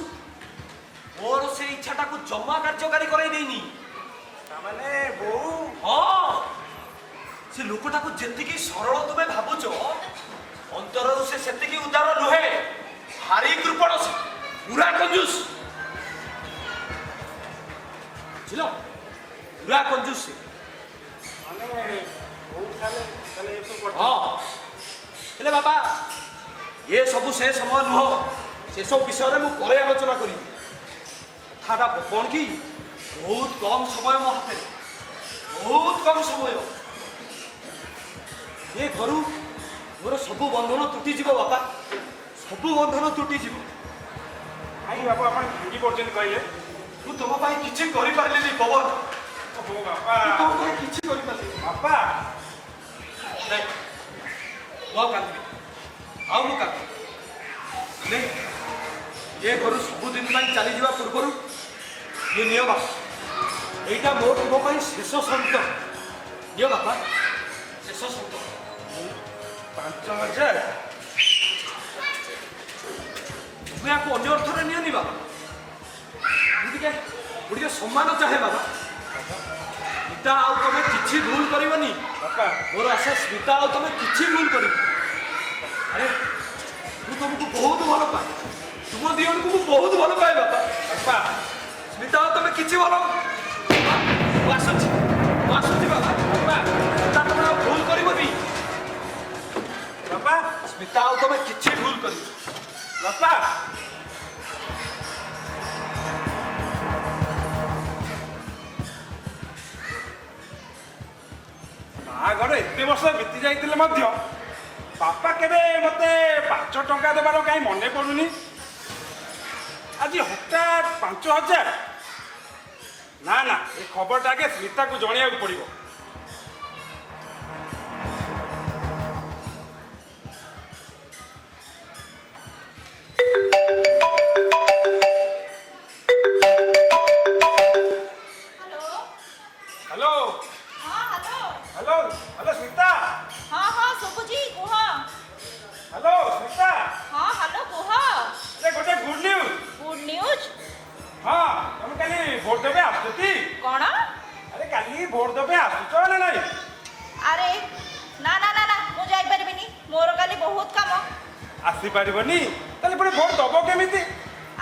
Speaker 1: ମୋର ସେ ଇଚ୍ଛାଟାକୁ ଜମା କାର୍ଯ୍ୟକାରୀ କରାଇ ଦେଇନି।
Speaker 8: ତାମାନେ ବୋଉ?
Speaker 1: ହଁ, ସେ ଲୋକଟାକୁ ଯେତିକି ସରଳ ତୁମେ ଭାବୁଛ, ଅନ୍ତରରୁ ସେ ସେତିକି ଉଦାର ନୁହେଁ। ଭାରି କୃପଣ, ସେ ପୁରା କଞ୍ଜୁସ। ବୁଝିଲ ପୁରା କଞ୍ଜୁସ ସେ।
Speaker 8: ମାନେ ବହୁତ ତାହେଲେ ତାହେଲେ ଏସବୁ କଥା।
Speaker 1: ହଁ ହେଲେ ବାପା ଏ ସବୁ ସେ ସମୟ ନୁହଁ, ସେସବୁ ବିଷୟରେ ମୁଁ ପରେ ଆଲୋଚନା କରିବି। କଥାଟା କ'ଣ କି ବହୁତ କମ୍ ସମୟ ମୋ ହାତରେ, ବହୁତ କମ୍ ସମୟ। ଏ ଘରୁ ମୋର ସବୁ ବନ୍ଧନ ତୁଟିଯିବ ବାପା, ସବୁ ବନ୍ଧନ ତୁଟିଯିବ।
Speaker 8: କାହିଁକି ବାପା ଆପଣ ଭାଙ୍ଗି ପଡ଼ୁଛନ୍ତି କହିଲେ?
Speaker 1: ମୁଁ ତମ ପାଇଁ କିଛି କରିପାରିଲିନି ପବନ,
Speaker 8: ଓହୋ ବାପା,
Speaker 1: ତମ ପାଇଁ କିଛି କରିପାରିଲିନି।
Speaker 8: ବାପା
Speaker 1: ନାଇଁ ମୁଁ ଆଉ କାନ୍ଦିବି, ଆଉ ମୁଁ କାନ୍ଦିବି ନାଇଁ। ଏ ଘରୁ ସବୁଦିନ ପାଇଁ ଚାଲିଯିବା ପୂର୍ବରୁ ଇଏ ନିଅ ବାପା, ଏଇଟା ମୋ ତୁମ ପାଇଁ ଶେଷ ସନ୍ତ। ନିଅ ବାପା, ଶେଷ ସନ୍ତ।
Speaker 8: 5,000?
Speaker 1: ତୁମେ ଆକୁ ଅନ୍ୟ ଅର୍ଥରେ ନିଅନି ବାବା, ମୁଁ ଟିକେ ସମ୍ମାନ ଚାହେଁ ବାବା। ସ୍ମିତା ଆଉ ତମେ କିଛି ଭୁଲ କରିବନି
Speaker 8: ବାପା
Speaker 1: ମୋର ଆଶା, ସ୍ମିତା ଆଉ ତମେ କିଛି ଭୁଲ କରିବ। ଆରେ ମୁଁ ତମକୁ ବହୁତ ଭଲ ପାଏ, ତୁମ ଦି ଜଣଙ୍କୁ ମୁଁ ବହୁତ ଭଲ ପାଏ ବାପା।
Speaker 8: ବାପା
Speaker 1: ସ୍ମିତା ଆଉ ତମେ କିଛି ଭଲ, ମୁଁ ଆସୁଛି ବାବା। ବାପା ସ୍ମିତା ତମେ ଆଉ ଭୁଲ କରିବନି,
Speaker 8: ବାପା
Speaker 1: ସ୍ମିତା ଆଉ ତମେ କିଛି ଭୁଲ କରିବ।
Speaker 8: ବାପା ବାହାଘର ଏତେ ବର୍ଷ ବିତି ଯାଇଥିଲେ ମଧ୍ୟ ବାପା କେବେ ମତେ 5 ଟଙ୍କା ଦେବାର କାହିଁ ମନେ ପଡୁନି। ଆଜି ହଠାତ୍ 5,000? ନା ନା, ଏ ଖବରଟା ଆଗେ ସ୍ମିତାକୁ ଜଣେଇବାକୁ ପଡିବ।
Speaker 2: ହ୍ୟାଲୋ।
Speaker 8: ହ୍ୟାଲୋ
Speaker 2: ହଁ ହ୍ୟାଲୋ।
Speaker 8: ହ୍ୟାଲୋ ହ୍ୟାଲୋ ସ୍ମିତା,
Speaker 2: ହଁ ହଁ ଶୁଭୁଛି କୁହ।
Speaker 8: ହ୍ୟାଲୋ ସ୍ମିତା,
Speaker 2: ହଁ ହ୍ୟାଲୋ କୁହ।
Speaker 8: ଏ ଗୋଟେ ଗୁଡ୍ ନ୍ୟୁଜ୍।
Speaker 2: Good news?
Speaker 8: ହଁ, ତମେ କାଲି ଭୋଟ ଦେବେ ଆସୁଛି?
Speaker 2: କ'ଣ?
Speaker 8: ଆରେ କାଲି ଭୋଟ ଦେବେ ଆସୁଛ ନା ନାଇଁ?
Speaker 2: ଆରେ ନା ନା ନା ନା, ମୁଁ ଯାଇପାରିବିନି, ମୋର କାଲି ବହୁତ କାମ।
Speaker 8: ଆସିପାରିବନି? ତାହେଲେ ପୁଣି ଭୋଟ ଦବ କେମିତି?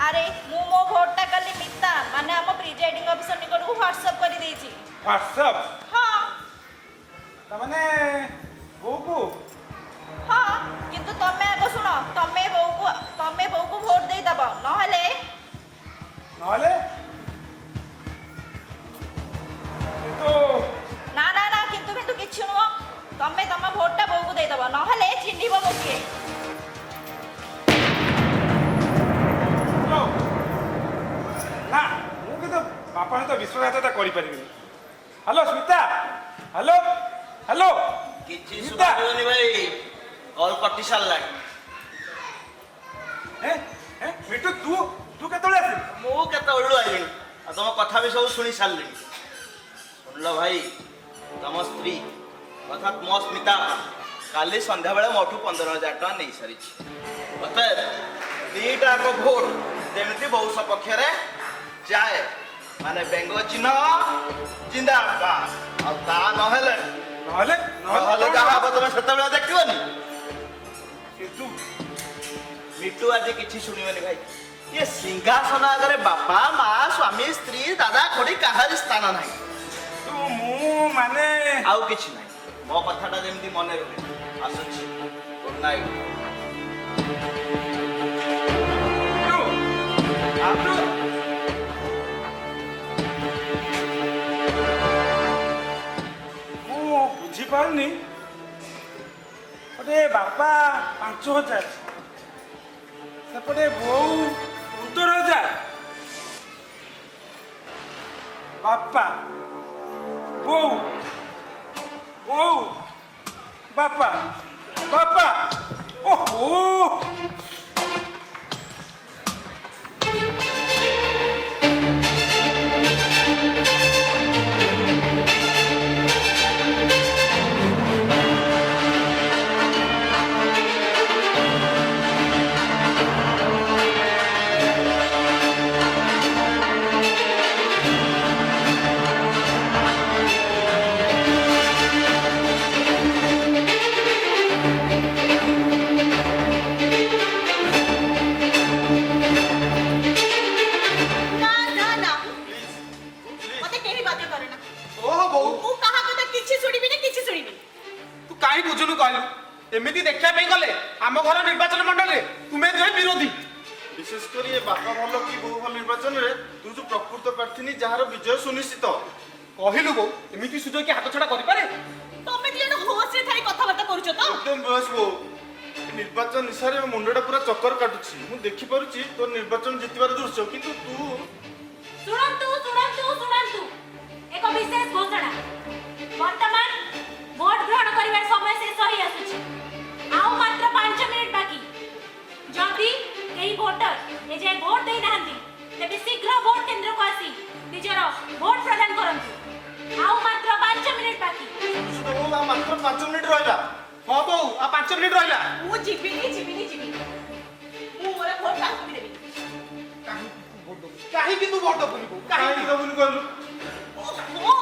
Speaker 2: ଆରେ ମୁଁ ମୋ ଭୋଟଟା କାଲି ମିତା ମାନେ ଆମ ପ୍ରିଜାଇଡିଂ ଅଫିସର ନିକଟକୁ ହ୍ୱାଟ୍ସଆପ୍ କରିଦେଇଛି।
Speaker 8: ହ୍ୱାଟ୍ସଆପ୍?
Speaker 2: ହଁ
Speaker 8: ତାମାନେ ବୋଉକୁ?
Speaker 2: ହଁ, କିନ୍ତୁ ତମେ ଆଗ ଶୁଣ, ତମେ ବୋଉକୁ ଭୋଟ ଦେଇଦବ, ନହେଲେ
Speaker 8: ନହେଲେ କିନ୍ତୁ
Speaker 2: ନା ନା ନା, କିନ୍ତୁ କିଛି ନୁହଁ, ତମେ ତମ ଭୋଟଟା ବୋଉକୁ ଦେଇଦବ, ନହେଲେ ଚିହ୍ନିବ ମୁଁ କିଏ।
Speaker 8: ହ୍ୟାଲୋ, ନା ମୁଁ କିନ୍ତୁ ବାପା ସହିତ ବିଶ୍ୱାସଘାତକତା କରିପାରିବିନି। ହ୍ୟାଲୋ ସ୍ମିତା, ହ୍ୟାଲୋ ହ୍ୟାଲୋ
Speaker 7: କିଛି
Speaker 8: ସ୍ମିତା,
Speaker 7: ଶୁଣିବନି ଭାଇ, କଲ୍ କଟି ସାରିଲାଣି।
Speaker 8: ମିଟୁ ତୁ ତୁ କେତେବେଳେ ଆସିଲୁ?
Speaker 7: ମୁଁ କେତେବେଳୁ ଆଇଲିଣି, ଆଉ ତମ କଥା ବି ସବୁ ଶୁଣି ସାରିଲିଣି। ଶୁଣିଲ ଭାଇ, ତମ ସ୍ତ୍ରୀ ଅର୍ଥାତ୍ ମୋ ସ୍ମିତା କାଲି ସନ୍ଧ୍ୟାବେଳେ ମୋଠୁ 15,000 ଟଙ୍କା ନେଇସାରିଛି। ଅତଏବ ଦିଟାକ ଭୋଟ ଯେମିତି ବୋଉ ସପକ୍ଷରେ ଯାଏ, ମାନେ ବେଙ୍ଗ ଚିହ୍ନ ଜିନ୍ଦାବାଦ। ଆଉ ତା ନହେଲେ
Speaker 8: ନହେଲେ
Speaker 7: ନହେଲେ ଯାହା ହବ ତମେ ସେତେବେଳେ ଦେଖିବନି।
Speaker 8: କିନ୍ତୁ
Speaker 7: ମିଟୁ ଆଜି କିଛି ଶୁଣିବନି ଭାଇ, ଇଏ ସିଂହାସନ ଆଗରେ ବାପା ମା ସ୍ୱାମୀ ସ୍ତ୍ରୀ ଦାଦା ଖୁଡି କାହାରି ସ୍ଥାନ ନାହିଁ।
Speaker 8: ତୁ ମୁଁ ମାନେ
Speaker 7: ଆଉ କିଛି ନାହିଁ, ମୋ କଥାଟା ଯେମିତି ମନେ ରୁହେ। ଆସୁଛି, ଗୁଡ୍ ନାଇଟ୍।
Speaker 8: ମିଟୁ, ମିଟୁ। ମୁଁ ବୁଝିପାରୁନି, ଗୋଟେ ବାପା 5,000, ସେପଟେ ବୋଉ 15,000। ବାପା ବୋଉ ବୋଉ ବାପା ବାପା, ଓହୋ।
Speaker 2: केही बाध्य करना
Speaker 5: ओहो बोऊ
Speaker 2: मु कहा कथा किछि सुनिबिनी किछि सुनिबि
Speaker 5: तू काहे बुझुनु कहलु एमिति देखिया पे गले हम घर निर्वाचन मंडल रे तुमे जे विरोधी
Speaker 6: विशेषकर ये बापा भल कि बोऊ भल निर्वाचन रे तू जो प्रकृत प्रार्थी जार विजय सुनिश्चित
Speaker 5: कहलु बोऊ एमिति सुजो कि हाथ छड़ा करि पारे
Speaker 2: तमे दिले होश रे थाई कथा बार्ता करूछ तो
Speaker 6: एकदम बस बोऊ निर्वाचन निशारे मुंडटा पूरा चक्कर काटुछि मु देखि पारुछि तो निर्वाचन जितबार दृश्य किंतु तू
Speaker 3: शुणु एक विशेष घोषणा वर्तमान भोट ग्रहण करिवार समय शेष होई आसुछि आउ मात्र 5 मिनिट बाकी जदि एई वोटर ए जे भोट देई नाहंती तेबे शीघ्र भोट केंद्र को आसी निजर भोट प्रदान करंतु आउ मात्र 5 मिनिट बाकी
Speaker 6: बोऊ मात्र 5 मिनिट रहला
Speaker 5: हां बोऊ आ 5 मिनिट रहला
Speaker 2: मु जिबिनी मु मोर भोट काहु देबी
Speaker 5: काहे कि तू वोट दबुनी बोऊ काहे
Speaker 6: काहे दबुनी कहलु
Speaker 2: ओहो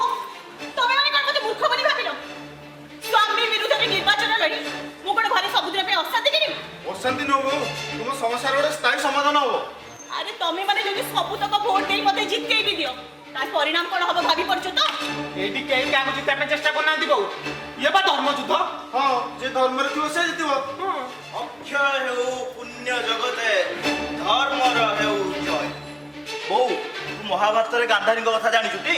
Speaker 2: तमे माने कोन मते मूर्ख बनी भाबिलो स्वामी विरुद्ध रे निर्वाचन लड़ी मु कोन घरे सबुदिन पे अशांति करिबी
Speaker 6: अशांति न हो तुम समस्या रे स्थायी समाधान हो
Speaker 2: अरे तमे माने जदि सबु तक वोट देई मते जितकेई भी दियो तार परिणाम कोन हबो भाबी परछो तो
Speaker 5: एडी केही कागु जिता पे चेष्टा करना दी बोऊ ये बा धर्म युद्ध
Speaker 6: हां जे धर्म रे तू से जितबो
Speaker 7: ଅକ୍ଷୟ ହେଉ ପୁଣ୍ୟ ଜଗତେ ଧର୍ମର ହେଉ ଜୟ। ବୋଉ ତୁ ମହାଭାରତରେ ଗାନ୍ଧାରୀଙ୍କ କଥା ଜାଣିଛୁ ଟି?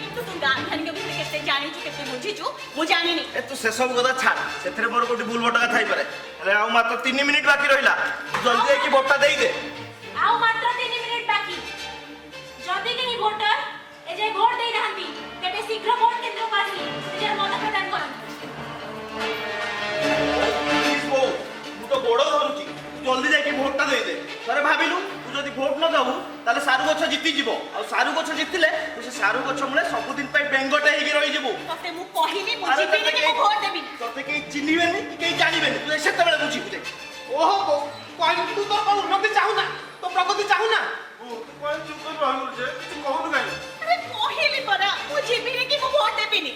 Speaker 2: କିନ୍ତୁ ତୁ ଗାନ୍ଧାରୀଙ୍କ ବିଷୟରେ କେତେ ଜାଣିଛୁ କେତେ ବୁଝିଛୁ ମୁଁ ଜାଣିନି
Speaker 7: ଏ ତୁ ସେସବୁ କଥା ଛାଡ଼ ସେଥିରେ ମୋର ଗୋଟେ ଭୁଲ ଭଟକା ଥାଇପାରେ ହେଲେ ଆଉ ମାତ୍ର 3 ମିନିଟ୍ ବାକି ରହିଲା ଜଲ୍ଦି ଯାଇକି ଭୋଟଟା ଦେଇଦେ।
Speaker 3: आउ मात्र 3 मिनिट बाकी जदि केही वोटर ए जे भोट देई नाहंती तेबे शीघ्र भोट केंद्र को आसी निजर मत प्रदान करंतु
Speaker 7: प्लीज ବୋଉ ମୁଁ ତ ଗୋଡ଼ ଧରୁଛି ତୁ ଜଲ୍ଦି ଯାଇକି ଭୋଟଟା ଦେଇଦେ ଥରେ ଭାବିଲୁ ତୁ ଯଦି ଭୋଟ ନ ଦବୁ ତାହେଲେ ସାରୁ ଗଛ ଜିତିଯିବ ଆଉ ସାରୁ ଗଛ ଜିତିଲେ ତୁ ସେ ସାରୁ ଗଛ ମୂଳେ ସବୁଦିନ ପାଇଁ ବେଙ୍ଗଟେ ହେଇକି ରହିଯିବୁ।
Speaker 2: ତତେ ମୁଁ କହିଲି ମୁଁ
Speaker 7: ଆରେ
Speaker 2: ଯିବିନି କି ମୁଁ ଭୋଟ ଦେବିନି
Speaker 7: ତତେ କେହି ଚିହ୍ନିବେନି କି କେହି ଜାଣିବେନି ତୁ ସେତେବେଳେ ବୁଝିବୁ ଯେ
Speaker 5: ओहो बोऊ कहलु तू तो कोन उन्नति चाहू ना तो प्रगति चाहू ना
Speaker 6: तू कोन चुप कर रहलु जे तू कहनु काई
Speaker 2: अरे କହିଲି ପରା ମୁଁ ଯିବିନି କି ମୁଁ ଭୋଟ ଦେବିନି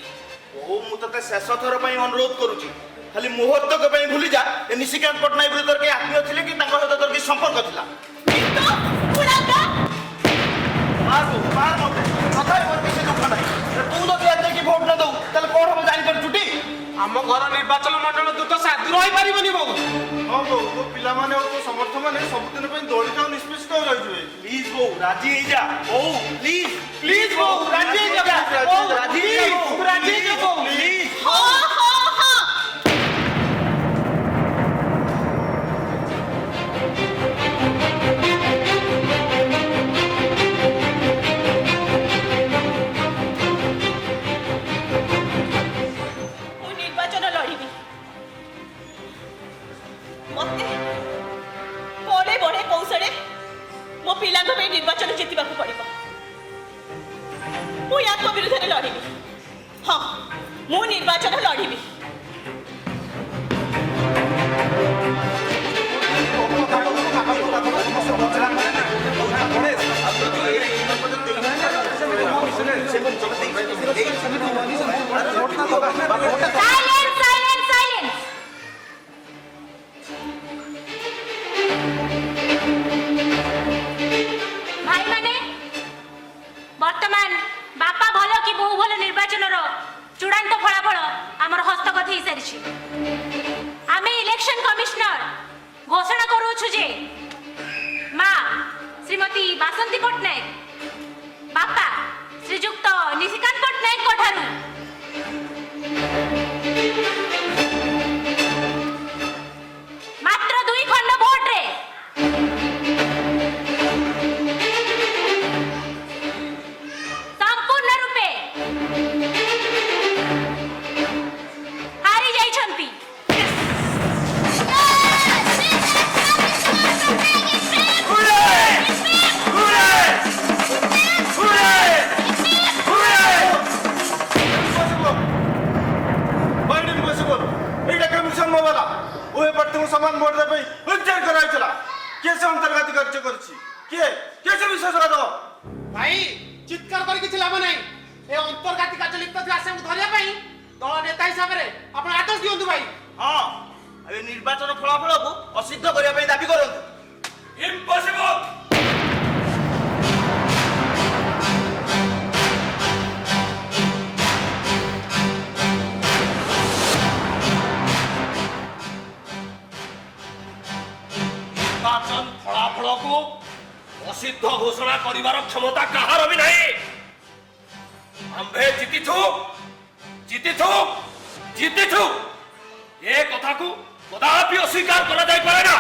Speaker 7: ବୋଉ ମୁଁ ତତେ ଶେଷ ଥର ପାଇଁ ଅନୁରୋଧ କରୁଛି ଖାଲି ମୁହୂର୍ତ୍ତକ ପାଇଁ ଭୁଲି ଯା ଏ ନିଶିକାନ୍ତ ପଟ୍ଟନାୟକ ବିରୁଦ୍ଧରେ କେହି ଆତ୍ମୀୟ ଥିଲେ କି ତାଙ୍କ ସହିତ ତୋର କିଛି ସମ୍ପର୍କ ଥିଲା।
Speaker 2: କିନ୍ତୁ ପୁରାକା
Speaker 7: ମାର ମତେ ତଥାପି ମୋର କିଛି ଦୁଃଖ ନାହିଁ ତୁ ଯଦି ଏତେକି ଭୋଟ ନ ଦଉ ତାହେଲେ କ'ଣ ହବ ଜାଣିପାରୁଛୁ ଟି?
Speaker 5: ଆମ ଘର ନିର୍ବାଚନ ମଣ୍ଡଳ ଦୂତ ସାଧୁ ରହି ପାରିବନି ବୋଉ
Speaker 6: ହଁ ବୋଉ ତୋ ପିଲାମାନେ ଆଉ ତୋ ସମର୍ଥ ମାନେ ସବୁଦିନ ପାଇଁ ଦଳିତ ଆଉ ନିଷ୍ପେଷିତ ହୋଇ ରହିଯିବେ
Speaker 7: ପ୍ଲିଜ ବୋଉ ରାଜି ହେଇଯା ବୋଉ ପ୍ଲିଜ
Speaker 5: प्लीज बोऊ राजी जा बोऊ
Speaker 7: ରାଜି ହେଇଯା ବୋଉ।
Speaker 5: राजी जा बोऊ
Speaker 7: ପ୍ଲିଜ
Speaker 2: ହଁ ହଁ ହଁ ମୁଁ ନିର୍ବାଚନ ଲଢ଼ିବି ମତେ ବଡ଼େ ବଡ଼େ କୌଶଳେ ମୋ ପିଲାଙ୍କ ପାଇଁ ନିର୍ବାଚନ ଜିତିବାକୁ ପଡ଼ିବ ମୁଁ ୟାଙ୍କ ବିରୁଦ୍ଧରେ ଲଢ଼ିବି ହଁ ମୁଁ ନିର୍ବାଚନ ଲଢ଼ିବି
Speaker 3: साइलेंस भाई माने वर्तमान बापा भलो कि बहु भलो निर्वाचन रो चूड़ांत फलाफल आमर हस्तगत हो सारी आमे इलेक्शन कमिश्नर घोषणा करूछु जे माँ श्रीमती बासंती पट्टनायक बापा श्रीजुक्त निशिकांत पट्टनायक कोठारू मात्र 2 खंड भोट रे संपूर्ण रूपे हारी जाइछंती
Speaker 6: समान भोट दे उच्चार कराइला किए से अंतर्गत कार्य करछि किए से विश्वासघात
Speaker 5: भाई चित्कार कर किछि लाभ नाही ए अंतर्गाती कार्य लिप्त थी आसे धरिया पई दल नेता हिसाब रे आपण आदेश दियंतु भाई
Speaker 7: हाँ ए निर्वाचन फलाफल को असिद्ध करने ପାଇଁ दाबी करंतु इम्पॉसिबल
Speaker 1: ଘୋଷଣା କରିବାର କ୍ଷମତା କାହାର ବି ନାହିଁ। ଆମ୍ଭେ ଜିତିଛୁ ଜିତିଛୁ ଜିତିଛୁ ଏ କଥାକୁ କଦାପି ଅସ୍ୱୀକାର କରାଯାଇପାରେ ନା।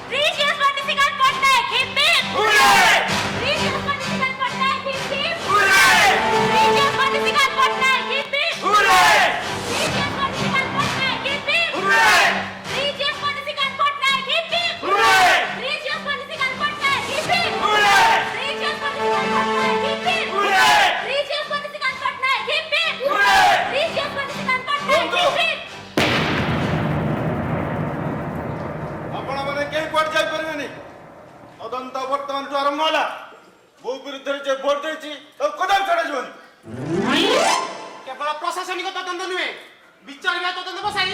Speaker 3: Precious Participant Patnaik, hip hip!
Speaker 1: Hooray!
Speaker 3: Precious Participant Patnaik, hip hip!
Speaker 1: Hooray!
Speaker 3: Precious Participant Patnaik, hip hip!
Speaker 1: Hooray!
Speaker 3: Precious Participant Patnaik, hip hip!
Speaker 1: Hooray!
Speaker 3: Precious Participant Patnaik, hip hip!
Speaker 1: Hooray!
Speaker 3: Precious Participant Patnaik, hip hip!
Speaker 1: Hooray!
Speaker 3: Precious Participant Patnaik, hip hip!
Speaker 1: Hooray!
Speaker 3: Precious Participant Patnaik, hip hip!
Speaker 1: Hooray!
Speaker 3: Precious Participant Patnaik, hip hip!
Speaker 6: ଆପଣମାନେ କେହି କୁଆଡ଼େ ଯାଇପାରିବେନି। ତଦନ୍ତ ବର୍ତ୍ତମାନଠୁ ଆରମ୍ଭ ହେଲା। ମୋ ବିରୁଦ୍ଧରେ ଯେ ଭୋଟ ଦେଇଛି ତାକୁ କଦାପି ଛଡ଼ାଯିବନି।
Speaker 5: କେବଳ ପ୍ରଶାସନିକ ତଦନ୍ତ ନୁହେଁ, ବିଚାରିବା ତଦନ୍ତ ବସାଇ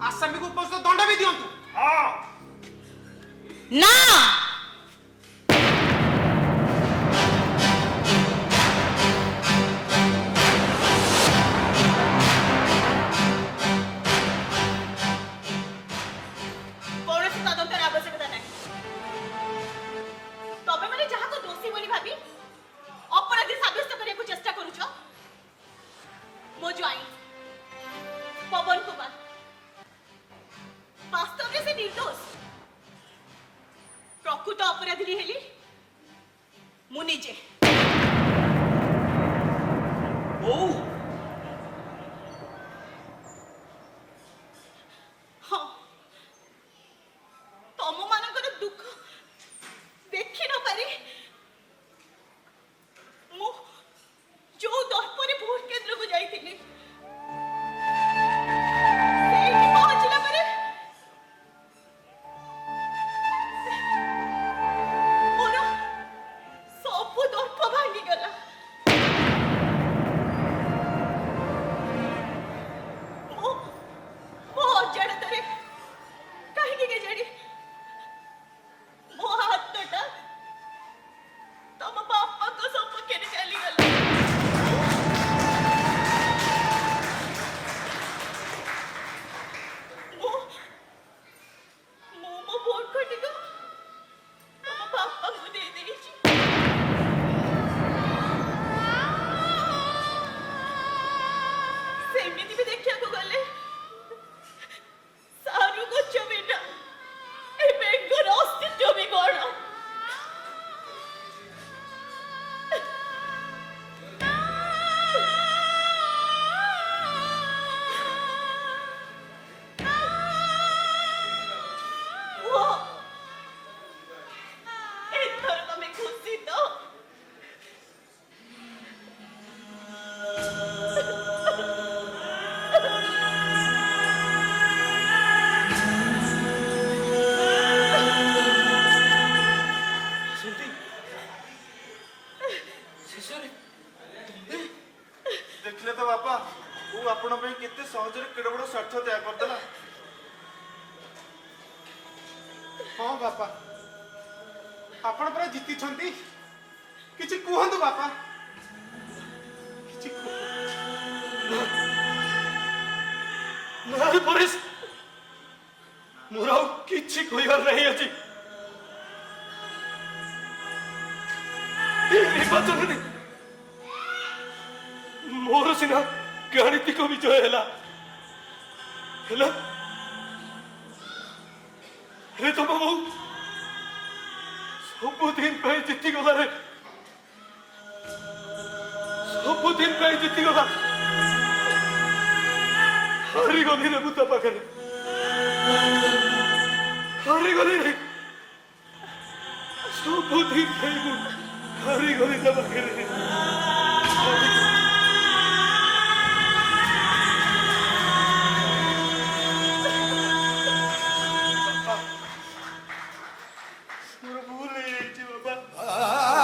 Speaker 5: ଆସାମୀକୁ ଉପଯୁକ୍ତ ଦଣ୍ଡ ବି ଦିଅନ୍ତୁ।
Speaker 6: ହଁ
Speaker 2: ନା କୌଣସି ତଦନ୍ତର ଆବଶ୍ୟକତା ନାହିଁ। ତମେମାନେ ଯାହାକୁ ଦୋଷୀ ବୋଲି ଭାବି ଅପରାଧୀ ସାବ୍ୟସ୍ତ କରିବାକୁ ଚେଷ୍ଟା କରୁଛ, ମୋ ଜ୍ୱାଇଁ ପବନ କୁମାର ବାସ୍ତବରେ ସେ ନିର୍ଦ୍ଦୋଷ। ପ୍ରକୃତ ଅପରାଧୀ ହେଲି ମୁଁ ନିଜେ।
Speaker 1: ବୋଉ
Speaker 2: ହଁ, ତମମାନଙ୍କର ଦୁଃଖ ଦେଖି ନ ପାରି ମୁଁ ଯୋଉ ଦର୍ପରେ ଭୋଟ କେନ୍ଦ୍ରକୁ ଯାଇଥିଲି, ସେଇଠି ପହଞ୍ଚିଲା ପରେ ମୋର ସବୁ ଦର୍ପ ଭାଙ୍ଗିଗଲା। ମୋ ଅଜାଣତରେ କାହିଁକି କେଜାଣି ମୋ ହାତଟା ତମ ବାପାଙ୍କ ସପକ୍ଷରେ ଚାଲିଗଲା। ମୁଁ ମୋ ଭୋଟ ଖଣ୍ଡିକ ତମ ବାପାଙ୍କୁ ଦେଇଦେଇଛି। ସେମିତି ବି ଦେଖିବାକୁ ଗଲେ ସାରୁ ଗଛ ବିନା ଏ ବେଙ୍ଗର ଅସ୍ତିତ୍ୱ ବି କଣ? କୁହ, ଏଥର ତମେ ଖୁସି ତ?
Speaker 1: ସେମିତି ଶେଷରେ
Speaker 6: ଦେଖିଲେ ତ ବାପା, ମୁଁ ଆପଣ ପାଇଁ କେତେ ସହଜରେ କେଡ଼େ ବଡ଼ ସ୍ୱାର୍ଥ ତ୍ୟାଗ କରିଦେଲା।
Speaker 5: ହଁ ବାପା, ଆପଣ ପରା ଜିତିଛନ୍ତି। କିଛି କୁହନ୍ତୁ ବାପା, କିଛି କୁହନ୍ତୁ।
Speaker 1: ନାଇଁ ପରେଶ, ମୋର ଆଉ କିଛି କହିବାର ନାହିଁ ଆଜି। ଏ ନିର୍ବାଚନରେ ମୋର ସିନା ଗାଣିତିକ ବିଜୟ ହେଲା, ହେଲେ ତମ ବୋଉ ସବୁଦିନ ପାଇଁ ଜିତିଗଲା। ସବୁଦିନ ପାଇଁ ଜିତିଗଲା। ହାରିଗଲି ରେ ମୁଁ ତା ପାଖରେ, ହାରିଗଲି ରେ। ସବୁଦିନ ପାଇଁ ମୁଁ ହାରିଗଲି ତା ପାଖରେ।
Speaker 6: ମୋର ଭୁଲ ହେଇଯାଇଛି ବାପା।
Speaker 9: Ah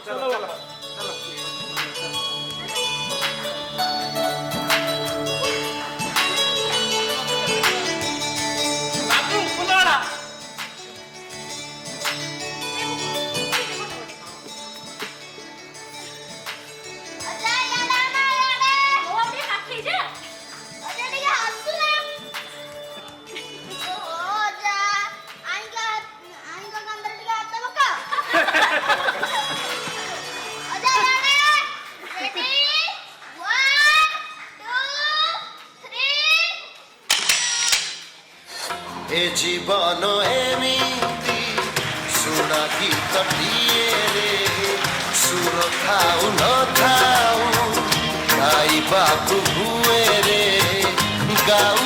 Speaker 5: चलो चलो चलो
Speaker 1: ବାବୁ ଫୁଲବାଲା
Speaker 4: ଅଜା ଇଆଡେ ଆଣ, ଇଆଡେ।
Speaker 3: ହଉ ଆଉ ଟିକେ ପାଖେଇ ଯା।
Speaker 4: ଅଜା ଟିକେ ହସୁ ନା। ଓହୋ, ଅଜା, ଆଈଙ୍କ କାନ୍ଧରେ ଟିକେ ହାତ ପକାଅ। ଅଜା ଇଆଡେ। Ready? 1, 2, 3
Speaker 10: ए जीवन एमिति सुना गीतटिए रे सुर थाउ न थाउ गाइबाकु हुए रे गाउ